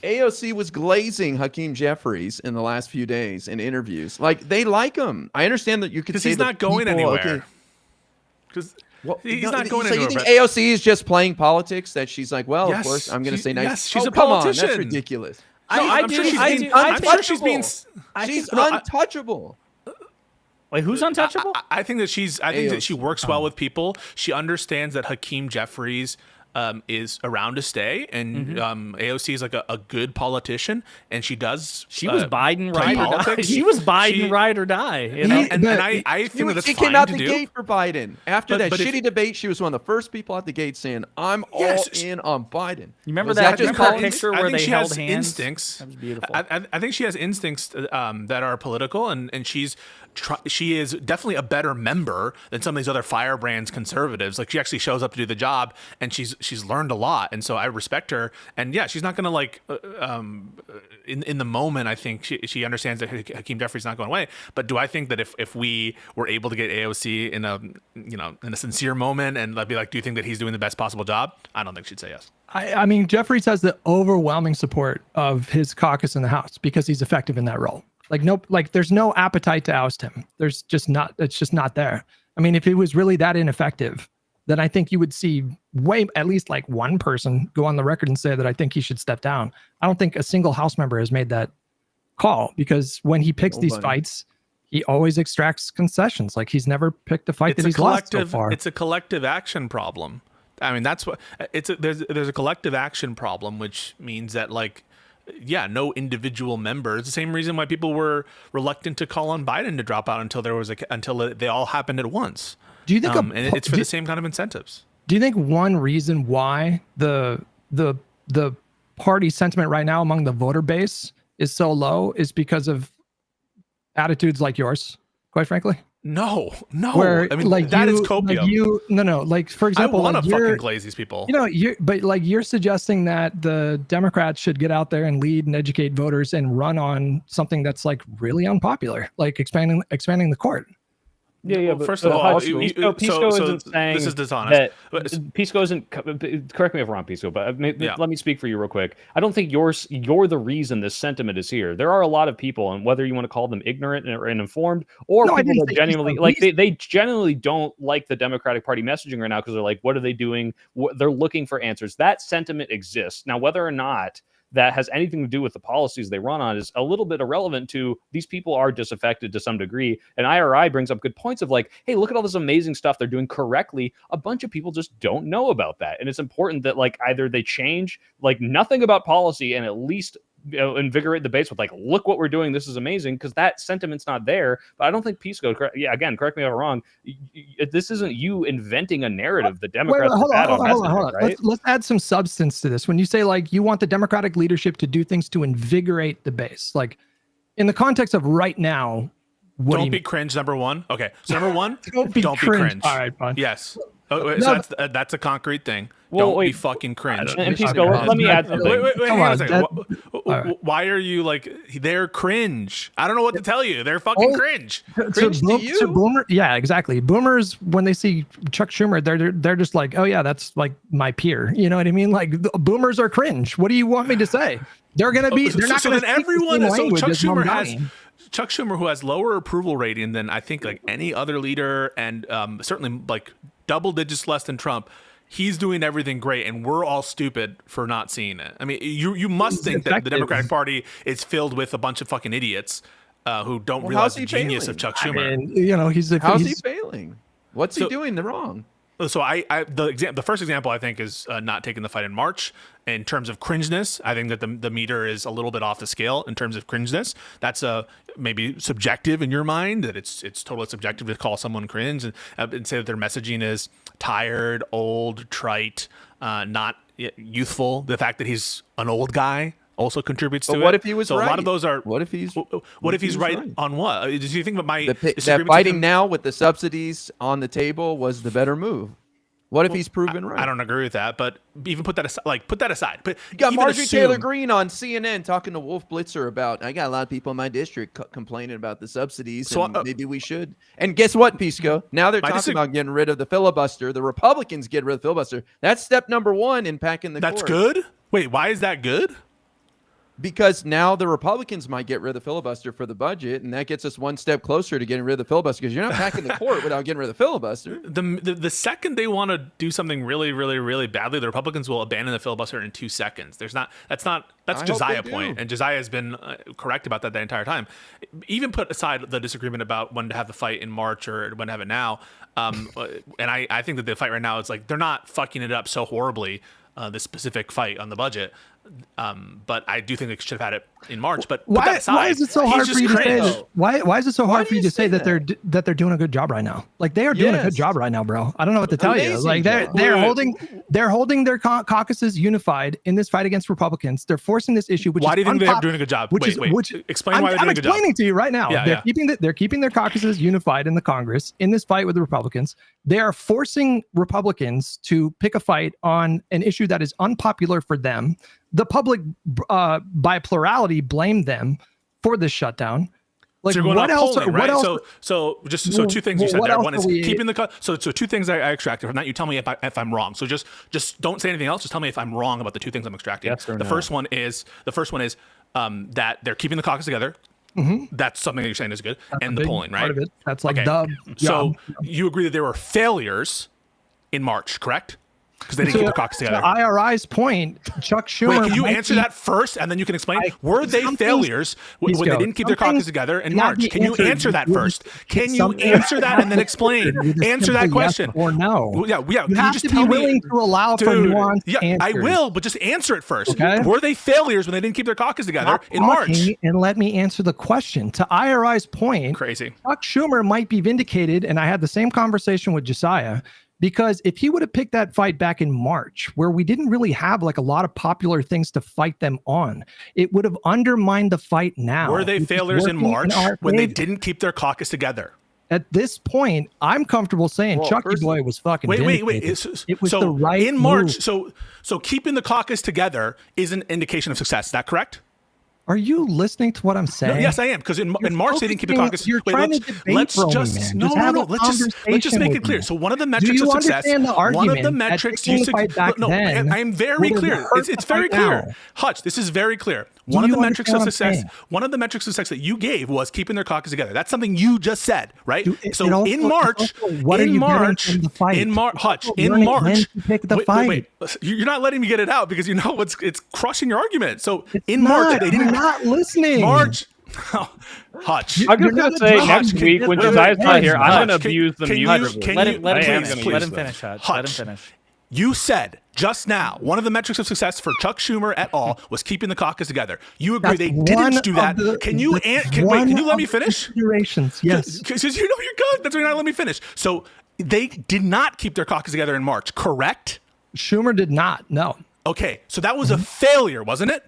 AOC was glazing Hakeem Jeffries in the last few days in interviews. Like they like him. I understand that you could say he's not going anywhere. Because he's not going anywhere. So you think AOC is just playing politics? That she's like, well, of course I'm going to say nice. Yes, she's a politician. That's ridiculous. I'm sure she's being. She's untouchable. Wait, who's untouchable? I think that she works well with people. She understands that Hakeem Jeffries is around to stay, and AOC is like a good politician, and she does. She was Biden ride or die. She was Biden ride or die. You know? And I think that's she fine came out to the do. gate for Biden after that shitty debate. She was one of the first people out the gate saying, "I'm all in on Biden." You remember that picture where they held hands? Instincts. That was beautiful. I think she has instincts that are political, and she is definitely a better member than some of these other firebrands conservatives. Like she actually shows up to do the job, and she's learned a lot, and so I respect her. And yeah, she's not gonna like in the moment. I think she understands that Hakeem Jeffries not going away. But do I think that if we were able to get AOC in a sincere moment and be like, do you think that he's doing the best possible job? I don't think she'd say yes. I mean, Jeffries has the overwhelming support of his caucus in the House because he's effective in that role. There's no appetite to oust him. It's just not there. I mean, if he was really that ineffective, then I think you would see at least like one person go on the record and say that I think he should step down. I don't think a single House member has made that call because when he picks these fights, he always extracts concessions. Like he's never picked a fight that he's lost so far. It's a collective action problem. I mean, that's what there's a collective action problem, which means that no individual member. It's the same reason why people were reluctant to call on Biden to drop out until they all happened at once. Do you think and it's for the same kind of incentives? Do you think one reason why the party sentiment right now among the voter base is so low is because of attitudes like yours, quite frankly? No. Where, I mean, that is copium. For example, I want to fucking glaze these people. You're suggesting that the Democrats should get out there and lead and educate voters and run on something that's like really unpopular, like expanding the court. Yeah, but first of all, Pisco isn't saying this is dishonest. Pisco isn't. Correct me if I'm wrong, Pisco, but let me speak for you real quick. I don't think you're the reason this sentiment is here. There are a lot of people, and whether you want to call them ignorant and informed, or people that genuinely they genuinely don't like the Democratic Party messaging right now because they're like, what are they doing? They're looking for answers. That sentiment exists now. Whether or not that has anything to do with the policies they run on is a little bit irrelevant to these people are disaffected to some degree. And IRI brings up good points of like, hey, look at all this amazing stuff they're doing correctly. A bunch of people just don't know about that. And it's important that either they change nothing about policy and at least invigorate the base with look what we're doing. This is amazing, because that sentiment's not there. But I don't think Pisco, again, correct me if I'm wrong. This isn't you inventing a narrative. The Democrats are bad on messaging, right? Let's add some substance to this. When you say you want the Democratic leadership to do things to invigorate the base, in the context of right now, don't be cringe. Number one. Okay. So number one, don't be cringe. All right, fine. Yes. So that's a concrete thing. Don't be fucking cringe. And Pisco, let me add something. Wait, hang on a second. Why are you they're cringe? I don't know what to tell you. They're fucking cringe. Cringe to you? Yeah, exactly. Boomers, when they see Chuck Schumer, they're just like, oh yeah, that's my peer. You know what I mean? Boomers are cringe. What do you want me to say? They're gonna be. They're not gonna. So then everyone. So Chuck Schumer, who has lower approval rating than I think any other leader, and certainly double digits less than Trump. he's doing everything great, and we're all stupid for not seeing it. I mean, you must think that the Democratic Party is filled with a bunch of fucking idiots who don't realize the genius of Chuck Schumer. I mean, how's he failing? What's he doing wrong? So the first example I think is not taking the fight in March. In terms of cringeness, I think that the meter is a little bit off the scale in terms of cringeness. That's maybe subjective in your mind, that it's totally subjective to call someone cringe and say that their messaging is tired, old, trite, not youthful. The fact that he's an old guy also contributes to it. What if he was right? A lot of those are. What if he's right on what? Do you think that that fighting now with the subsidies on the table was the better move? What if he's proven right? I don't agree with that, but even put that aside. But you got Marjorie Taylor Greene on CNN talking to Wolf Blitzer about, I got a lot of people in my district complaining about the subsidies, so maybe we should. And guess what, Pisco? Now they're talking about getting rid of the filibuster. The Republicans get rid of the filibuster. That's step number one in packing the court. That's good? Wait, why is that good? Because now the Republicans might get rid of the filibuster for the budget, and that gets us one step closer to getting rid of the filibuster, because you're not packing the court without getting rid of the filibuster. The second they want to do something really, really, really badly, the Republicans will abandon the filibuster in 2 seconds. That's Jessiah point, and Jessiah has been correct about that the entire time. Even put aside the disagreement about when to have the fight in March or when to have it now, and I think that the fight right now is like they're not fucking it up so horribly. This specific fight on the budget, but I do think they should have had it in March. But why is it so hard for you to say that? Why is it so hard for you to say that they're doing a good job right now? Like they are doing a good job right now, bro. I don't know what to tell you. Like they're holding their caucuses unified in this fight against Republicans. They're forcing this issue. Why do you think they're doing a good job? Explain why they're doing a good job. I'm explaining to you right now. Yeah, they're keeping their caucuses unified in the Congress in this fight with the Republicans. They are forcing Republicans to pick a fight on an issue that is unpopular for them. The public, by plurality, blamed them for this shutdown. Like, so you're going what else? Polling, right? What else? So two things you said there. One is keeping the so two things I extracted from that. You tell me if I'm wrong. So just don't say anything else. Just tell me if I'm wrong about the two things I'm extracting. Yes or no. The first one is that they're keeping the caucus together. Mm-hmm. That's something that you're saying is good. That's and the polling, right? Part of it. That's like So you agree that there were failures in March, correct? Because they didn't keep their caucus together. To IRI's point, Chuck Schumer. Wait, can you answer that first, and then you can explain? Were they failures when they didn't keep their caucus together in March? Can you answer that first? Can you answer that and then explain? Answer that question. Yes or no? Yeah. You have to be willing to allow for nuance. Yeah, I will, but just answer it first. Okay? Were they failures when they didn't keep their caucus together in March? And let me answer the question. To IRI's point, crazy. Chuck Schumer might be vindicated, and I had the same conversation with Jessiah. Because if he would have picked that fight back in March, where we didn't really have like a lot of popular things to fight them on, it would have undermined the fight now. Were they failures in March when they didn't keep their caucus together? At this point, I'm comfortable saying Chucky Boy was fucking vindicated. Wait. It was the right in March. move. So keeping the caucus together is an indication of success. Is that correct? Are you listening to what I'm saying? No, yes, I am. Because in March they didn't keep the caucus. Let's just make it clear. So one of the metrics of success. One of the metrics you I am very clear. It's very clear. Hutch, this is very clear. One of the metrics of success. One of the metrics of success that you gave was keeping their caucus together. That's something you just said, right? So in March, Hutch, in March, wait. You're not letting me get it out because you know it's crushing your argument. So in March they didn't. Not listening. March. Hutch. I'm just going to say next week when Josiah's not here, I'm going to abuse the mute. Let him finish, Hutch. Let him finish. You said just now one of the metrics of success for Chuck Schumer et al. Was keeping the caucus together. You agree they didn't do that. Can you let me finish? Yes. Because you know you're good. That's why you're not letting me finish. So they did not keep their caucus together in March, correct? Schumer did not. No. Okay. So that was a failure, wasn't it?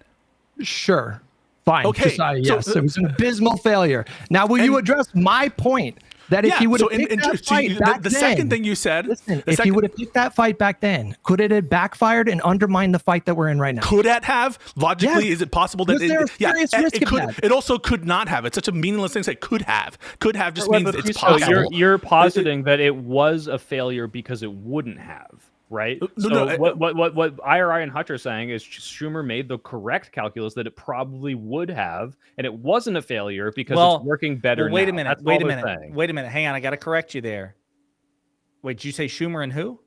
Sure. Fine. Okay. Yes, it was an abysmal failure. Now, will you address my point that if he would have picked that fight back then, second thing you said, if he would have picked that fight back then, could it have backfired and undermined the fight that we're in right now? Could it have? Logically, is it possible that it could? It also could not have. It's such a meaningless thing to say. Could have. Could have just means it's possible. So you're positing that it was a failure because it wouldn't have. Right. What IRI and Hutch are saying is Schumer made the correct calculus that it probably would have, and it wasn't a failure because it's working better. Wait a now. minute. Wait a minute. Hang on. I got to correct you there. Wait, did you say Schumer and who?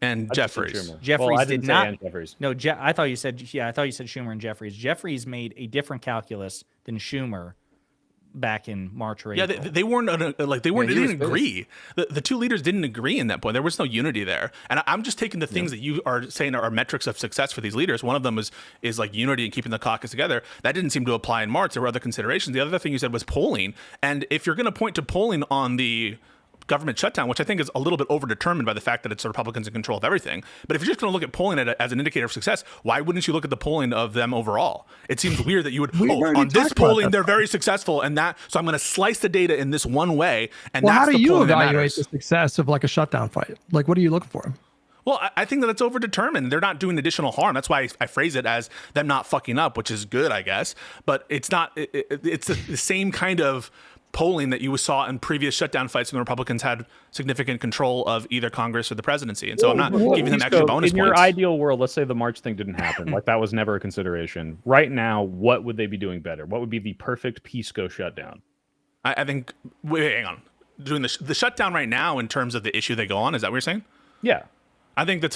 And Jeffries. Jeffries did not. No, I thought you said Schumer and Jeffries. Jeffries made a different calculus than Schumer back in March or April. Yeah, they weren't they didn't agree. The two leaders didn't agree in that point. There was no unity there. And I'm just taking the things that you are saying are metrics of success for these leaders. One of them is like unity and keeping the caucus together. That didn't seem to apply in March. There were other considerations. The other thing you said was polling. And if you're going to point to polling on the government shutdown, which I think is a little bit overdetermined by the fact that it's the Republicans in control of everything. But if you're just going to look at polling as an indicator of success, why wouldn't you look at the polling of them overall? It seems weird that you would, on this polling, they're very successful, and that, so I'm going to slice the data in this one way. And well, that's how do the you polling evaluate the success of like a shutdown fight? Like, what are you looking for? Well, I think that it's overdetermined. They're not doing additional harm. That's why I phrase it as them not fucking up, which is good, I guess. But it's not, it's the same kind of polling that you saw in previous shutdown fights when the Republicans had significant control of either Congress or the presidency. And so I'm not giving them extra bonus points. In your ideal world, let's say the March thing didn't happen. Like that was never a consideration. Right now, what would they be doing better? What would be the perfect PSCO shutdown? I think, wait, hang on. Doing the shutdown right now in terms of the issue they go on, is that what you're saying? Yeah. I think that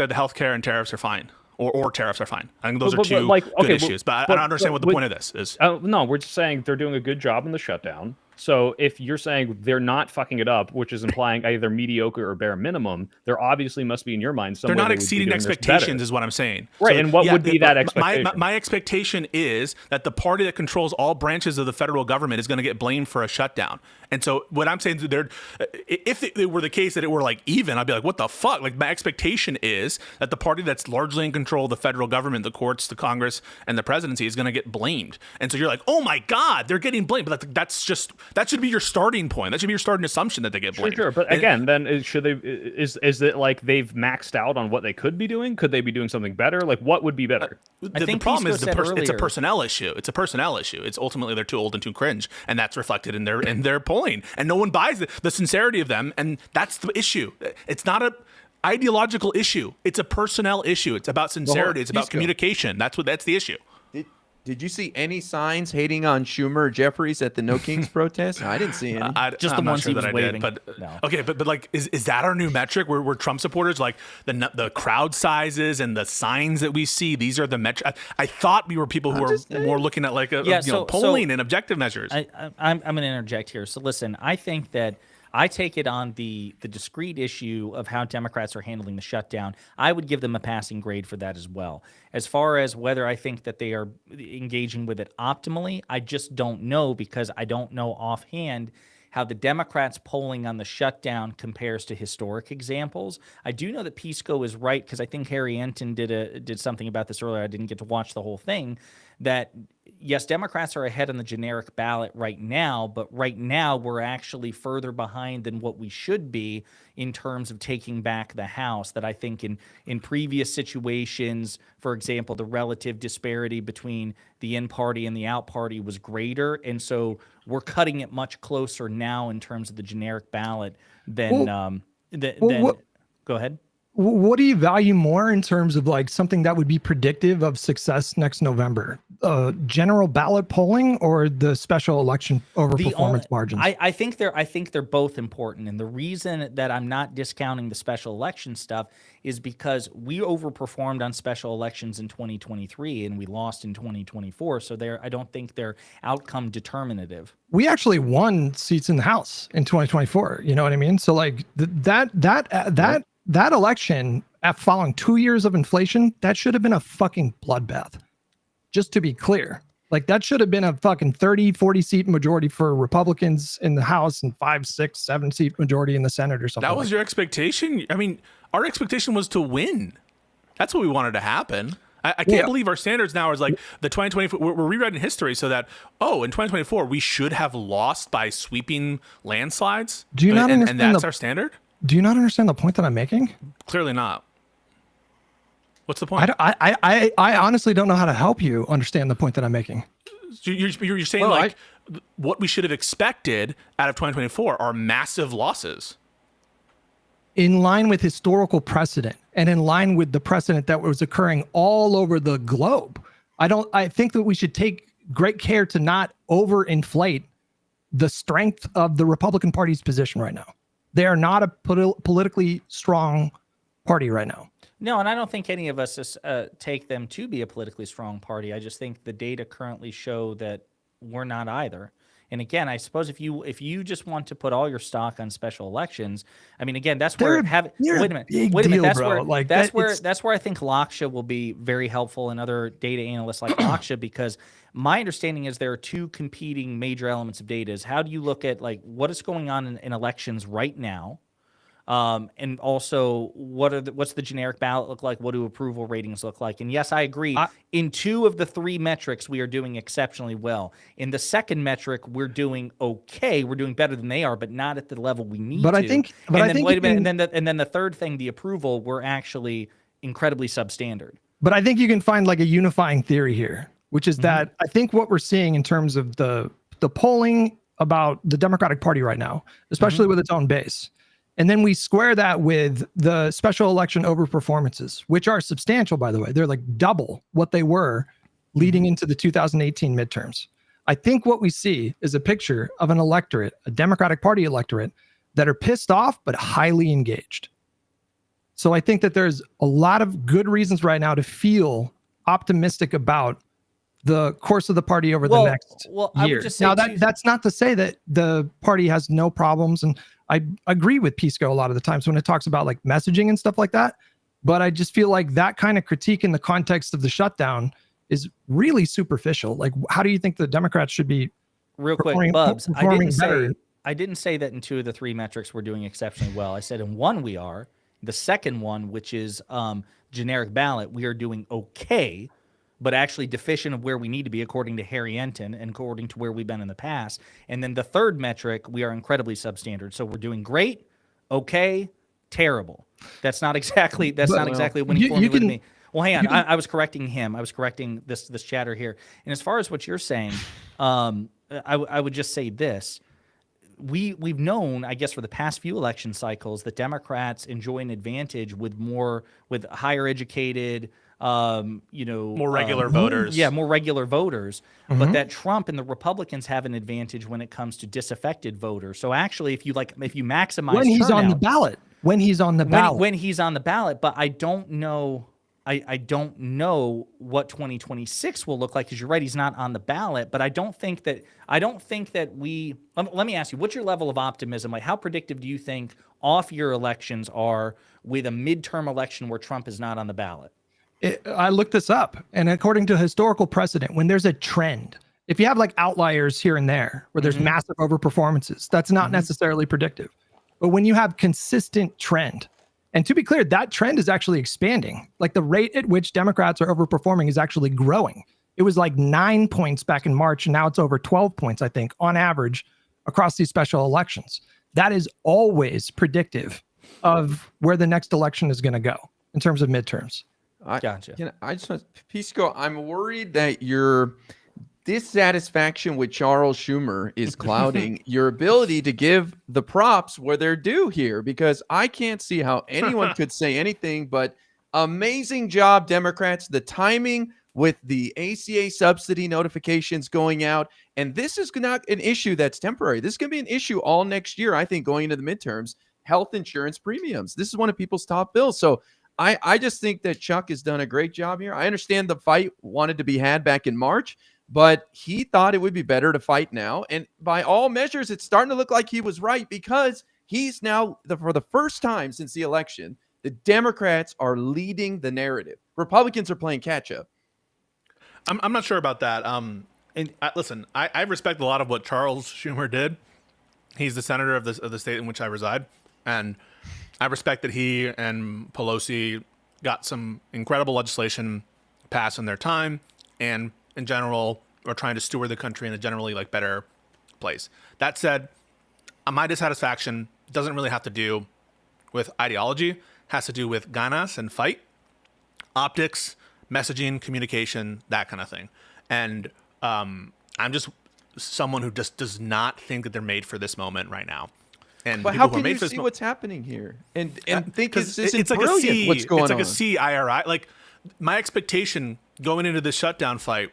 healthcare and tariffs are fine. Or tariffs are fine. I think those are two good issues. But I don't understand what the point of this is. No, we're just saying they're doing a good job in the shutdown. So if you're saying they're not fucking it up, which is implying either mediocre or bare minimum, there obviously must be in your mind somewhere they're not exceeding expectations, is what I'm saying. Right, so, and what would be that expectation? My expectation is that the party that controls all branches of the federal government is going to get blamed for a shutdown. And so what I'm saying is if it were the case that it were like even, I'd be like, what the fuck? Like my expectation is that the party that's largely in control of the federal government, the courts, the Congress, and the presidency is going to get blamed. And so you're like, oh my God, they're getting blamed. But that should be your starting point. That should be your starting assumption that they get blamed. Sure. But again, then is it like they've maxed out on what they could be doing? Could they be doing something better? Like what would be better? The problem is it's a personnel issue. It's a personnel issue. It's ultimately they're too old and too cringe, and that's reflected in their polling. And no one buys the sincerity of them, and that's the issue. It's not a ideological issue. It's a personnel issue. It's about sincerity. It's about communication. That's the issue. Did you see any signs hating on Schumer or Jeffries at the No Kings protest? I didn't see any. Just the ones he was waving. But like, is that our new metric? Where Trump supporters, like the crowd sizes and the signs that we see, these are the metric. I thought we were people who are more looking at like polling and objective measures. I'm going to interject here. So listen, I think that I take it on the discrete issue of how Democrats are handling the shutdown. I would give them a passing grade for that as well. As far as whether I think that they are engaging with it optimally, I just don't know, because I don't know offhand how the Democrats' polling on the shutdown compares to historic examples. I do know that PSCO is right, because I think Harry Enton did something about this earlier. I didn't get to watch the whole thing. That yes, Democrats are ahead on the generic ballot right now, but right now we're actually further behind than what we should be in terms of taking back the House. That I think in previous situations, for example, the relative disparity between the in party and the out party was greater, and so we're cutting it much closer now in terms of the generic ballot than go ahead. What do you value more in terms of like something that would be predictive of success next November? General ballot polling or the special election over performance margins? I think they're both important. And the reason that I'm not discounting the special election stuff is because we overperformed on special elections in 2023 and we lost in 2024. So I don't think they're outcome determinative. We actually won seats in the House in 2024. You know what I mean? So like that election, following 2 years of inflation, that should have been a fucking bloodbath. Just to be clear, like that should have been a fucking 30, 40 seat majority for Republicans in the House and 5, 6, 7 seat majority in the Senate or something. That was your expectation? I mean, our expectation was to win. That's what we wanted to happen. I can't believe our standards now is like the 2024. We're rewriting history so that, in 2024, we should have lost by sweeping landslides. Do you not understand? And that's our standard? Do you not understand the point that I'm making? Clearly not. What's the point? I honestly don't know how to help you understand the point that I'm making. You're saying what we should have expected out of 2024 are massive losses. In line with historical precedent and in line with the precedent that was occurring all over the globe. I think that we should take great care to not overinflate the strength of the Republican Party's position right now. They are not a politically strong party right now. No, and I don't think any of us take them to be a politically strong party. I just think the data currently show that we're not either. And again, I suppose if you just want to put all your stock on special elections, I mean, again, that's where wait a minute, that's bro. where like that's where that's where I think Laksha will be very helpful, and other data analysts like Laksha, because my understanding is there are two competing major elements of data. Is how do you look at like what is going on in elections right now? And also, what's the generic ballot look like? What do approval ratings look like? And yes, I agree. In two of the three metrics, we are doing exceptionally well. In the second metric, we're doing okay. We're doing better than they are, but not at the level we need to. I think, wait a minute, and then the third thing, the approval, we're actually incredibly substandard. But I think you can find like a unifying theory here, which is that I think what we're seeing in terms of the polling about the Democratic Party right now, especially with its own base. And then we square that with the special election overperformances, which are substantial, by the way. They're like double what they were leading into the 2018 midterms. I think what we see is a picture of an electorate, a Democratic Party electorate, that are pissed off but highly engaged. So I think that there's a lot of good reasons right now to feel optimistic about the course of the party over the next year. I would just say now, that's not to say that the party has no problems, and I agree with Pisco a lot of the times when it talks about like messaging and stuff like that. But I just feel like that kind of critique in the context of the shutdown is really superficial. Like, how do you think the Democrats should be real quick, Bubs? I didn't say that in two of the three metrics we're doing exceptionally well. I said in one we are. The second one, which is generic ballot, we are doing okay, but actually deficient of where we need to be according to Harry Enton and according to where we've been in the past. And then the third metric, we are incredibly substandard. So we're doing great, okay, terrible. That's not exactly a winning formula with me. Well, hang on. I was correcting him. I was correcting this chatter here. And as far as what you're saying, I would just say this. We've known, I guess, for the past few election cycles that Democrats enjoy an advantage with higher educated, more regular voters. Yeah, more regular voters. But that Trump and the Republicans have an advantage when it comes to disaffected voters. So actually, if you maximize when he's turnout, on the ballot, when he's on the ballot, but I don't know. I don't know what 2026 will look like, because you're right, he's not on the ballot. But I don't think that we. Let me ask you, what's your level of optimism? Like, how predictive do you think off-year elections are with a midterm election where Trump is not on the ballot? I looked this up, and according to historical precedent, when there's a trend, if you have like outliers here and there where there's massive overperformances, that's not necessarily predictive. But when you have consistent trend, and to be clear, that trend is actually expanding. Like the rate at which Democrats are overperforming is actually growing. It was like 9 points back in March, and now it's over 12 points, I think, on average across these special elections. That is always predictive of where the next election is going to go in terms of midterms. Gotcha. Pisco, I'm worried that your dissatisfaction with Charles Schumer is clouding your ability to give the props where they're due here, because I can't see how anyone could say anything but amazing job, Democrats. The timing with the ACA subsidy notifications going out, and this is not an issue that's temporary. This is going to be an issue all next year, I think, going into the midterms. Health insurance premiums. This is one of people's top bills. So I just think that Chuck has done a great job here. I understand the fight wanted to be had back in March, but he thought it would be better to fight now. And by all measures, it's starting to look like he was right, because he's now, for the first time since the election, the Democrats are leading the narrative. Republicans are playing catch up. I'm not sure about that. Listen, I respect a lot of what Charles Schumer did. He's the senator of the state in which I reside, and I respect that he and Pelosi got some incredible legislation passed in their time, and in general are trying to steward the country in a generally better place. That said, my dissatisfaction doesn't really have to do with ideology. It has to do with ganas and fight, optics, messaging, communication, that kind of thing. And I'm just someone who just does not think that they're made for this moment right now. And but how can you see what's happening here and think it's like brilliant what's going on? It's like a C IRI. Like, my expectation going into the shutdown fight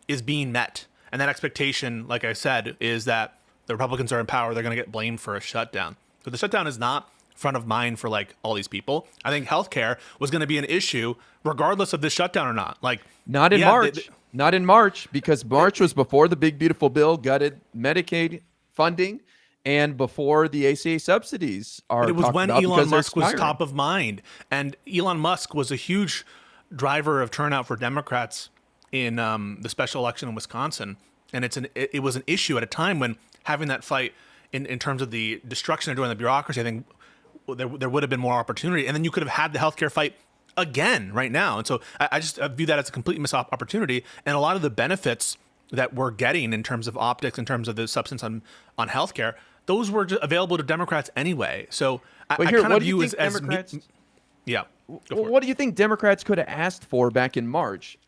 is being met. And that expectation, like I said, is that the Republicans are in power. They're going to get blamed for a shutdown. But the shutdown is not front of mind for like all these people. I think healthcare was going to be an issue regardless of the shutdown or not. Like not in March. Not in March, because March was before the big beautiful bill gutted Medicaid funding and before the ACA subsidies are. But it was when Elon Musk was top of mind, and Elon Musk was a huge driver of turnout for Democrats in the special election in Wisconsin, and it was an issue at a time when having that fight in terms of the destruction they're doing in the bureaucracy. I think there would have been more opportunity, and then you could have had the healthcare fight again right now. And so I just view that as a complete missed opportunity. And a lot of the benefits that we're getting in terms of optics, in terms of the substance on healthcare, those were just available to Democrats anyway. So I kind of view as yeah. What do you think Democrats could have asked for back in March?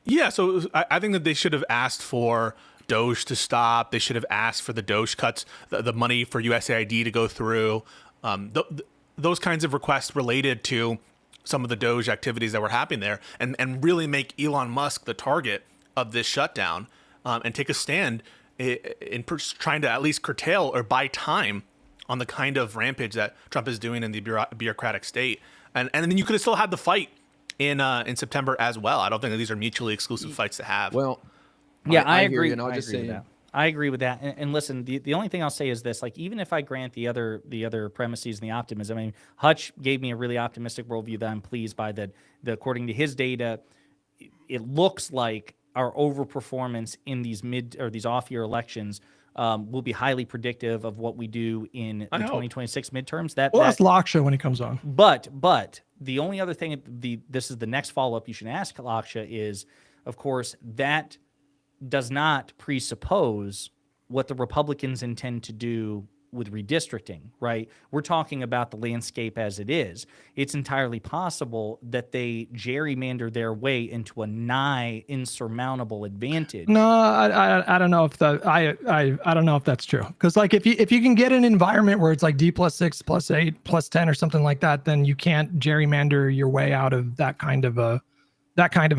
Yeah, so I think that they should have asked for Doge to stop. They should have asked for the Doge cuts, the money for USAID to go through. Those kinds of requests related to some of the Doge activities that were happening there, and really make Elon Musk the target of this shutdown, and take a stand in trying to at least curtail or buy time on the kind of rampage that Trump is doing in the bureaucratic state. And then you could have still had the fight in September as well. I don't think that these are mutually exclusive fights to have. Well, yeah, I agree. I agree with that. And listen, the only thing I'll say is this: like, even if I grant the other premises and the optimism, I mean, Hutch gave me a really optimistic worldview that I'm pleased by. That according to his data, it looks like our overperformance in these these off-year elections will be highly predictive of what we do in the 2026 midterms. That's Laksha when he comes on. But the only other thing, this is the next follow-up you should ask Laksha is, of course, that does not presuppose what the Republicans intend to do with redistricting, right? We're talking about the landscape as it is. It's entirely possible that they gerrymander their way into a nigh insurmountable advantage. No, I don't know if I don't know if that's true. Because like if you can get an environment where it's like D+6 +8 +10 or something like that, then you can't gerrymander your way out of that kind of a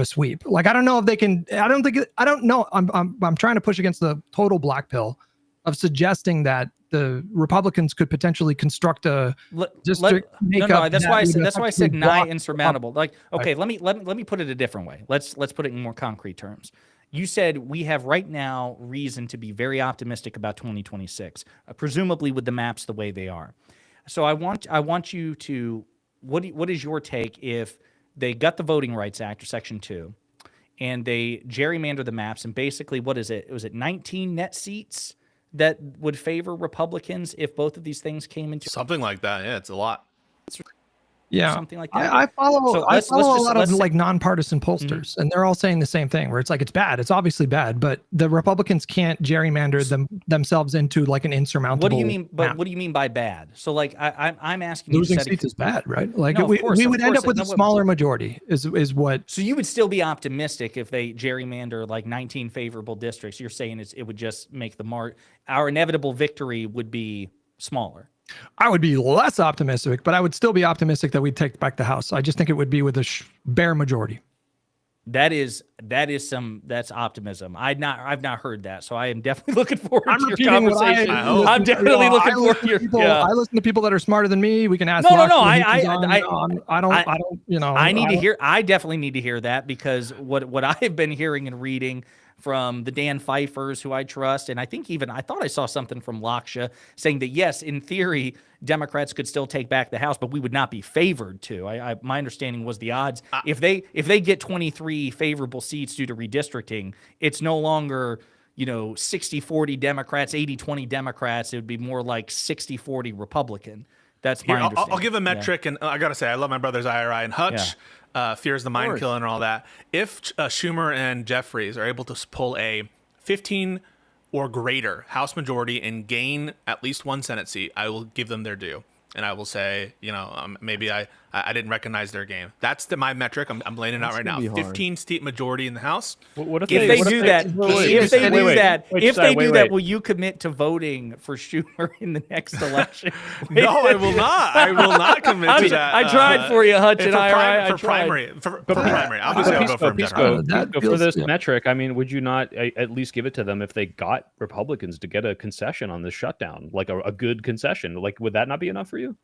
sweep. Like, I don't know if they can. I don't know. I'm trying to push against the total black pill of suggesting that the Republicans could potentially construct a district makeup. That's why I said nigh insurmountable. Like, okay, let me put it a different way. Let's put it in more concrete terms. You said we have right now reason to be very optimistic about 2026, presumably with the maps the way they are. So I want you to what is your take if they got the Voting Rights Act, or Section 2, and they gerrymander the maps, and basically, what is it? Was it 19 net seats that would favor Republicans if both of these things came into something like that? Yeah, it's a lot. Yeah, something like that. I follow a lot of like nonpartisan pollsters, and they're all saying the same thing. Where it's like it's bad, it's obviously bad, but the Republicans can't gerrymander themselves into like an insurmountable. What do you mean? But what do you mean by bad? So like I'm asking, losing seats is bad, right? Like we would end up with a smaller majority. Is what? So you would still be optimistic if they gerrymander like 19 favorable districts. You're saying it would just make our inevitable victory would be smaller. I would be less optimistic, but I would still be optimistic that we'd take back the House. I just think it would be with a bare majority. That's optimism. I've not heard that, so I am definitely looking forward to your conversation. I'm definitely looking forward to your. I listen to people that are smarter than me. We can ask. No. I definitely need to hear that, because what I've been hearing and reading from the Dan Pfeiffers, who I trust, and I thought I saw something from Laksha saying that yes, in theory, Democrats could still take back the House, but we would not be favored to. My understanding was the odds if they get 23 favorable seats due to redistricting, it's no longer 60-40 Democrats, 80-20 Democrats. It would be more like 60-40 Republican. That's my understanding. I'll give a metric, and I gotta say, I love my brother's IRI and Hutch. Yeah. Fears the mind killer and all that. If Schumer and Jeffries are able to pull a 15 or greater House majority and gain at least one Senate seat, I will give them their due. and I will say, maybe I didn't recognize their game. That's my metric. I'm laying it out right now. 15 seat majority in the House. If they do that, if they do that, will you commit to voting for Schumer in the next election? No, I will not. I will not commit to that. I tried for you, Hutch and I. For primary. Obviously, I'll go for him. For this metric, I mean, would you not at least give it to them if they got Republicans to get a concession on this shutdown, like a good concession? Like, would that not be enough for you?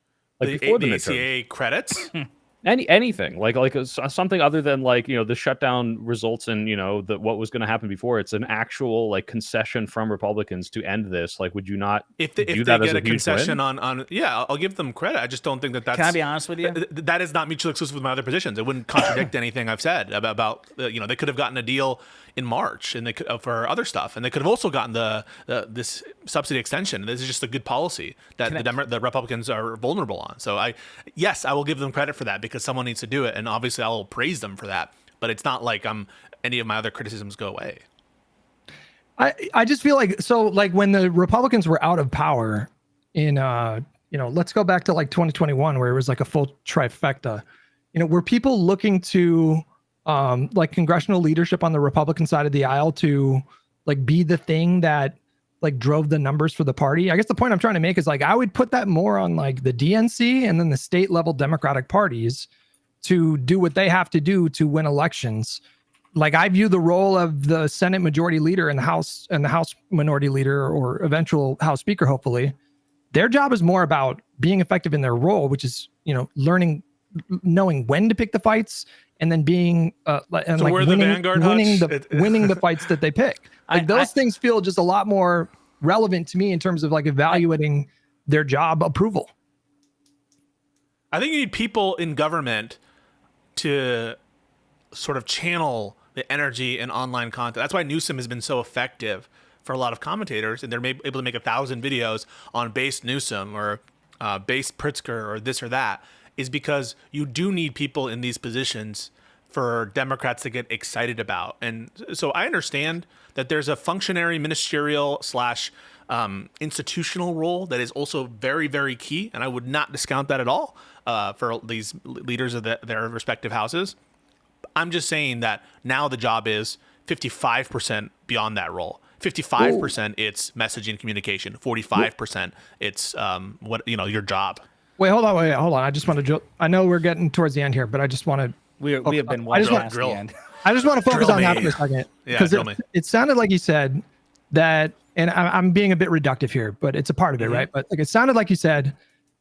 Like before the ACA credits? Anything like something other than the shutdown results in what was going to happen before. It's an actual concession from Republicans to end this. Like, would you not if they get a concession on yeah, I'll give them credit. I just don't think that's. Can I be honest with you? That is not muitually exclusive with my other positions. It wouldn't contradict anything I've said about they could have gotten a deal in March and they could for other stuff, and they could have also gotten this subsidy extension. This is just a good policy that the Republicans are vulnerable on. So I will give them credit for that because someone needs to do it, and obviously I will praise them for that. But it's not like any of my other criticisms go away. I just feel like when the Republicans were out of power in let's go back to 2021 where it was like a full trifecta. Were people looking to congressional leadership on the Republican side of the aisle to be the thing that drove the numbers for the party? I guess the point I'm trying to make is I would put that more on the DNC and then the state level Democratic parties to do what they have to do to win elections. I view the role of the Senate Majority Leader and the House Minority Leader or eventual House Speaker, hopefully. Their job is more about being effective in their role, which is knowing when to pick the fights and then being winning the fights that they pick. Those things feel just a lot more relevant to me in terms of evaluating their job approval. I think you need people in government to sort of channel the energy in online content. That's why Newsom has been so effective for a lot of commentators, and they're able to make 1,000 videos on base Newsom or base Pritzker or this or that, is because you do need people in these positions for Democrats to get excited about. And so I understand that there's a functionary ministerial / institutional role that is also very, very key. And I would not discount that at all for these leaders of their respective houses. I'm just saying that now the job is 55% beyond that role. 55% it's messaging and communication. 45% it's your job. Wait, hold on. I just want to. I know we're getting towards the end here, but I just want to. We have been watching the end. I just want to focus on that for a second because it sounded like you said that, and I'm being a bit reductive here, but it's a part of it, right? But it sounded like you said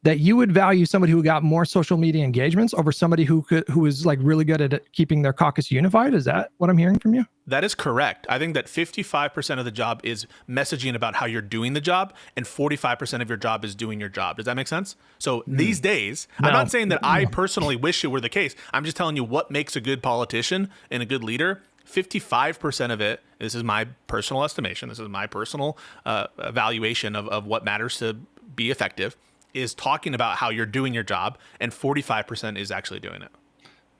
that you would value somebody who got more social media engagements over somebody who was really good at keeping their caucus unified. Is that what I'm hearing from you? That is correct. I think that 55% of the job is messaging about how you're doing the job, and 45% of your job is doing your job. Does that make sense? So these days, I'm not saying that I personally wish it were the case. I'm just telling you what makes a good politician and a good leader. 55% of it, this is my personal estimation, this is my personal evaluation of what matters to be effective, is talking about how you're doing your job, and 45% is actually doing it.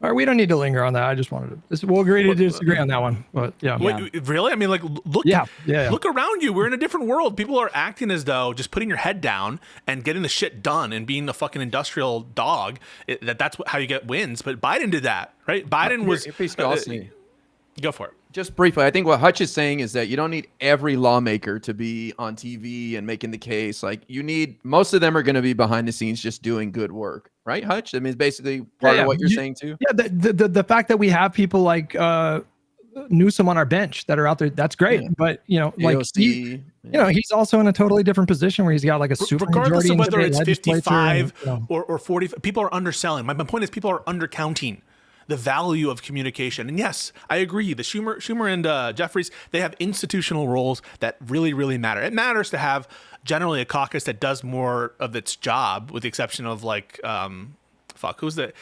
All right, we don't need to linger on that. I just wanted to. We'll agree to disagree on that one. But yeah. Wait, really? I mean, look. Look around you. We're in a different world. People are acting as though just putting your head down and getting the shit done and being the fucking industrial dog. That's how you get wins. But Biden did that, right? Biden was. Go for it. Just briefly, I think what Hutch is saying is that you don't need every lawmaker to be on TV and making the case. You need, most of them are going to be behind the scenes just doing good work, right, Hutch? I mean, it's basically part of what you're saying too. Yeah, the fact that we have people like Newsom on our bench that are out there, that's great. Yeah. But he's also in a totally different position where he's got a super regardless of whether it's 55 or 40. People are underselling. My point is people are undercounting the value of communication. And yes, I agree. The Schumer and Jeffries, they have institutional roles that really, really matter. It matters to have generally a caucus that does more of its job, with the exception of who's the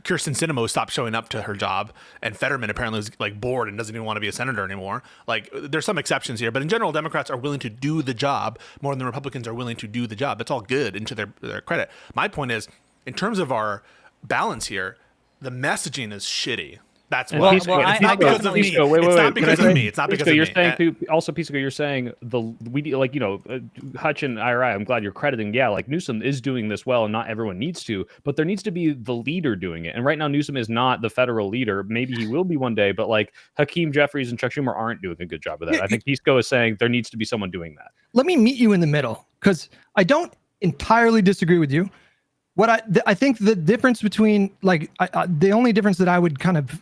Kirsten Sinema stopped showing up to her job, and Fetterman apparently was bored and doesn't even want to be a senator anymore. There's some exceptions here, but in general, Democrats are willing to do the job more than the Republicans are willing to do the job. That's all good, and to their credit. My point is, in terms of our balance here, the messaging is shitty. That's And why. Pisco, well, It's not because of me. Pisco, wait, It's wait, not because of me. It's not because of you're me. saying also Pisco, you're saying Hutch and IRI. I'm glad you're crediting. Yeah, like Newsom is doing this well, and not everyone needs to, but there needs to be the leader doing it. And right now, Newsom is not the federal leader. Maybe he will be one day, but like Hakeem Jeffries and Chuck Schumer aren't doing a good job of that. I think Pisco is saying there needs to be someone doing that. Let me meet you in the middle, because I don't entirely disagree with you. What I think the difference between the only difference that I would kind of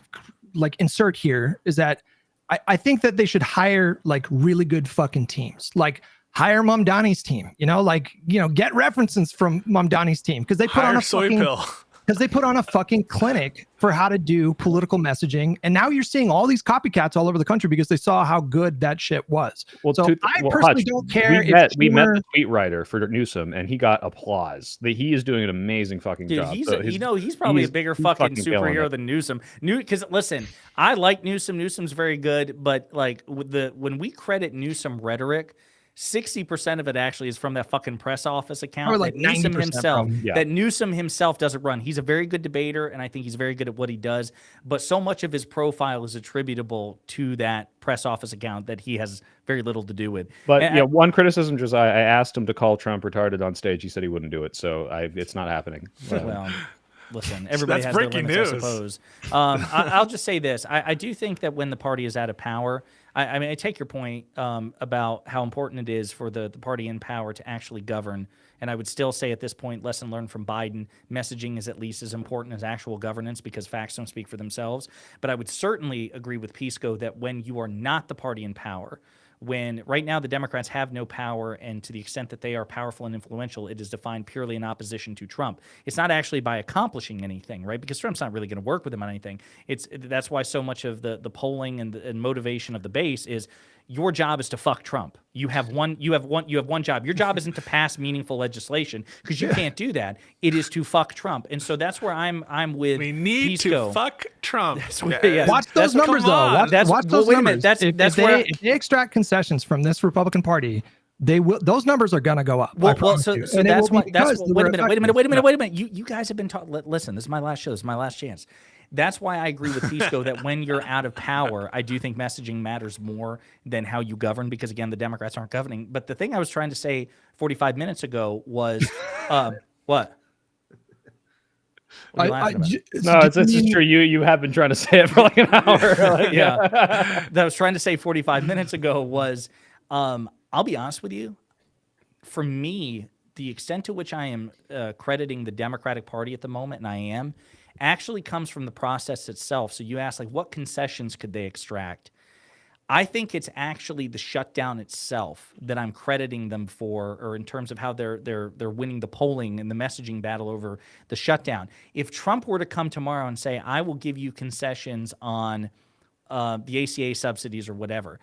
like insert here is that I think that they should hire like really good fucking teams, like hire Mamdani's team, get references from Mamdani's team, because they put on a fucking clinic for how to do political messaging. And now you're seeing all these copycats all over the country because they saw how good that shit was. Well, so I personally don't care. We met the tweet writer for Newsom, and he got applause. He is doing an amazing fucking job. He's probably a bigger fucking superhero than Newsom. Because listen, I like Newsom. Newsom's very good, but like when we credit Newsom rhetoric, 60% of it actually is from that fucking press office account like that Newsom himself that Newsom himself doesn't run. He's a very good debater, and I think he's very good at what he does, but so much of his profile is attributable to that press office account that he has very little to do with. But one criticism, Josiah, I asked him to call Trump retarded on stage. He said he wouldn't do it, so it's not happening. Well, listen, everybody has breaking their limits, news. I suppose. I'll just say this. I do think that when the party is out of power, I mean, I take your point about how important it is for the party in power to actually govern. And I would still say at this point, lesson learned from Biden, messaging is at least as important as actual governance because facts don't speak for themselves. But I would certainly agree with Pisco that when you are not the party in power, when right now the Democrats have no power, and to the extent that they are powerful and influential, it is defined purely in opposition to Trump. It's not actually by accomplishing anything, right? Because Trump's not really going to work with him on anything. That's why so much of the polling and motivation of the base is your job is to fuck Trump. You have one job. Your job isn't to pass meaningful legislation because you can't do that. It is to fuck Trump. And so that's where I'm with We need Pisco. to fuck Trump. Watch those numbers though. Watch those numbers. That's where if they extract concessions from this Republican Party, they will. Those numbers are gonna go up. So that's why. Wait a minute. You guys have been talking. Listen, this is my last show. This is my last chance. That's why I agree with Pisco that when you're out of power, I do think messaging matters more than how you govern, because again, the Democrats aren't governing. But the thing I was trying to say 45 minutes ago was, what? No, it's just true. You have been trying to say it for like an hour. That I was trying to say 45 minutes ago was, I'll be honest with you. For me, the extent to which I am crediting the Democratic Party at the moment, and I am, actually comes from the process itself. So you ask, like, what concessions could they extract? I think it's actually the shutdown itself that I'm crediting them for, or in terms of how they're winning the polling and the messaging battle over the shutdown. If Trump were to come tomorrow and say, I will give you concessions on the ACA subsidies or whatever,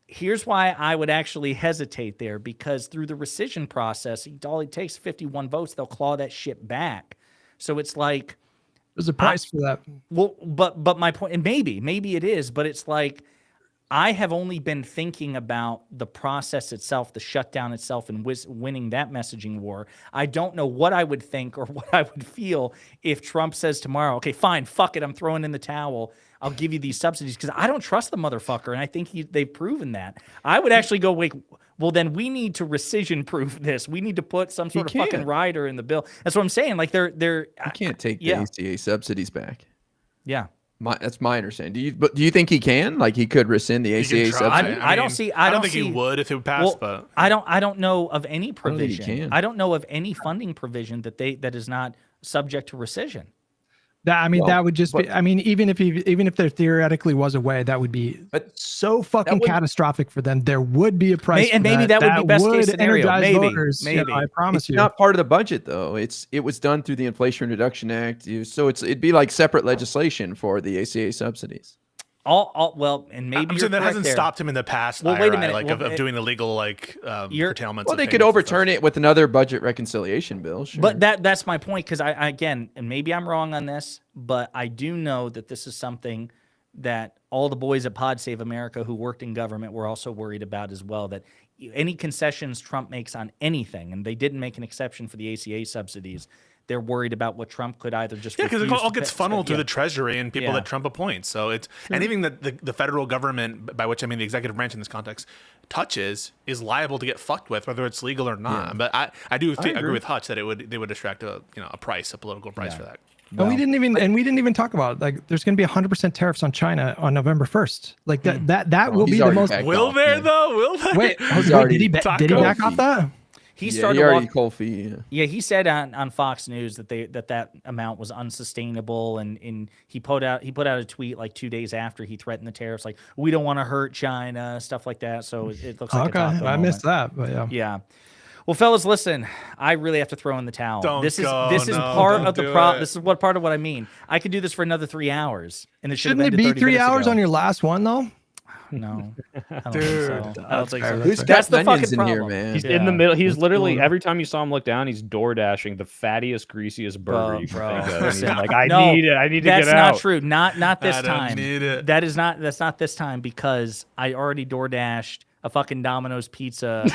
here's why I would actually hesitate there, because through the rescission process, all it takes 51 votes, they'll claw that shit back. So it's like, there's a price for that. Well, but my point, and maybe it is, but it's like, I have only been thinking about the process itself, the shutdown itself, and winning that messaging war. I don't know what I would think or what I would feel if Trump says tomorrow, okay, fine, fuck it, I'm throwing in the towel. I'll give you these subsidies, because I don't trust the motherfucker, and I think they've proven that. I would actually go, wait, well, then we need to rescission-proof this. We need to put some sort of fucking rider in the bill. That's what I'm saying. Like they're you can't take the ACA subsidies back. Yeah. That's my understanding. Do you think he can? Like he could rescind the ACA subsidies? I don't think he would if it would pass. But I don't know of any provision. I don't know of any funding provision that is not subject to rescission. That would just be. I mean, even if there theoretically was a way, that would be so fucking catastrophic for them. There would be a price, and maybe that would be best case scenario. Maybe voters, maybe. I promise you. It's not part of the budget though. It was done through the Inflation Reduction Act. So it'd be like separate legislation for the ACA subsidies. Well, and maybe I'm saying that hasn't stopped him in the past. Well, wait a minute. Of doing illegal curtailments. Well, they could overturn it with another budget reconciliation bill. Sure. But that's my point, because I again, and maybe I'm wrong on this, but I do know that this is something that all the boys at Pod Save America who worked in government were also worried about as well. That any concessions Trump makes on anything, and they didn't make an exception for the ACA subsidies, they're worried about what Trump could either just because it refuse all to gets funneled through the Treasury and people that Trump appoints. So it's anything that the federal government, by which I mean the executive branch in this context, touches is liable to get fucked with, whether it's legal or not. Yeah. But I do agree with Hutch that they would extract a political price for that. Well, we didn't even talk about like there's going to be 100% tariffs on China on November 1st. Like that will be the most. Will there though? Will there? Wait, did he back off that? He started he already cold feet. Yeah, he said on Fox News that that amount was unsustainable, and he put out a tweet like 2 days after he threatened the tariffs, like we don't want to hurt China, stuff like that. So it looks like I missed that, but yeah. Well, fellas, listen. I really have to throw in the towel. This is part of the problem. This is part of what I mean. I could do this for another 3 hours, and shouldn't it be 3 hours on your last one though? No, I don't think so. I don't think so. That's the fucking problem. Here, man. He's in the middle. He's literally every time you saw him look down, he's door dashing the fattiest, greasiest burger you can think of. He's like, I need it. I need to get out. That's not true. Not this time. That's not this time because I already door dashed a fucking Domino's pizza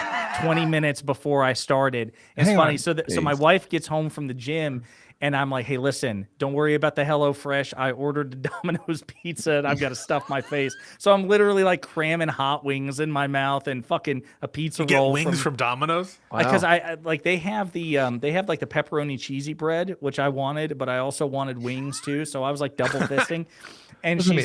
20 minutes before I started. It's funny. So my wife gets home from the gym and I'm like, hey, listen, don't worry about the HelloFresh. I ordered the Domino's pizza and I've got to stuff my face. So I'm literally like cramming hot wings in my mouth and fucking a pizza roll. You get wings from Domino's? Because I like they have the like the pepperoni cheesy bread, which I wanted, but I also wanted wings too. So I was like double fisting. And she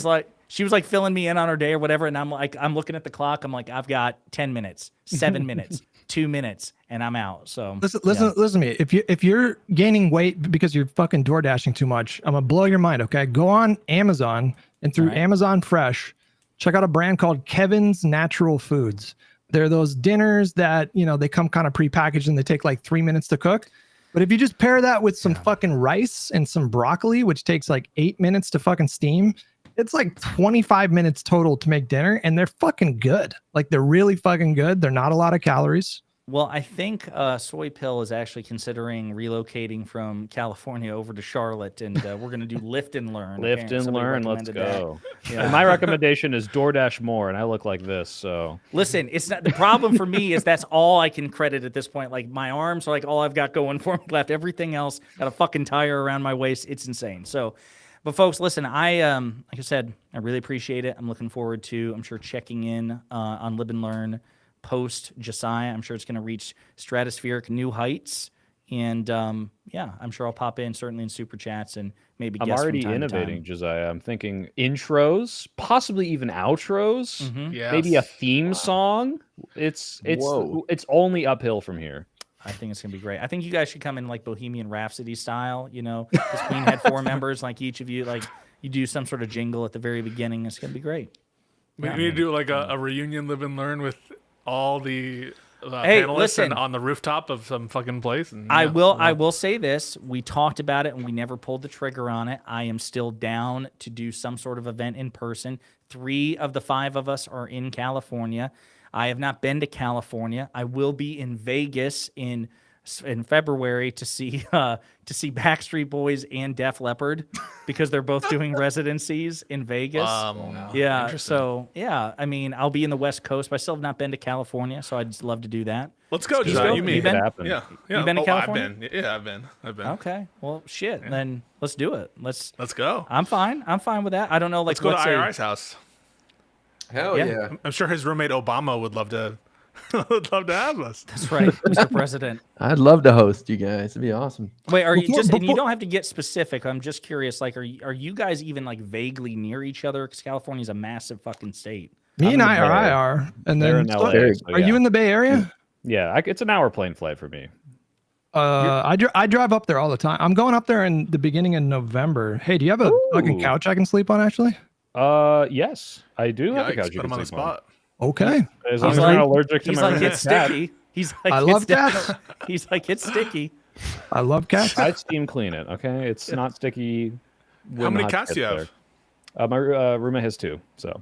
was like filling me in on her day or whatever. And I'm looking at the clock. I'm like, I've got 10 minutes, 7 minutes, 2 minutes, and I'm out. So listen to me. If you're gaining weight because you're fucking door dashing too much, I'm gonna blow your mind. Okay, go on Amazon and through Amazon Fresh, check out a brand called Kevin's Natural Foods. They're those dinners that they come kind of prepackaged and they take like 3 minutes to cook. But if you just pair that with some fucking rice and some broccoli, which takes like 8 minutes to fucking steam, it's like 25 minutes total to make dinner, and they're fucking good. Like they're really fucking good. They're not a lot of calories. Well, I think Soy Pill is actually considering relocating from California over to Charlotte, and we're going to do Lift and Learn. Lift and Learn, let's go. Yeah. And my recommendation is DoorDash more, and I look like this, so. Listen, it's not the problem for me is that's all I can credit at this point. Like my arms are like all I've got going for me left. Everything else got a fucking tire around my waist. It's insane. So. But folks, listen, like I said, I really appreciate it. I'm looking forward to, I'm sure, checking in on Live and Learn post Jessiah. I'm sure it's going to reach stratospheric new heights. And I'm sure I'll pop in certainly in super chats and maybe guest I'm already from time innovating, to time. Josiah. I'm thinking intros, possibly even outros, maybe a theme song. It's only uphill from here. I think it's going to be great. I think you guys should come in like Bohemian Rhapsody style, this Queen had 4 members, like each of you, like you do some sort of jingle at the very beginning. It's going to be great. We need to do like a reunion Live and Learn with all the panelists on the rooftop of some fucking place. And, I will say this. We talked about it and we never pulled the trigger on it. I am still down to do some sort of event in person. 3 of the 5 of us are in California. I have not been to California. I will be in Vegas in February to see Backstreet Boys and Def Leppard because they're both doing residencies in Vegas. Yeah, so I mean, I'll be in the West Coast, but I still have not been to California, so I'd love to do that. Let's go, Josiah. You been? Yeah. You been to California? I've been. Okay. Well, shit. Yeah. Then let's do it. Let's go. I'm fine with that. I don't know. Like, let's go to IRI's house. Hell yeah. I'm sure his roommate Obama would love to have us. That's right, Mr. President. I'd love to host you guys. It'd be awesome. Wait, are you just? And you don't have to get specific. I'm just curious. Like, are you guys even like vaguely near each other? Because California's a massive fucking state. Me and I are. And then in LA, are you in the Bay Area? Yeah, it's an hour plane flight for me. I drive up there all the time. I'm going up there in the beginning of November. Hey, do you have a fucking couch I can sleep on? Actually. Yes, I do have a couch. Put him on the spot. Okay. As long as I'm not allergic to he's my like, it's sticky. He's like, I love cats. He's like, it's sticky. I love cats. I steam clean it. Okay, it's not sticky. How many cats do you have? My roommate has 2. So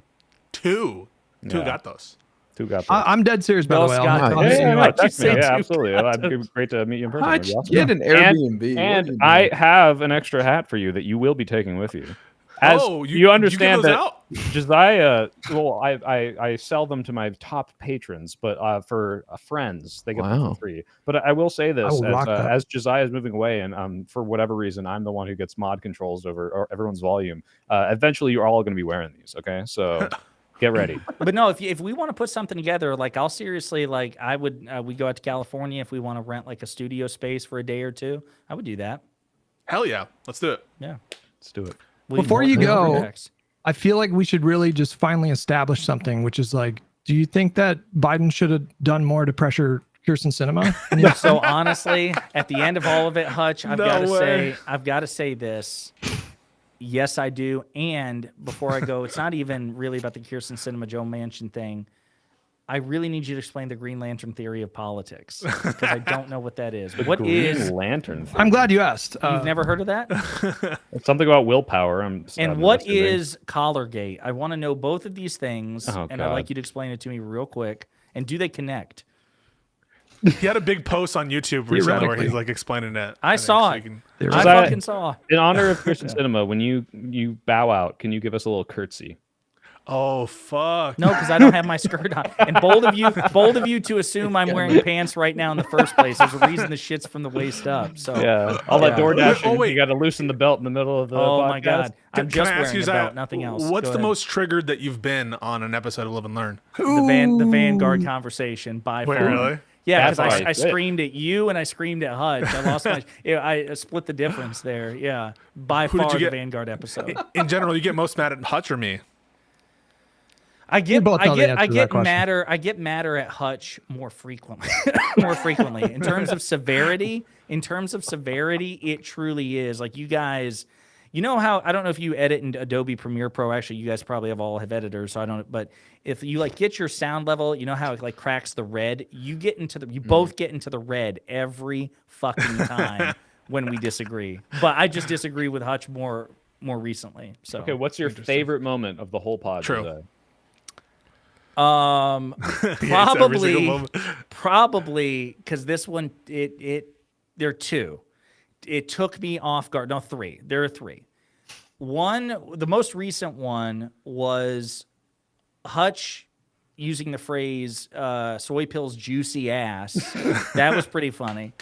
2 gatos. 2 gatos. I'm dead serious, by the way. Absolutely. It'd be great to meet you in person. Get an Airbnb. And I have an extra hat for you that you will be taking with you. As Oh, you understand give those that out? Josiah, well, I sell them to my top patrons, but for friends, they get them for free. But I will say this, will rock that. as Josiah is moving away, and for whatever reason, I'm the one who gets mod controls over everyone's volume. Eventually, you're all going to be wearing these, okay? So get ready. But no, if we want to put something together, like I'll seriously, like I would, we go out to California if we want to rent like a studio space for a day or two. I would do that. Hell yeah, let's do it. Yeah, Let's do it. Before you go, I feel like we should really just finally establish something, which is like, do you think that Biden should have done more to pressure Kirsten Sinema? So honestly, at the end of all of it, Hutch, I've got to say this. Yes, I do. And before I go, it's not even really about the Kirsten Sinema Joe Manchin thing. I really need you to explain the Green Lantern theory of politics because I don't know what that is. What is Lantern theory? I'm glad you asked. You've never heard of that? It's something about willpower. And what is Collargate? I want to know both of these things, and I'd like you to explain it to me real quick. And do they connect? He had a big post on YouTube recently where he's like explaining it. I saw it. I fucking saw. In honor of Kirsten Sinema, when you bow out, can you give us a little curtsy? Oh fuck! No, because I don't have my skirt on. And bold of you to assume I'm wearing pants right now in the first place. There's a reason the shit's from the waist up. So yeah, all that door dashing. You got to loosen the belt in the middle of the. Oh podcast. My god! I'm just wearing a belt, nothing else. What's the most triggered that you've been on an episode of Live and Learn? The Vanguard conversation by far. Really? Yeah, because I screamed at you and I screamed at Hutch. I lost my. I split the difference there. Yeah, by far the Vanguard episode. In general, you get most mad at Hutch or me? I get madder at Hutch more frequently. In terms of severity, it truly is. Like you guys, you know how I don't know if you edit in Adobe Premiere Pro. Actually, you guys probably have editors, so I don't. But if you like get your sound level, you know how it like cracks the red. You both get into the red every fucking time when we disagree. But I just disagree with Hutch more recently. So okay, what's your favorite moment of the whole pod? True. Today? Probably because this one there are two. It took me off guard. No, three. There are three. One, the most recent one was Hutch using the phrase "soy pills juicy ass." That was pretty funny.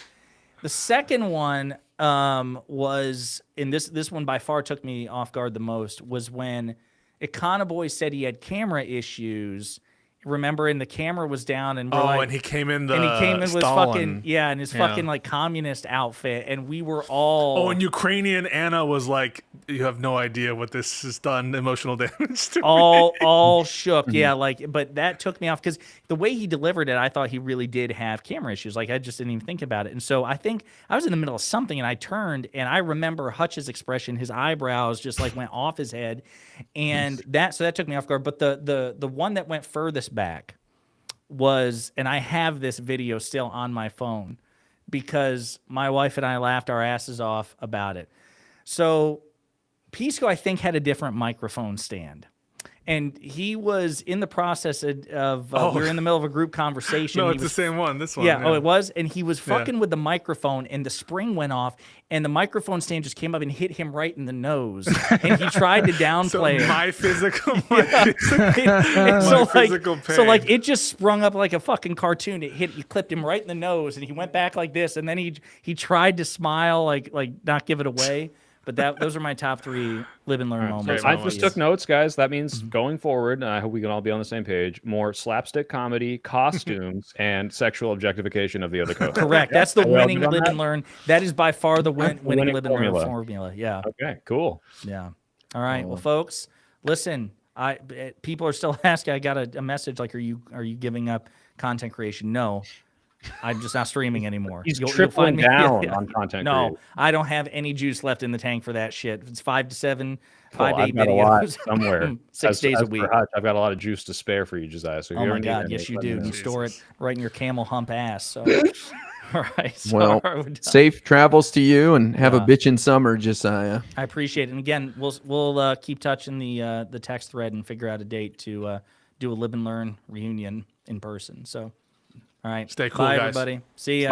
The second one was, and this one by far took me off guard the most, was when Econoboy said he had camera issues. Remember, and the camera was down, and and he came in with fucking in his fucking like communist outfit, and we were all. Oh, and Ukrainian Anna was like, "You have no idea what this has done emotional damage to me." All shook, yeah. Like, but that took me off because the way he delivered it, I thought he really did have camera issues. Like, I just didn't even think about it, and so I think I was in the middle of something, and I turned, and I remember Hutch's expression, his eyebrows just like went off his head, and that took me off guard. But the one that went furthest back was, and I have this video still on my phone because my wife and I laughed our asses off about it. So Pisco, I think, had a different microphone stand. And he was in the process of we were in the middle of a group conversation. No, it's the same one. This one. Yeah. Oh, it was. And he was fucking with the microphone, and the spring went off, and the microphone stand just came up and hit him right in the nose. And he tried to downplay it. My physical pain. So like it just sprung up like a fucking cartoon. He clipped him right in the nose, and he went back like this, and then he tried to smile, like not give it away. But those are my top three live and learn moments. I just took notes, guys. That means going forward, and I hope we can all be on the same page, more slapstick comedy, costumes, and sexual objectification of the other co-host. Correct. That's the winning live and learn. That is by far the winning live and learn formula. Yeah. Okay, cool. Yeah. All right. Well, folks, listen, people are still asking. I got a message like, are you giving up content creation? No. I'm just not streaming anymore. He's tripling down on content. No, creation. I don't have any juice left in the tank for that shit. It's 5 to 7, 5 to 8 I've got videos a lot somewhere. 6 days a week. Hutch, I've got a lot of juice to spare for you, Josiah. So oh my god, yes you do. You store it right in your camel hump ass. So, all right. So well, safe travels to you, and have a bitchin' summer, Josiah. I appreciate it. And again, we'll keep touching the text thread and figure out a date to do a live and learn reunion in person. So. All right. Stay cool, bye, guys. Everybody. See ya.